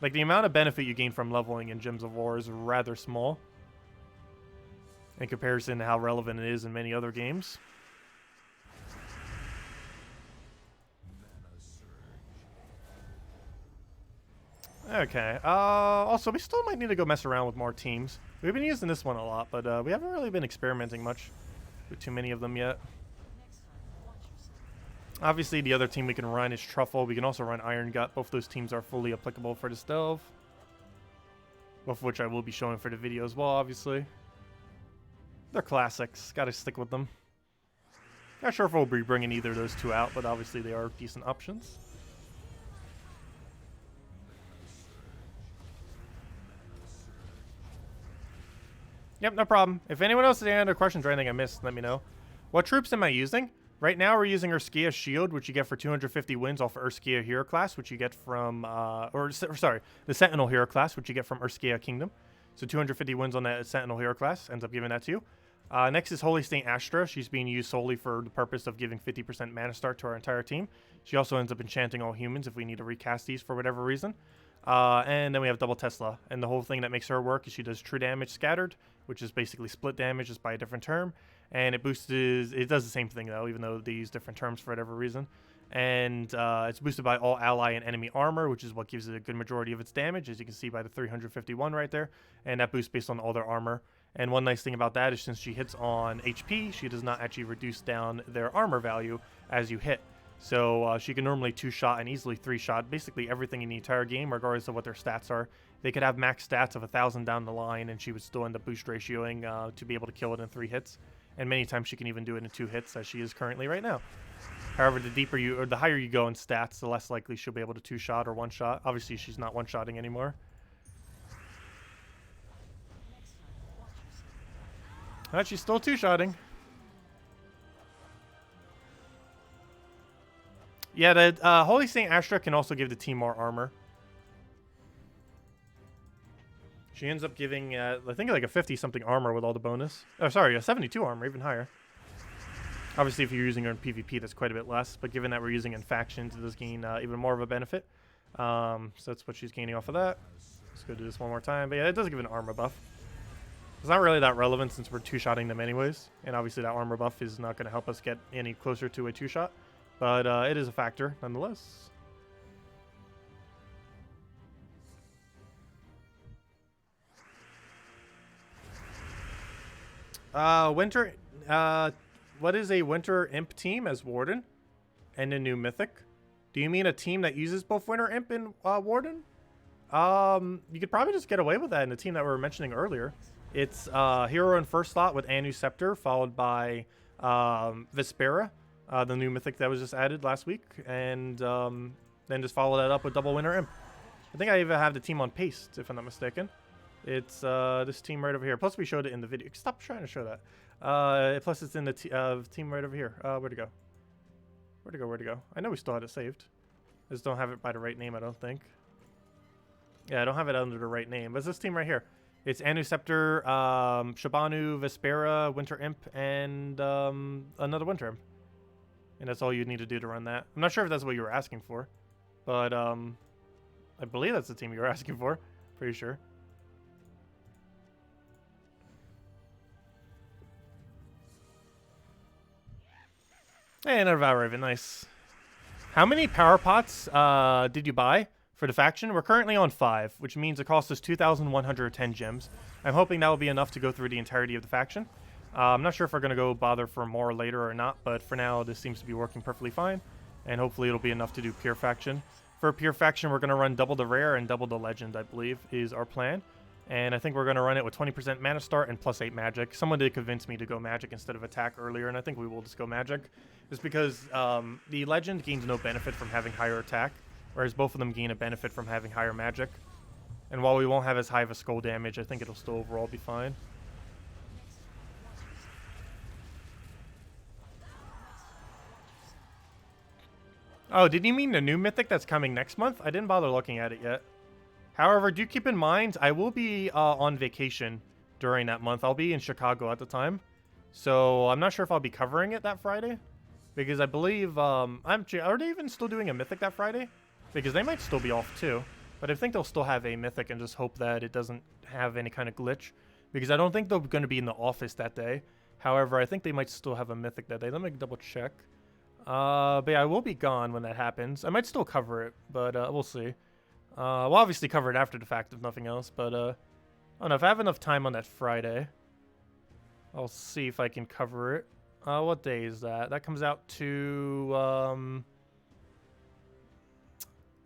Like, the amount of benefit you gain from leveling in Gems of War is rather small in comparison to how relevant it is in many other games. Okay, also, we still might need to go mess around with more teams. We've been using this one a lot, but we haven't really been experimenting much with too many of them yet. Obviously, the other team we can run is Truffle. We can also run Iron Gut. Both those teams are fully applicable for this delve. Both of which I will be showing for the video as well, obviously. They're classics. Gotta stick with them. Not sure if we'll be bringing either of those two out, but obviously they are decent options. Yep, no problem. If anyone else has any other questions or anything I missed, let me know. What troops am I using? Right now we're using Urskia's Shield, which you get for 250 wins off of Urskia Hero Class, which you get from, the Sentinel Hero Class, which you get from Urskia Kingdom. So 250 wins on that Sentinel Hero Class ends up giving that to you. Next is Holy Saint Astra. She's being used solely for the purpose of giving 50% mana start to our entire team. She also ends up enchanting all humans if we need to recast these for whatever reason. And then we have Double Tesla. And the whole thing that makes her work is she does true damage scattered, which is basically split damage just by a different term. And it does the same thing though, even though they use different terms for whatever reason. And it's boosted by all ally and enemy armor, which is what gives it a good majority of its damage, as you can see by the 351 right there. And that boosts based on all their armor. And one nice thing about that is since she hits on HP, she does not actually reduce down their armor value as you hit. So she can normally 2-shot and easily 3-shot basically everything in the entire game, regardless of what their stats are. They could have max stats of 1,000 down the line, and she would still end up boost ratioing to be able to kill it in 3 hits. And many times she can even do it in 2 hits, as she is currently right now. However, the higher you go in stats, the less likely she'll be able to 2-shot or 1-shot. Obviously, she's not 1-shotting anymore. But she's still 2-shotting. Yeah, the Holy Saint Astra can also give the team more armor. She ends up giving, I think, like a 50-something armor with all the bonus. Oh, sorry, a 72 armor, even higher. Obviously, if you're using her in PvP, that's quite a bit less. But given that we're using in factions, it does gain even more of a benefit. So that's what she's gaining off of that. Let's go do this one more time. But yeah, it does give an armor buff. It's not really that relevant since we're 2-shotting them anyways. And obviously, that armor buff is not going to help us get any closer to a 2-shot. But it is a factor, nonetheless. What is a Winter Imp team as Warden? And a new Mythic? Do you mean a team that uses both Winter Imp and Warden? You could probably just get away with that in the team that we were mentioning earlier. It's Hero in first slot with Anu Scepter, followed by Vespera, the new Mythic that was just added last week. And then just follow that up with double Winter Imp. I think I even have the team on paste, if I'm not mistaken. It's this team right over here. Plus, we showed it in the video. Stop trying to show that. Plus, it's in the team right over here. Where'd it go? Where'd it go? I know we still had it saved. I just don't have it by the right name, I don't think. Yeah, I don't have it under the right name. But it's this team right here. It's Anuceptor, Shabanu, Vespera, Winter Imp, and another Winter Imp. And that's all you need to do to run that. I'm not sure if that's what you were asking for, but I believe that's the team you were asking for. Pretty sure. Hey, another Valraven, nice. How many power pots did you buy for the faction? We're currently on 5, which means it costs us 2,110 gems. I'm hoping that will be enough to go through the entirety of the faction. I'm not sure if we're going to go bother for more later or not, but for now, this seems to be working perfectly fine. And hopefully it'll be enough to do pure faction. For pure faction, we're going to run double the rare and double the legend, I believe, is our plan. And I think we're going to run it with 20% mana start and +8 magic. Someone did convince me to go magic instead of attack earlier, and I think we will just go magic. Just because the legend gains no benefit from having higher attack, whereas both of them gain a benefit from having higher magic. And while we won't have as high of a skull damage, I think it'll still overall be fine. Oh, did you mean the new mythic that's coming next month? I didn't bother looking at it yet. However, do keep in mind, I will be on vacation during that month. I'll be in Chicago at the time. So I'm not sure if I'll be covering it that Friday. Because I believe, are they even still doing a mythic that Friday? Because they might still be off too. But I think they'll still have a mythic and just hope that it doesn't have any kind of glitch. Because I don't think they're going to be in the office that day. However, I think they might still have a mythic that day. Let me double check. But yeah, I will be gone when that happens. I might still cover it, but we'll see. We'll obviously cover it after the fact, if nothing else. But I don't know, if I have enough time on that Friday, I'll see if I can cover it. What day is that? That comes out to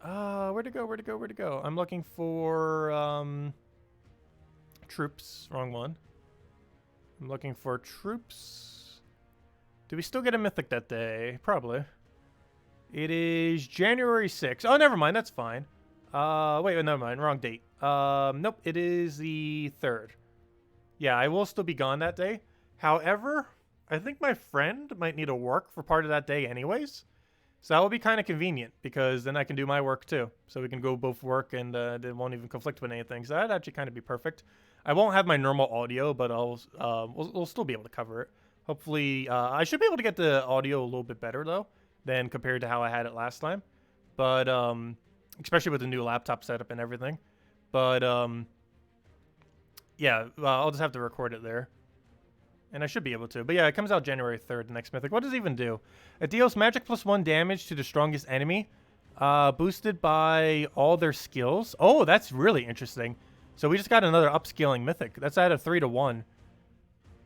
where'd it go? I'm looking for troops. Wrong one. I'm looking for troops. Do we still get a mythic that day? Probably. It is January 6th. Oh, never mind. That's fine. Wait, never mind. Wrong date. Nope. It is the 3rd. Yeah, I will still be gone that day. However, I think my friend might need to work for part of that day anyways. So that will be kind of convenient because then I can do my work too. So we can go both work and it won't even conflict with anything. So that'd actually kind of be perfect. I won't have my normal audio, but we'll still be able to cover it. Hopefully, I should be able to get the audio a little bit better, though, than compared to how I had it last time. But, especially with the new laptop setup and everything. But, yeah, I'll just have to record it there. And I should be able to. But yeah, it comes out January 3rd, the next mythic. What does it even do? It deals magic +1 damage to the strongest enemy, boosted by all their skills. Oh, that's really interesting. So we just got another upscaling mythic. That's at a 3-to-1.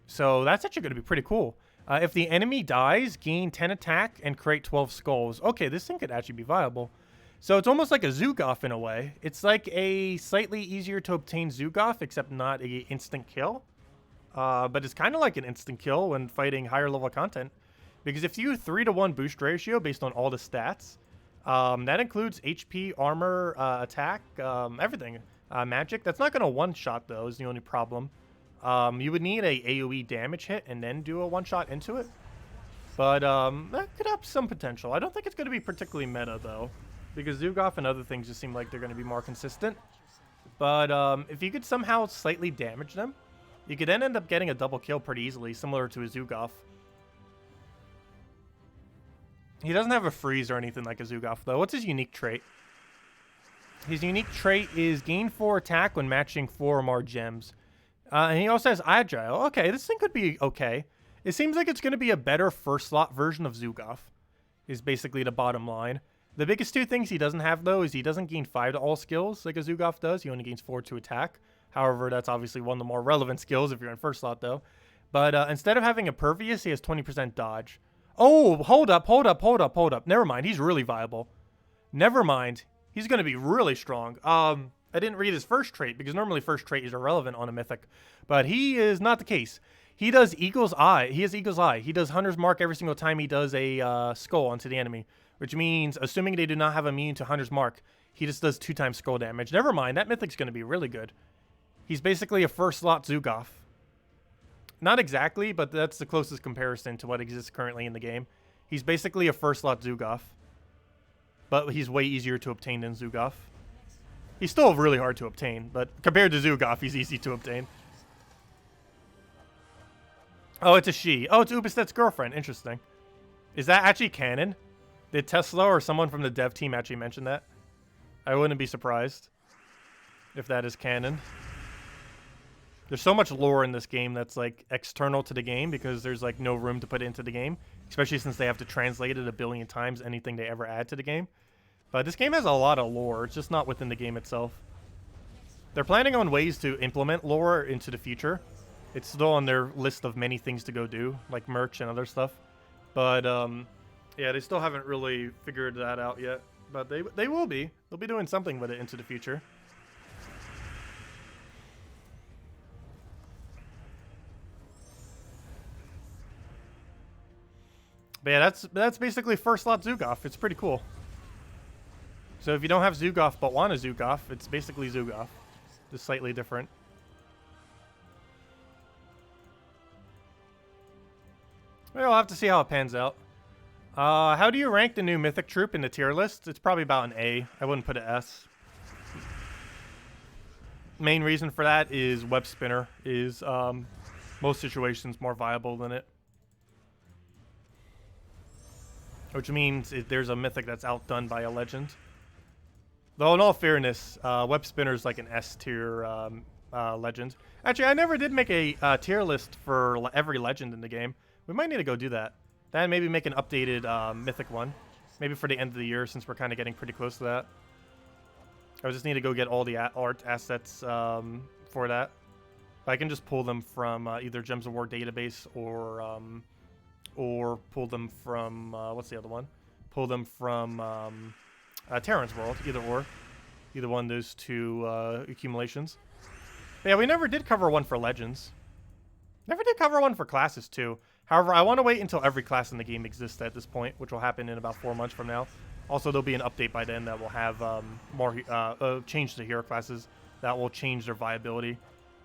So that's actually going to be pretty cool. If the enemy dies, gain 10 attack and create 12 skulls. Okay, this thing could actually be viable. So it's almost like a Zoogoth in a way. It's like a slightly easier to obtain Zoogoth, except not an instant kill. But it's kind of like an instant kill when fighting higher level content. Because if you 3-to-1 boost ratio based on all the stats, that includes HP, armor, attack, everything. Magic. That's not going to one-shot, though, is the only problem. You would need a AoE damage hit and then do a one-shot into it. But that could have some potential. I don't think it's going to be particularly meta, though. Because Zoogoth and other things just seem like they're going to be more consistent. But if you could somehow slightly damage them, you could then end up getting a double kill pretty easily, similar to a Zoogoth. He doesn't have a freeze or anything like a Zoogoth, though. What's his unique trait? His unique trait is gain 4 attack when matching 4 or more gems. And he also has Agile. Okay, this thing could be okay. It seems like it's going to be a better first slot version of Zoogoth, is basically the bottom line. The biggest two things he doesn't have, though, is he doesn't gain 5 to all skills like a Zoogoth does. He only gains 4 to attack. However, that's obviously one of the more relevant skills if you're in first slot, though. But instead of having Impervious, he has 20% dodge. Oh, hold up. Never mind. He's really viable. Never mind. He's going to be really strong. I didn't read his first trait because normally first trait is irrelevant on a mythic. But he is not the case. He does Eagle's Eye. He has Eagle's Eye. He does Hunter's Mark every single time he does a skull onto the enemy. Which means, assuming they do not have immune to Hunter's Mark, he just does 2 times skull damage. Never mind. That mythic's going to be really good. He's basically a first slot Zoogoth. Not exactly, but that's the closest comparison to what exists currently in the game. He's basically a first slot Zoogoth. But he's way easier to obtain than Zoogoth. He's still really hard to obtain, but compared to Zoogoff, he's easy to obtain. Oh, it's a she. Oh, it's Ubistet's girlfriend. Interesting. Is that actually canon? Did Tesla or someone from the dev team actually mention that? I wouldn't be surprised if that is canon. There's so much lore in this game that's like external to the game because there's like no room to put it into the game, especially since they have to translate it a billion times anything they ever add to the game. But this game has a lot of lore. It's just not within the game itself. They're planning on ways to implement lore into the future. It's still on their list of many things to go do, like merch and other stuff. But yeah, they still haven't really figured that out yet. But they will be. They'll be doing something with it into the future. But yeah, that's basically first slot Zoogoff. It's pretty cool. So if you don't have Zoogoff but want a Zoogoff, it's basically Zoogoff. Just slightly different. We'll have to see how it pans out. How do you rank the new Mythic troop in the tier list? It's probably about an A. I wouldn't put an S. Main reason for that is Web Spinner is most situations more viable than it. Which means there's a Mythic that's outdone by a Legend. Though in all fairness, Web Spinner is like an S tier Legend. Actually, I never did make a tier list for every Legend in the game. We might need to go do that. Then maybe make an updated Mythic one. Maybe for the end of the year, since we're kind of getting pretty close to that. I just need to go get all the art assets for that. But I can just pull them from either Gems of War database or pull them from what's the other one? Pull them from Terran's World, either or. Either one of those two accumulations. But yeah, we never did cover one for Legends. Never did cover one for classes too. However, I want to wait until every class in the game exists at this point, which will happen in about 4 months from now. Also, there'll be an update by then that will have more change to hero classes that will change their viability.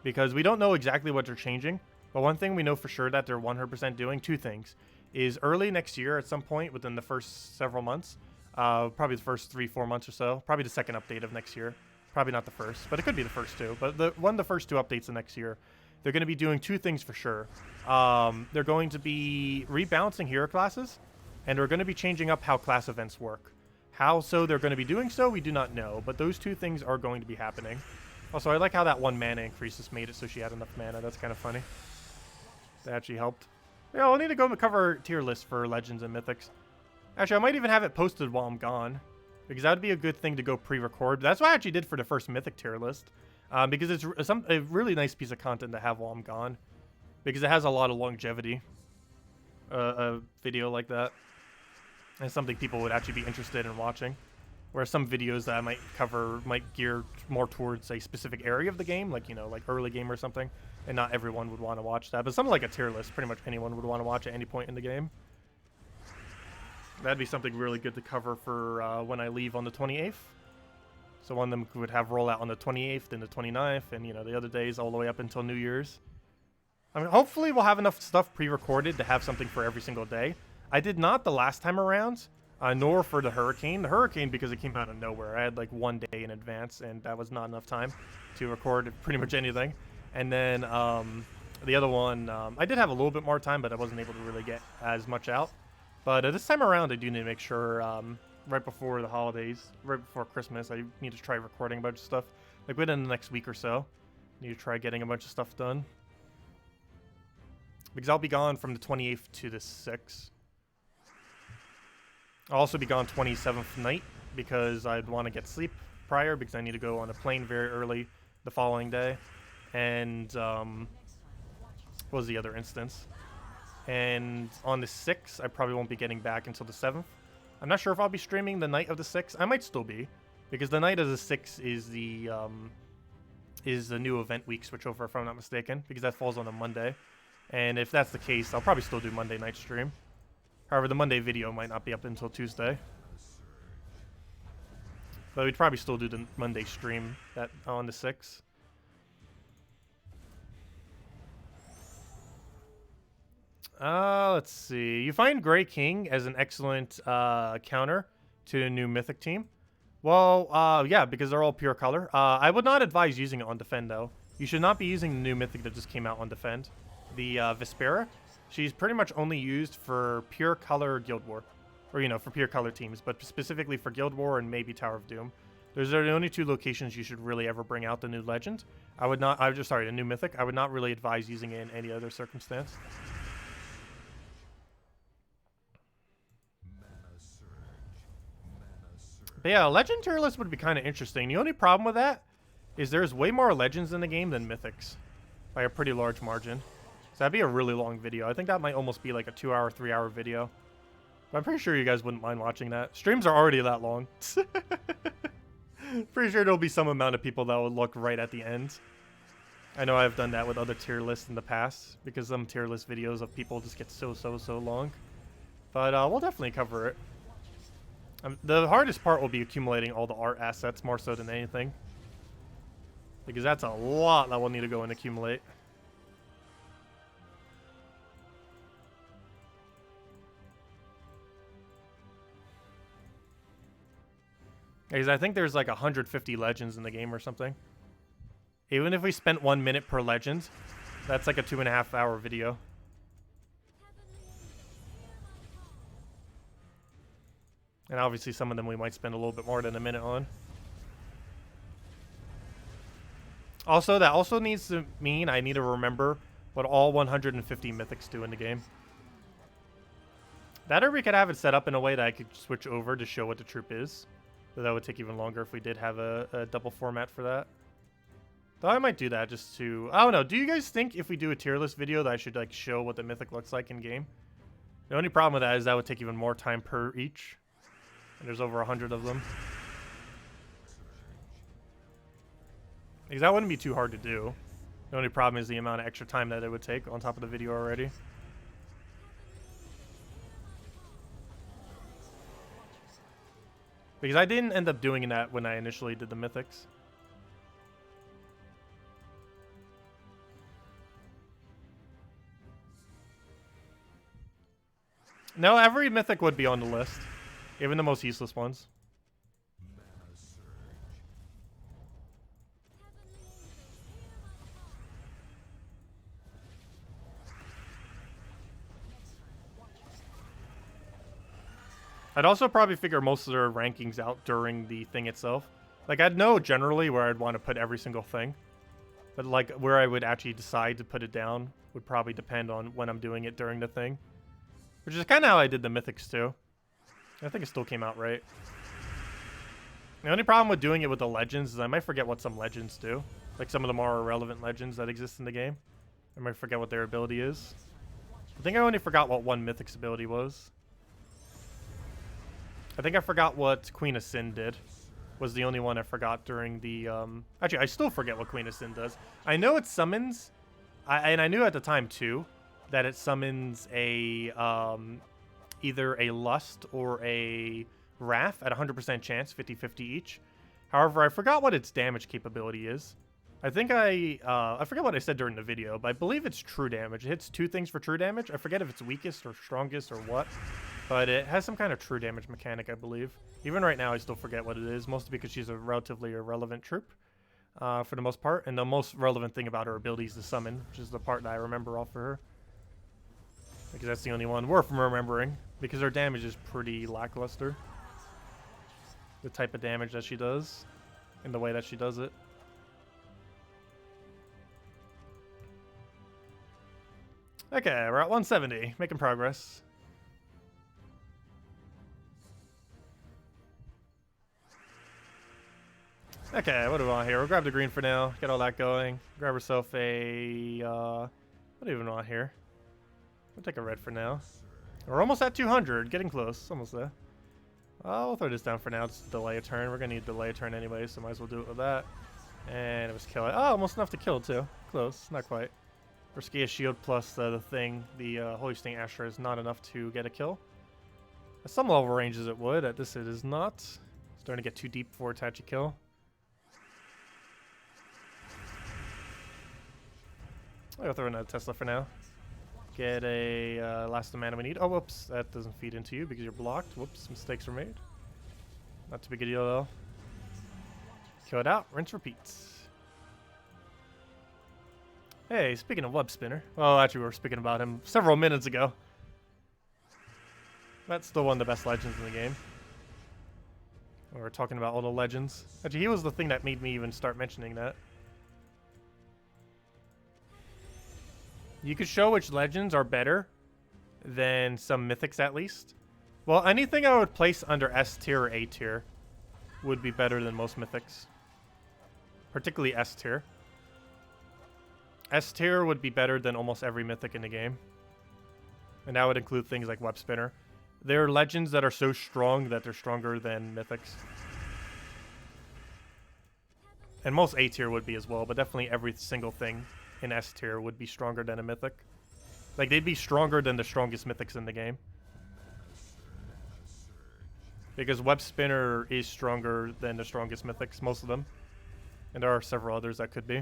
Because we don't know exactly what they're changing, but one thing we know for sure that they're 100% doing, two things, is early next year at some point within the first several months, probably the first 3-4 months or so, probably the second update of next year. Probably not the first, but it could be the first two. But the first two updates of next year, they're going to be doing two things for sure. They're going to be rebalancing hero classes, and they're going to be changing up how class events work. How so they're going to be doing so, we do not know, but those two things are going to be happening. Also, I like how that 1 mana increase just made it so she had enough mana. That's kind of funny. That actually helped. Yeah, we'll need to go cover tier lists for Legends and Mythics. Actually, I might even have it posted while I'm gone, because that would be a good thing to go pre-record. That's what I actually did for the first Mythic tier list. Because it's a really nice piece of content to have while I'm gone. Because it has a lot of longevity. A video like that. And something people would actually be interested in watching. Whereas some videos that I might cover might gear more towards a specific area of the game. Like, you know, like early game or something. And not everyone would want to watch that. But something like a tier list, pretty much anyone would want to watch at any point in the game. That'd be something really good to cover for when I leave on the 28th. So one of them would have rollout on the 28th, then the 29th, and, you know, the other days all the way up until New Year's. I mean, hopefully we'll have enough stuff pre-recorded to have something for every single day. I did not the last time around, nor for the Hurricane. The Hurricane, because it came out of nowhere. I had like 1 day in advance, and that was not enough time to record pretty much anything. And then the other one, I did have a little bit more time, but I wasn't able to really get as much out. But this time around, I do need to make sure... right before the holidays, right before Christmas, I need to try recording a bunch of stuff. Like within the next week or so. Need to try getting a bunch of stuff done. Because I'll be gone from the 28th to the 6th. I'll also be gone 27th night because I'd want to get sleep prior because I need to go on a plane very early the following day. And what was the other instance? And on the 6th, I probably won't be getting back until the 7th. I'm not sure if I'll be streaming the night of the 6th. I might still be, because the night of the 6th is the new event week switchover, if I'm not mistaken, because that falls on a Monday. And if that's the case, I'll probably still do Monday night stream. However, the Monday video might not be up until Tuesday. But we'd probably still do the Monday stream on the 6th. Let's see. You find Grey King as an excellent counter to the new Mythic team. Well, yeah, because they're all pure color. I would not advise using it on defend, though. You should not be using the new mythic that just came out on defend. The Vespera. She's pretty much only used for pure color Guild War. Or, you know, for pure color teams, but specifically for Guild War and maybe Tower of Doom. Those are the only two locations you should really ever bring out the new legend. The new mythic. I would not really advise using it in any other circumstance. But yeah, legend tier list would be kind of interesting. The only problem with that is there's way more legends in the game than mythics by a pretty large margin. So that'd be a really long video. I think that might almost be like a 2-hour, 3-hour video. But I'm pretty sure you guys wouldn't mind watching that. Streams are already that long. Pretty sure there'll be some amount of people that will look right at the end. I know I've done that with other tier lists in the past because some tier list videos of people just get so long. But we'll definitely cover it. The hardest part will be accumulating all the art assets more so than anything. Because that's a lot that we'll need to go and accumulate. Because I think there's like 150 legends in the game or something. Even if we spent 1 minute per legend, that's like a 2.5-hour video. And obviously some of them we might spend a little bit more than a minute on. Also, that also needs to mean I need to remember what all 150 mythics do in the game. That, or we could have it set up in a way that I could switch over to show what the troop is. But that would take even longer if we did have a double format for that. Though I might do that just to... I don't know. Do you guys think if we do a tier list video that I should like show what the mythic looks like in game? The only problem with that is that would take even more time per each. And there's over 100 of them. Because that wouldn't be too hard to do. The only problem is the amount of extra time that it would take on top of the video already. Because I didn't end up doing that when I initially did the mythics. No, every mythic would be on the list. Even the most useless ones. I'd also probably figure most of their rankings out during the thing itself. Like, I'd know generally where I'd want to put every single thing. But, like, where I would actually decide to put it down would probably depend on when I'm doing it during the thing. Which is kind of how I did the mythics, too. I think it still came out right. The only problem with doing it with the legends is I might forget what some legends do. Like, some of the more irrelevant legends that exist in the game. I might forget what their ability is. I think I only forgot what one mythic's ability was. I think I forgot what Queen of Sin did. Was the only one I forgot during the... Actually, I still forget what Queen of Sin does. I know it summons... and I knew at the time, too, that it summons a... either a Lust or a Wrath at 100% chance, 50-50 each. However, I forgot what its damage capability is. I think I forget what I said during the video, but I believe it's true damage. It hits 2 things for true damage. I forget if it's weakest or strongest or what. But it has some kind of true damage mechanic, I believe. Even right now, I still forget what it is, mostly because she's a relatively irrelevant troop for the most part. And the most relevant thing about her ability is the summon, which is the part that I remember off for her. Because that's the only one worth remembering, because her damage is pretty lackluster. The type of damage that she does, and the way that she does it. Okay, we're at 170, making progress. Okay, what do we want here? We'll grab the green for now, get all that going. Grab herself a, what do we even want here? We'll take a red for now. We're almost at 200, getting close, almost there. We'll throw this down for now, just delay a turn. We're gonna need to delay a turn anyway, so might as well do it with that. And it was kill it. Oh, almost enough to kill too. Close, not quite. Risky shield plus the thing, the Holy Sting Astra is not enough to get a kill. At some level ranges it would, at this it is not. Starting to get too deep for it to actually kill. I'll throw in a Tesla for now. Get a last mana we need. Oh, whoops. That doesn't feed into you because you're blocked. Whoops. Mistakes were made. Not too big a deal, though. Kill it out, rinse, repeats. Hey, speaking of web spinner. Well, actually, we were speaking about him several minutes ago. That's still one of the best legends in the game. We were talking about all the legends. Actually, he was the thing that made me even start mentioning that. You could show which legends are better than some mythics, at least. Well, anything I would place under S tier or A tier would be better than most mythics. Particularly S tier. S tier would be better than almost every mythic in the game. And that would include things like Web Spinner. There are legends that are so strong that they're stronger than mythics. And most A tier would be as well, but definitely every single thing in S tier would be stronger than a mythic. Like, they'd be stronger than the strongest mythics in the game. Because Web Spinner is stronger than the strongest mythics, most of them. And there are several others that could be.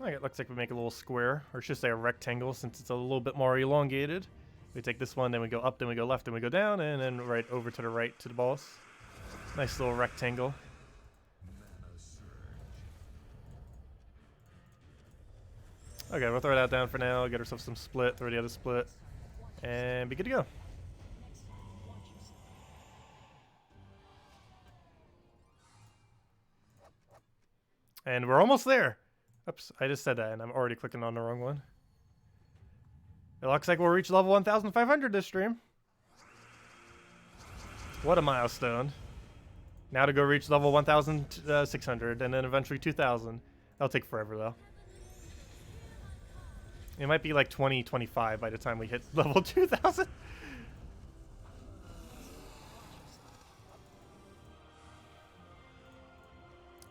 Okay, it looks like we make a little square, or should say a rectangle, since it's a little bit more elongated. We take this one, then we go up, then we go left, then we go down, and then right over to the right to the boss. Nice little rectangle. Okay, we'll throw that down for now, get ourselves some split, throw the other split, and be good to go. And we're almost there. Oops, I just said that, and I'm already clicking on the wrong one. It looks like we'll reach level 1,500 this stream. What a milestone. Now to go reach level 1,600, and then eventually 2,000. That'll take forever, though. It might be like 2025 by the time we hit level 2,000.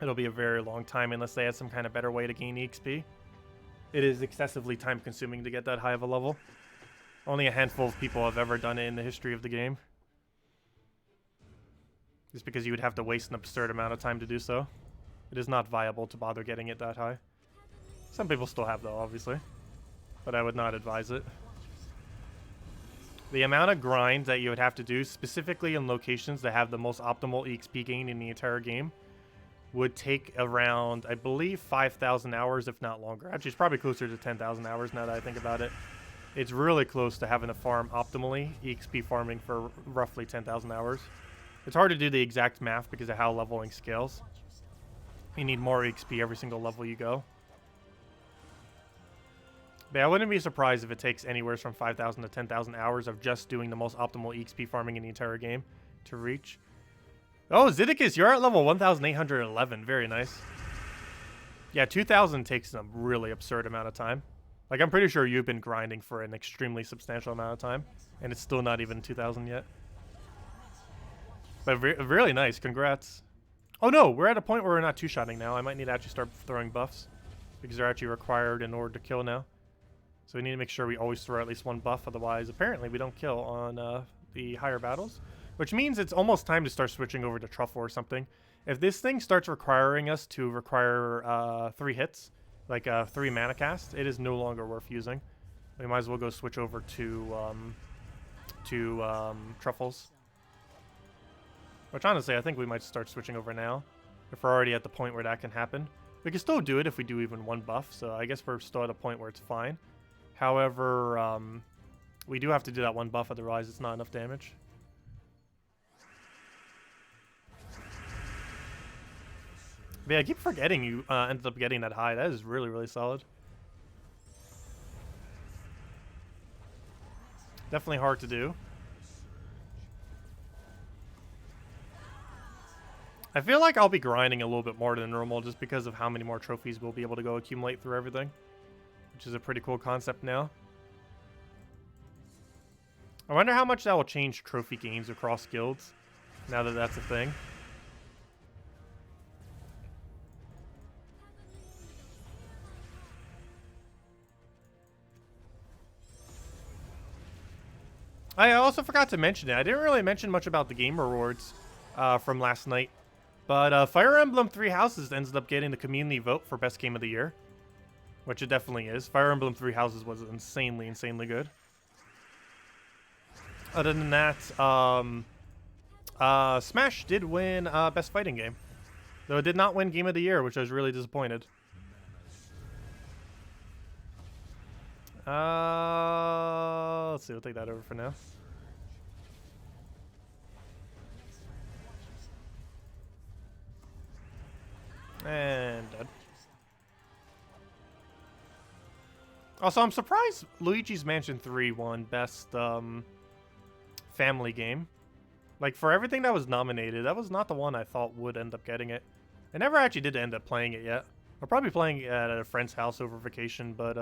It'll be a very long time unless they had some kind of better way to gain EXP. It is excessively time consuming to get that high of a level. Only a handful of people have ever done it in the history of the game. Just because you would have to waste an absurd amount of time to do so. It is not viable to bother getting it that high. Some people still have though, obviously. But I would not advise it. The amount of grind that you would have to do, specifically in locations that have the most optimal EXP gain in the entire game, would take around, I believe, 5,000 hours, if not longer. Actually, it's probably closer to 10,000 hours now that I think about it. It's really close to having to farm optimally, EXP farming for roughly 10,000 hours. It's hard to do the exact math because of how leveling scales. You need more EXP every single level you go. But I wouldn't be surprised if it takes anywhere from 5,000 to 10,000 hours of just doing the most optimal EXP farming in the entire game to reach. Oh, Zeddicus, you're at level 1,811. Very nice. Yeah, 2,000 takes a really absurd amount of time. Like, I'm pretty sure you've been grinding for an extremely substantial amount of time, and it's still not even 2,000 yet. But really nice. Congrats. Oh, no, we're at a point where we're not two-shotting now. I might need to actually start throwing buffs because they're actually required in order to kill now. So we need to make sure we always throw at least one buff. Otherwise, apparently, we don't kill on the higher battles. Which means it's almost time to start switching over to Truffle or something. If this thing starts requiring us to require 3 hits, like 3 mana cast, it is no longer worth using. We might as well go switch over to Truffles. Which honestly, I think we might start switching over now. If we're already at the point where that can happen. We can still do it if we do even 1 buff, so I guess we're still at a point where it's fine. However, we do have to do that 1 buff, otherwise it's not enough damage. But yeah, I keep forgetting you ended up getting that high. That is really, really solid. Definitely hard to do. I feel like I'll be grinding a little bit more than normal just because of how many more trophies we'll be able to go accumulate through everything. Which is a pretty cool concept now. I wonder how much that will change trophy gains across guilds now that that's a thing. I also forgot to mention it. I didn't really mention much about the game rewards from last night. But Fire Emblem Three Houses ended up getting the community vote for best game of the year, which it definitely is. Fire Emblem Three Houses was insanely, insanely good. Other than that, Smash did win best fighting game, though it did not win game of the year, which I was really disappointed. Let's see, we'll take that over for now. And dead. Also, I'm surprised Luigi's Mansion 3 won best family game. Like, for everything that was nominated, that was not the one I thought would end up getting it. I never actually did end up playing it yet. I'll probably playing it at a friend's house over vacation, but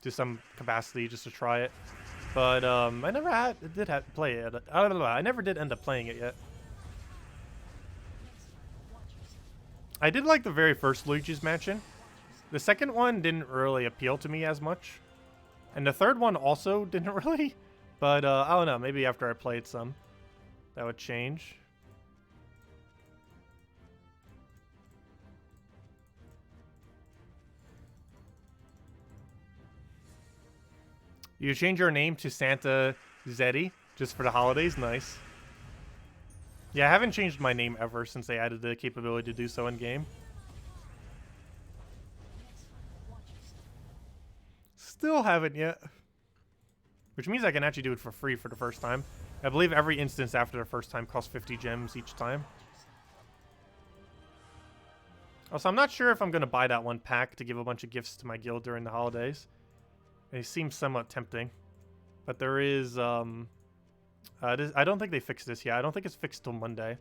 to some capacity just to try it. But I never did play it. I don't know. I never did end up playing it yet. I did like the very first Luigi's Mansion. The second one didn't really appeal to me as much. And the third one also didn't really. But I don't know. Maybe after I played some, that would change. You change your name to Santa Zeddy just for the holidays? Nice. Yeah, I haven't changed my name ever since they added the capability to do so in-game. Still haven't yet. Which means I can actually do it for free for the first time. I believe every instance after the first time costs 50 gems each time. Also, I'm not sure if I'm going to buy that one pack to give a bunch of gifts to my guild during the holidays. It seems somewhat tempting. But there is... I don't think they fixed this yet. I don't think it's fixed till Monday.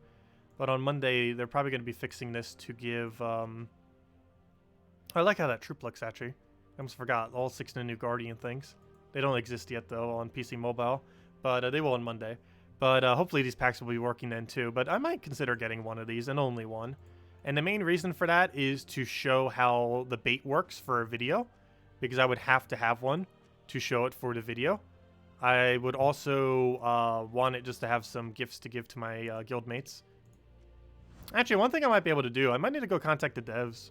But on Monday, they're probably going to be fixing this to give... I like how that troop looks, actually. I almost forgot. All 6 of the new Guardian things. They don't exist yet, though, on PC Mobile. But they will on Monday. But hopefully these packs will be working then, too. But I might consider getting one of these, and only one. And the main reason for that is to show how the bait works for a video. Because I would have to have one to show it for the video. I would also want it just to have some gifts to give to my guildmates. Actually, one thing I might be able to do, I might need to go contact the devs.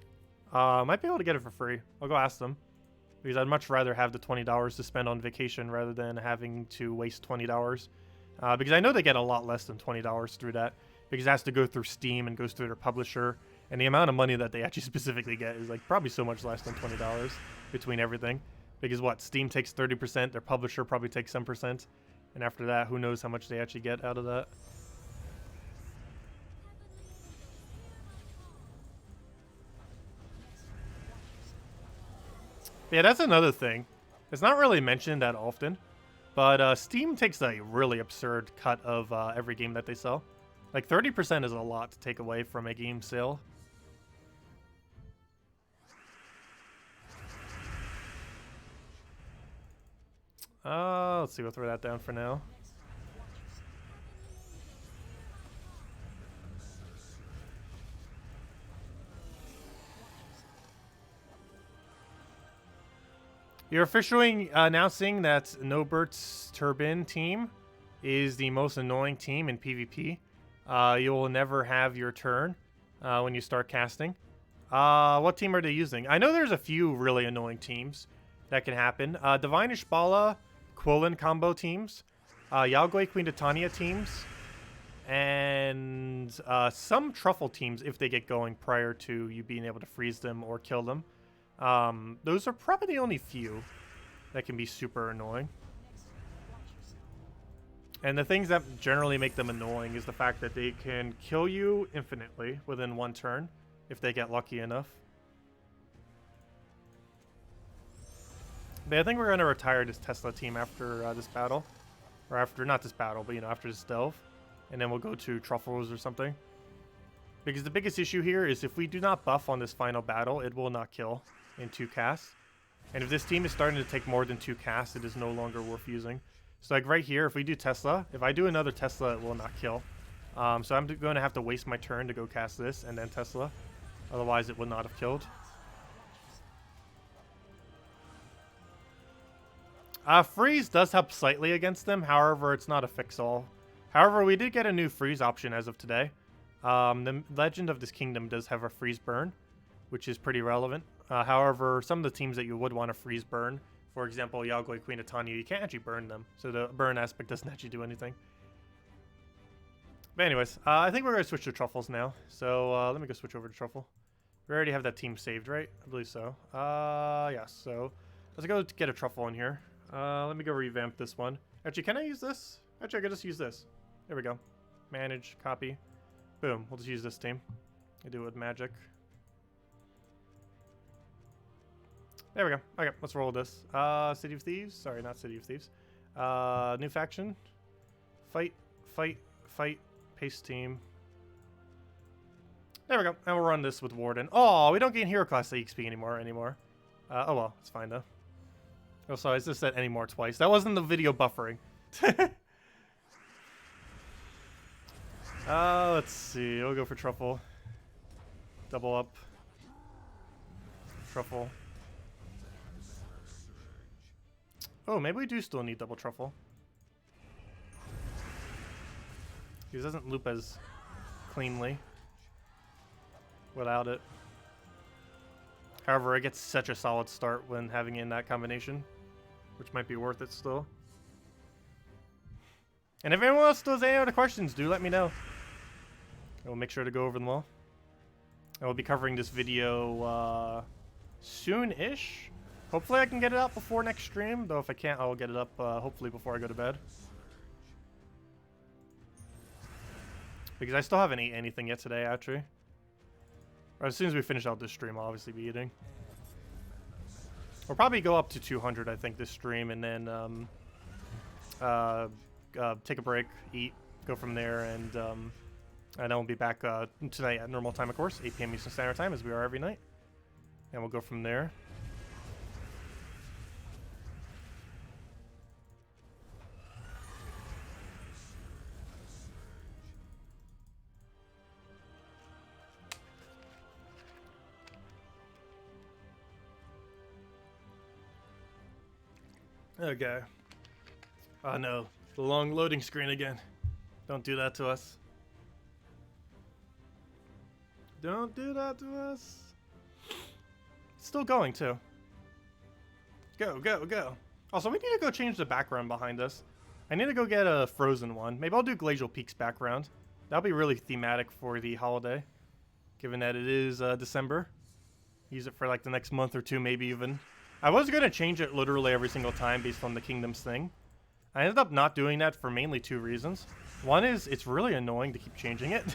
I might be able to get it for free. I'll go ask them. Because I'd much rather have the $20 to spend on vacation rather than having to waste $20. Because I know they get a lot less than $20 through that. Because it has to go through Steam and goes through their publisher. And the amount of money that they actually specifically get is like probably so much less than $20 between everything. Because what, Steam takes 30%, their publisher probably takes some percent. And after that, who knows how much they actually get out of that. Yeah, that's another thing. It's not really mentioned that often. But Steam takes a really absurd cut of every game that they sell. Like 30% is a lot to take away from a game sale. Let's see, we'll throw that down for now. You're officially announcing that Nobert's Turbine team is the most annoying team in PvP. You will never have your turn when you start casting. What team are they using? I know there's a few really annoying teams that can happen. Divine Ishbala, Quillen combo teams, Yalgoi Queen Titania teams, and some Truffle teams if they get going prior to you being able to freeze them or kill them. Those are probably the only few that can be super annoying. And the things that generally make them annoying is the fact that they can kill you infinitely within one turn if they get lucky enough. But I think we're going to retire this Tesla team after this battle. Or after, not this battle, but, you know, after this delve. And then we'll go to Truffles or something. Because the biggest issue here is if we do not buff on this final battle, it will not kill in 2 casts. And if this team is starting to take more than 2 casts, it is no longer worth using. So like right here, if we do Tesla, if I do another Tesla, it will not kill. So I'm going to have to waste my turn to go cast this and then Tesla. Otherwise, it would not have killed. Freeze does help slightly against them. However, it's not a fix-all. However, we did get a new freeze option as of today. The legend of this kingdom does have a freeze burn, which is pretty relevant. However, some of the teams that you would want to freeze burn, for example, Yagoi, Queen of Tanya, you can't actually burn them. So the burn aspect doesn't actually do anything. But anyways, I think we're going to switch to Truffles now. So let me go switch over to Truffle. We already have that team saved, right? I believe so. Yeah, so let's go get a Truffle in here. Let me go revamp this one. Actually, can I use this? Actually, I can just use this. There we go. Manage, copy. Boom. We'll just use this team. I do it with magic. There we go. Okay, let's roll this. City of Thieves. Sorry, not City of Thieves. New faction. Fight, fight, fight. Paste team. There we go. And we'll run this with Warden. Oh, we don't gain hero class EXP anymore. Oh well, it's fine though. Oh, sorry, I just said anymore twice. That wasn't the video buffering. Let's see. We'll go for Truffle. Double up. Truffle. Oh, maybe we do still need double Truffle. He doesn't loop as cleanly without it. However, it gets such a solid start when having it in that combination, which might be worth it still. And if anyone else still has any other questions, do let me know. I will make sure to go over them all. I will be covering this video soon-ish. Hopefully I can get it up before next stream, though if I can't, I'll get it up hopefully before I go to bed. Because I still haven't eaten anything yet today, actually. Or as soon as we finish out this stream, I'll obviously be eating. We'll probably go up to 200, I think, this stream, and then take a break, eat, go from there, and then we'll be back tonight at normal time, of course, 8 p.m. Eastern Standard Time, as we are every night. And we'll go from there. Okay. Oh no, the long loading screen again. Don't do that to us. Don't do that to us. It's still going too. Go, go, go. Also, we need to go change the background behind us. I need to go get a frozen one. Maybe I'll do Glacial Peaks background. That'll be really thematic for the holiday, given that it is December. Use it for like the next month or two, maybe even. I was going to change it literally every single time based on the Kingdoms thing. I ended up not doing that for mainly 2 reasons. One is it's really annoying to keep changing it.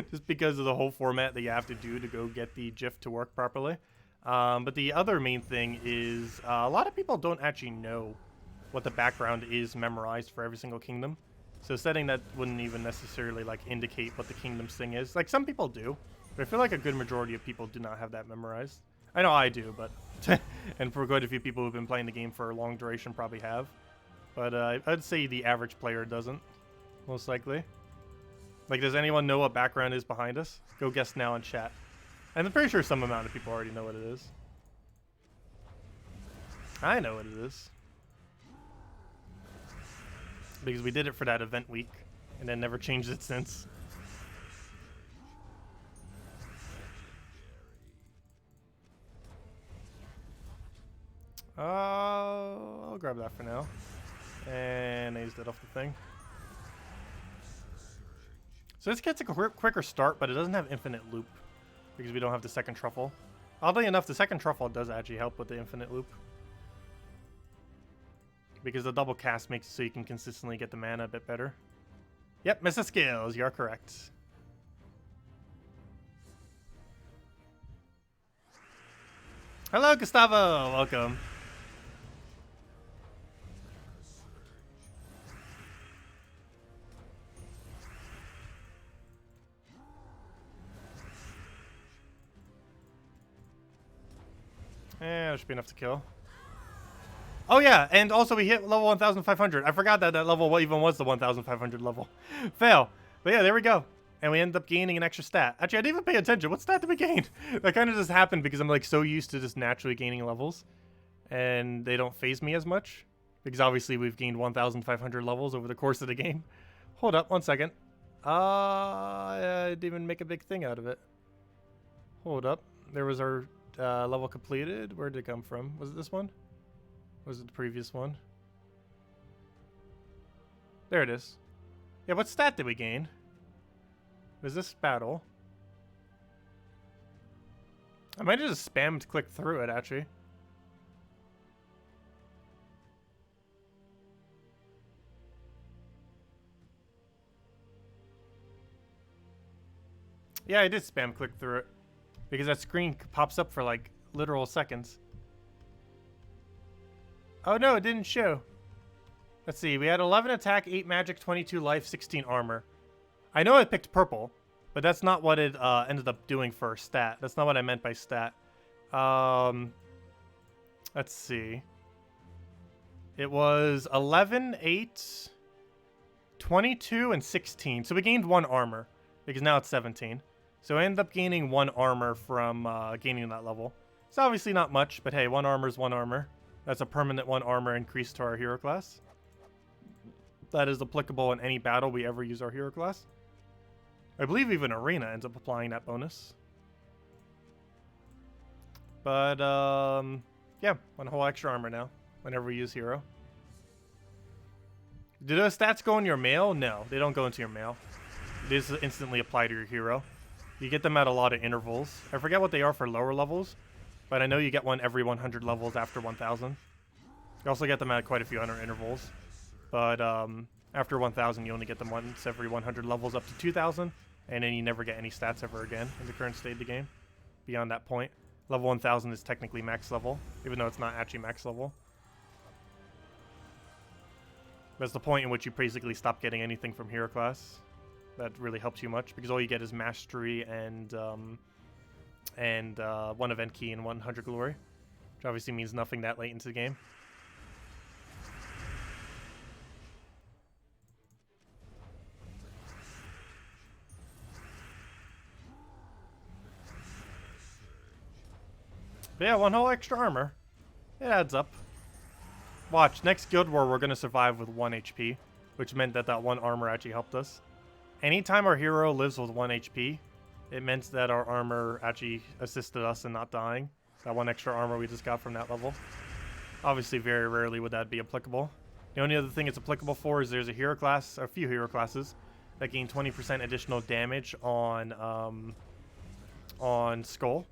Just because of the whole format that you have to do to go get the GIF to work properly. But the other main thing is a lot of people don't actually know what the background is memorized for every single kingdom. So setting that wouldn't even necessarily like indicate what the Kingdoms thing is. Like some people do, but I feel like a good majority of people do not have that memorized. I know I do, but and for quite a few people who've been playing the game for a long duration probably have. But I'd say the average player doesn't, most likely. Like, does anyone know what background is behind us? Go guess now in chat. And I'm pretty sure some amount of people already know what it is. I know what it is. Because we did it for that event week, and then never changed it since. I'll grab that for now. And I used it off the thing. So this gets a quicker start, but it doesn't have infinite loop. Because we don't have the second Truffle. Oddly enough, the second Truffle does actually help with the infinite loop. Because the double cast makes it so you can consistently get the mana a bit better. Yep, Mrs. Skills, you're correct. Hello, Gustavo! Welcome. That should be enough to kill. Oh yeah, and also we hit level 1,500. I forgot that that level even was the 1,500 level. Fail. But yeah, there we go. And we ended up gaining an extra stat. Actually, I didn't even pay attention. What stat did we gain? That kind of just happened because I'm like so used to just naturally gaining levels. And they don't phase me as much. Because obviously we've gained 1,500 levels over the course of the game. Hold up, 1 second. I didn't even make a big thing out of it. Hold up. There was our level completed. Where did it come from? Was it this one? Or was it the previous one? There it is. Yeah, what stat did we gain? Was this battle? I might have just spammed click through it, actually. Yeah, I did spam click through it. Because that screen pops up for like literal seconds. Oh no, it didn't show. Let's see, we had 11 attack, 8 magic, 22 life, 16 armor. I know I picked purple, but that's not what it ended up doing for stat. That's not what I meant by stat. Let's see. It was 11, 8, 22, and 16. So we gained 1 armor, because now it's 17. So I ended up gaining 1 armor from gaining that level. It's obviously not much, but hey, 1 armor is 1 armor. That's a permanent 1 armor increase to our hero class. That is applicable in any battle we ever use our hero class. I believe even Arena ends up applying that bonus. But, yeah, 1 whole extra armor now, whenever we use hero. Do those stats go in your mail? No, they don't go into your mail. It is instantly applied to your hero. You get them at a lot of intervals. I forget what they are for lower levels, but I know you get one every 100 levels after 1,000. You also get them at quite a few other intervals. But after 1,000, you only get them once every 100 levels up to 2,000, and then you never get any stats ever again in the current state of the game. Beyond that point, level 1,000 is technically max level, even though it's not actually max level. That's the point in which you basically stop getting anything from hero class. That really helps you much, because all you get is mastery and 1 event key and 100 glory, which obviously means nothing that late into the game. But yeah, 1 whole extra armor. It adds up. Watch, next Guild War we're going to survive with 1 HP, which meant that 1 armor actually helped us. Anytime our hero lives with 1 HP, it meant that our armor actually assisted us in not dying. That 1 extra armor we just got from that level. Obviously, very rarely would that be applicable. The only other thing it's applicable for is there's a hero class, or a few hero classes, that gain 20% additional damage on Skull.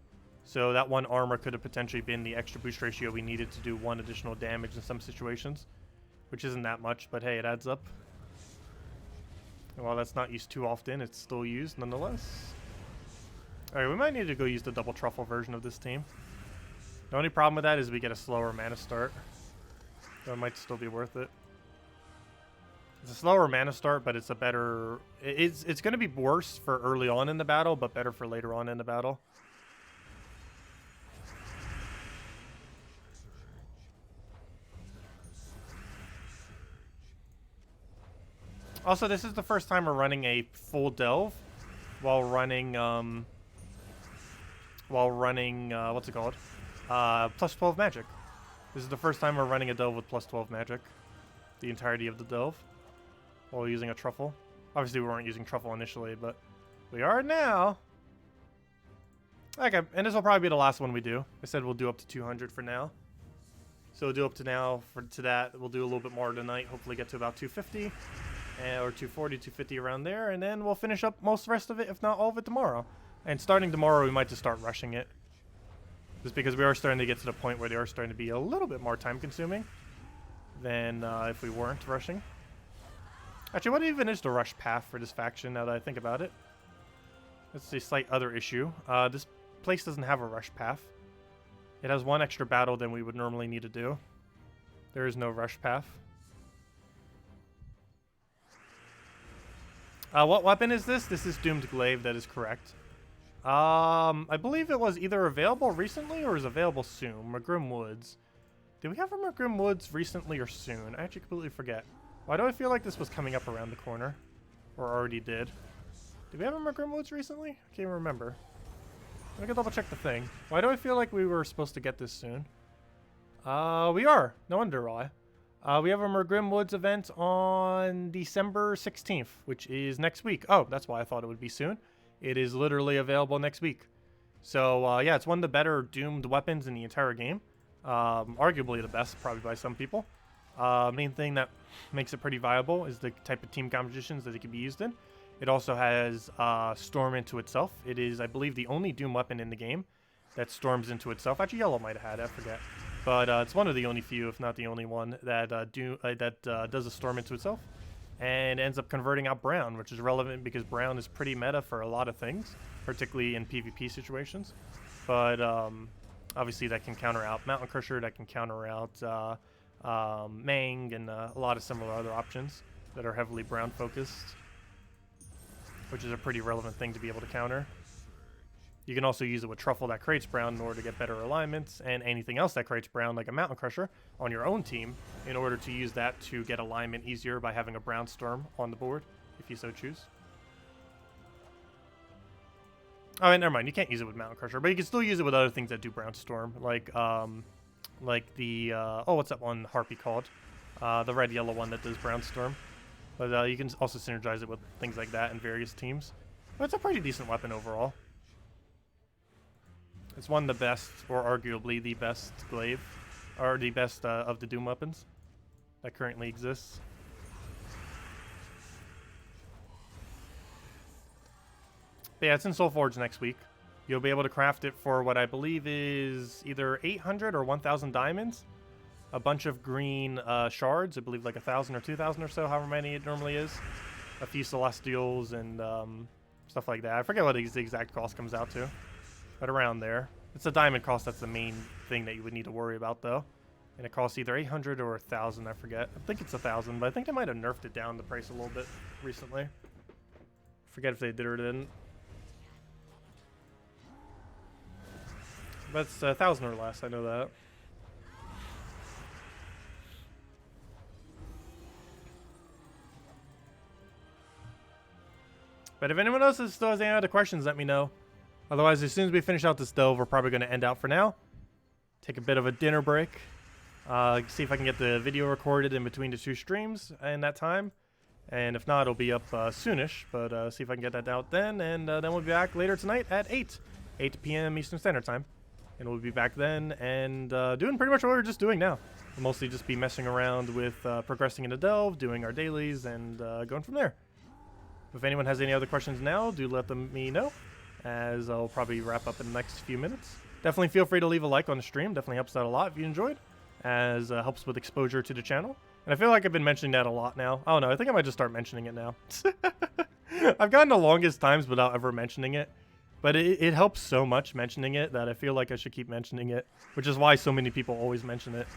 So that 1 armor could have potentially been the extra boost ratio we needed to do 1 additional damage in some situations, which isn't that much, but hey, it adds up. And while that's not used too often, it's still used nonetheless. Alright, we might need to go use the double Truffle version of this team. The only problem with that is we get a slower mana start. So it might still be worth it. It's a slower mana start, but it's a better... It's going to be worse for early on in the battle, but better for later on in the battle. Also, this is the first time we're running a full delve while running, what's it called? Plus 12 magic. This is the first time we're running a delve with plus 12 magic. The entirety of the delve. While using a Truffle. Obviously, we weren't using Truffle initially, but we are now. Okay, and this will probably be the last one we do. I said we'll do up to 200 for now. So we'll do up to now. To that, we'll do a little bit more tonight. Hopefully get to about 250. Or 240, 250 around there, and then we'll finish up most of the rest of it, if not all of it, tomorrow. And starting tomorrow, we might just start rushing it. Just because we are starting to get to the point where they are starting to be a little bit more time-consuming than if we weren't rushing. Actually, what even is the rush path for this faction, now that I think about it? That's a slight other issue. This place doesn't have a rush path. It has 1 extra battle than we would normally need to do. There is no rush path. What weapon is this? This is Doomed Glaive, that is correct. I believe it was either available recently or is available soon. Magrim Woods. Did we have a Magrim Woods recently or soon? I actually completely forget. Why do I feel like this was coming up around the corner? Or already did. Did we have a Magrim Woods recently? I can't remember. Let me double check the thing. Why do I feel like we were supposed to get this soon? We are. No wonder why. We have a Mergrim Woods event on December 16th, which is next week. Oh, that's why I thought it would be soon. It is literally available next week. So, yeah, it's one of the better doomed weapons in the entire game. Arguably the best, probably by some people. Main thing that makes it pretty viable is the type of team compositions that it can be used in. It also has Storm into itself. It is, I believe, the only Doom weapon in the game that storms into itself. Actually, Yellow might have had it, I forget. But it's one of the only few, if not the only one, that does a storm into itself. And ends up converting out Brown, which is relevant because Brown is pretty meta for a lot of things, particularly in PvP situations. But obviously that can counter out Mountain Crusher, that can counter out Mang, and a lot of similar other options that are heavily Brown focused, which is a pretty relevant thing to be able to counter. You can also use it with Truffle that creates Brown in order to get better alignments, and anything else that creates Brown, like a Mountain Crusher, on your own team, in order to use that to get alignment easier by having a Brown Storm on the board, if you so choose. Oh, and never mind, you can't use it with Mountain Crusher, but you can still use it with other things that do Brown Storm, like the, oh, what's that one Harpy called? The red-yellow one that does Brown Storm. But you can also synergize it with things like that in various teams. But it's a pretty decent weapon overall. It's one of the best, or arguably the best glaive, or the best of the Doom weapons that currently exists. But yeah, it's in Soulforge next week. You'll be able to craft it for what I believe is either 800 or 1,000 diamonds. A bunch of green shards, I believe like 1,000 or 2,000 or so, however many it normally is. A few Celestials and stuff like that. I forget what the exact cost comes out to, but around there. It's a diamond cost that's the main thing that you would need to worry about, though. And it costs either 800 or 1,000, I forget. I think it's 1,000, but I think they might have nerfed it down the price a little bit recently. Forget if they did or didn't. But it's 1,000 or less, I know that. But if anyone else still has any other questions, let me know. Otherwise, as soon as we finish out this delve, we're probably going to end out for now. Take a bit of a dinner break. See if I can get the video recorded in between the two streams in that time. And if not, it'll be up soonish. But see if I can get that out then. And then we'll be back later tonight at 8 p.m. Eastern Standard Time. And we'll be back then and doing pretty much what we're just doing now. We'll mostly just be messing around with progressing in the delve, doing our dailies, and going from there. If anyone has any other questions now, do let me know, as I'll probably wrap up in the next few minutes. Definitely feel free to leave a like on the stream. Definitely helps out a lot if you enjoyed, as helps with exposure to the channel. And I feel like I've been mentioning that a lot now. I don't know, I think I might just start mentioning it now. I've gotten the longest times without ever mentioning it, but it helps so much mentioning it that I feel like I should keep mentioning it, which is why so many people always mention it.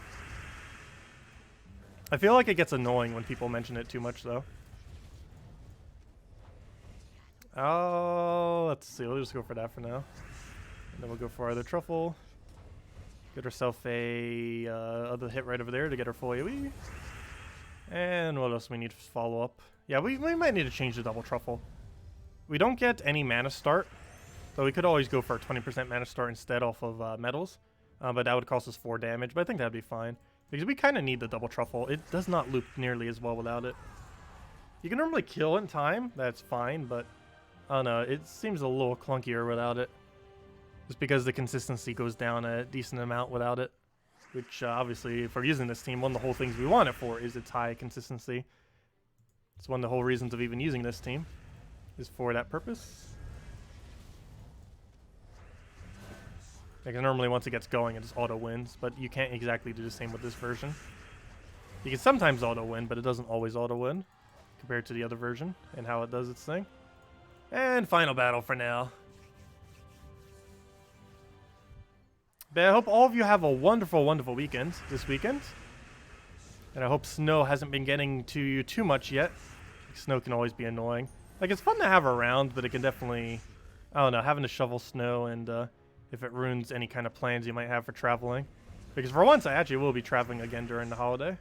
I feel like it gets annoying when people mention it too much, though. Oh, let's see. We'll just go for that for now. And then we'll go for either Truffle. Get herself a other hit right over there to get her full AoE. And what else we need to follow up? Yeah, we might need to change the double Truffle. We don't get any mana start, so we could always go for a 20% mana start instead off of metals. But that would cost us 4 damage, but I think that'd be fine. Because we kind of need the double Truffle. It does not loop nearly as well without it. You can normally kill in time, that's fine, but I don't know, it seems a little clunkier without it. Just because the consistency goes down a decent amount without it. Which, obviously, if we're using this team, one of the whole things we want it for is its high consistency. It's one of the whole reasons of even using this team, is for that purpose. Because normally once it gets going, it just auto-wins, but you can't exactly do the same with this version. You can sometimes auto-win, but it doesn't always auto-win, compared to the other version, and how it does its thing. And final battle for now. But I hope all of you have a wonderful, wonderful weekend this weekend. And I hope snow hasn't been getting to you too much yet. Snow can always be annoying. Like, it's fun to have around, but it can definitely, I don't know, having to shovel snow and if it ruins any kind of plans you might have for traveling. Because for once, I actually will be traveling again during the holiday.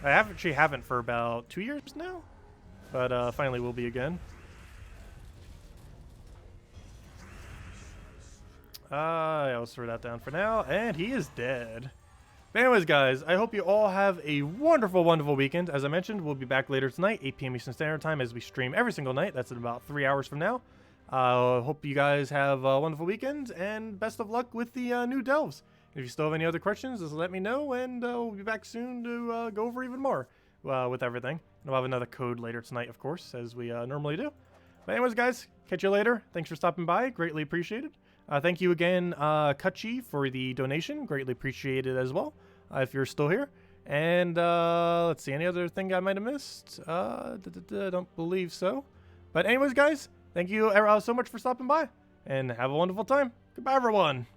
I actually haven't for about 2 years now, but finally will be again. Yeah, let's throw that down for now. And he is dead. But anyways, guys, I hope you all have a wonderful, wonderful weekend. As I mentioned, we'll be back later tonight, 8 p.m. Eastern Standard Time, as we stream every single night. That's in about 3 hours from now. Hope you guys have a wonderful weekend, and best of luck with the new delves. If you still have any other questions, just let me know, and we'll be back soon to go over even more with everything. And we'll have another code later tonight, of course, as we normally do. But anyways, guys, catch you later. Thanks for stopping by. Greatly appreciated. Thank you again, Kaki, for the donation. Greatly appreciated as well, if you're still here. And let's see, any other thing I might have missed? Don't believe so. But anyways, guys, thank you so much for stopping by, and have a wonderful time. Goodbye, everyone.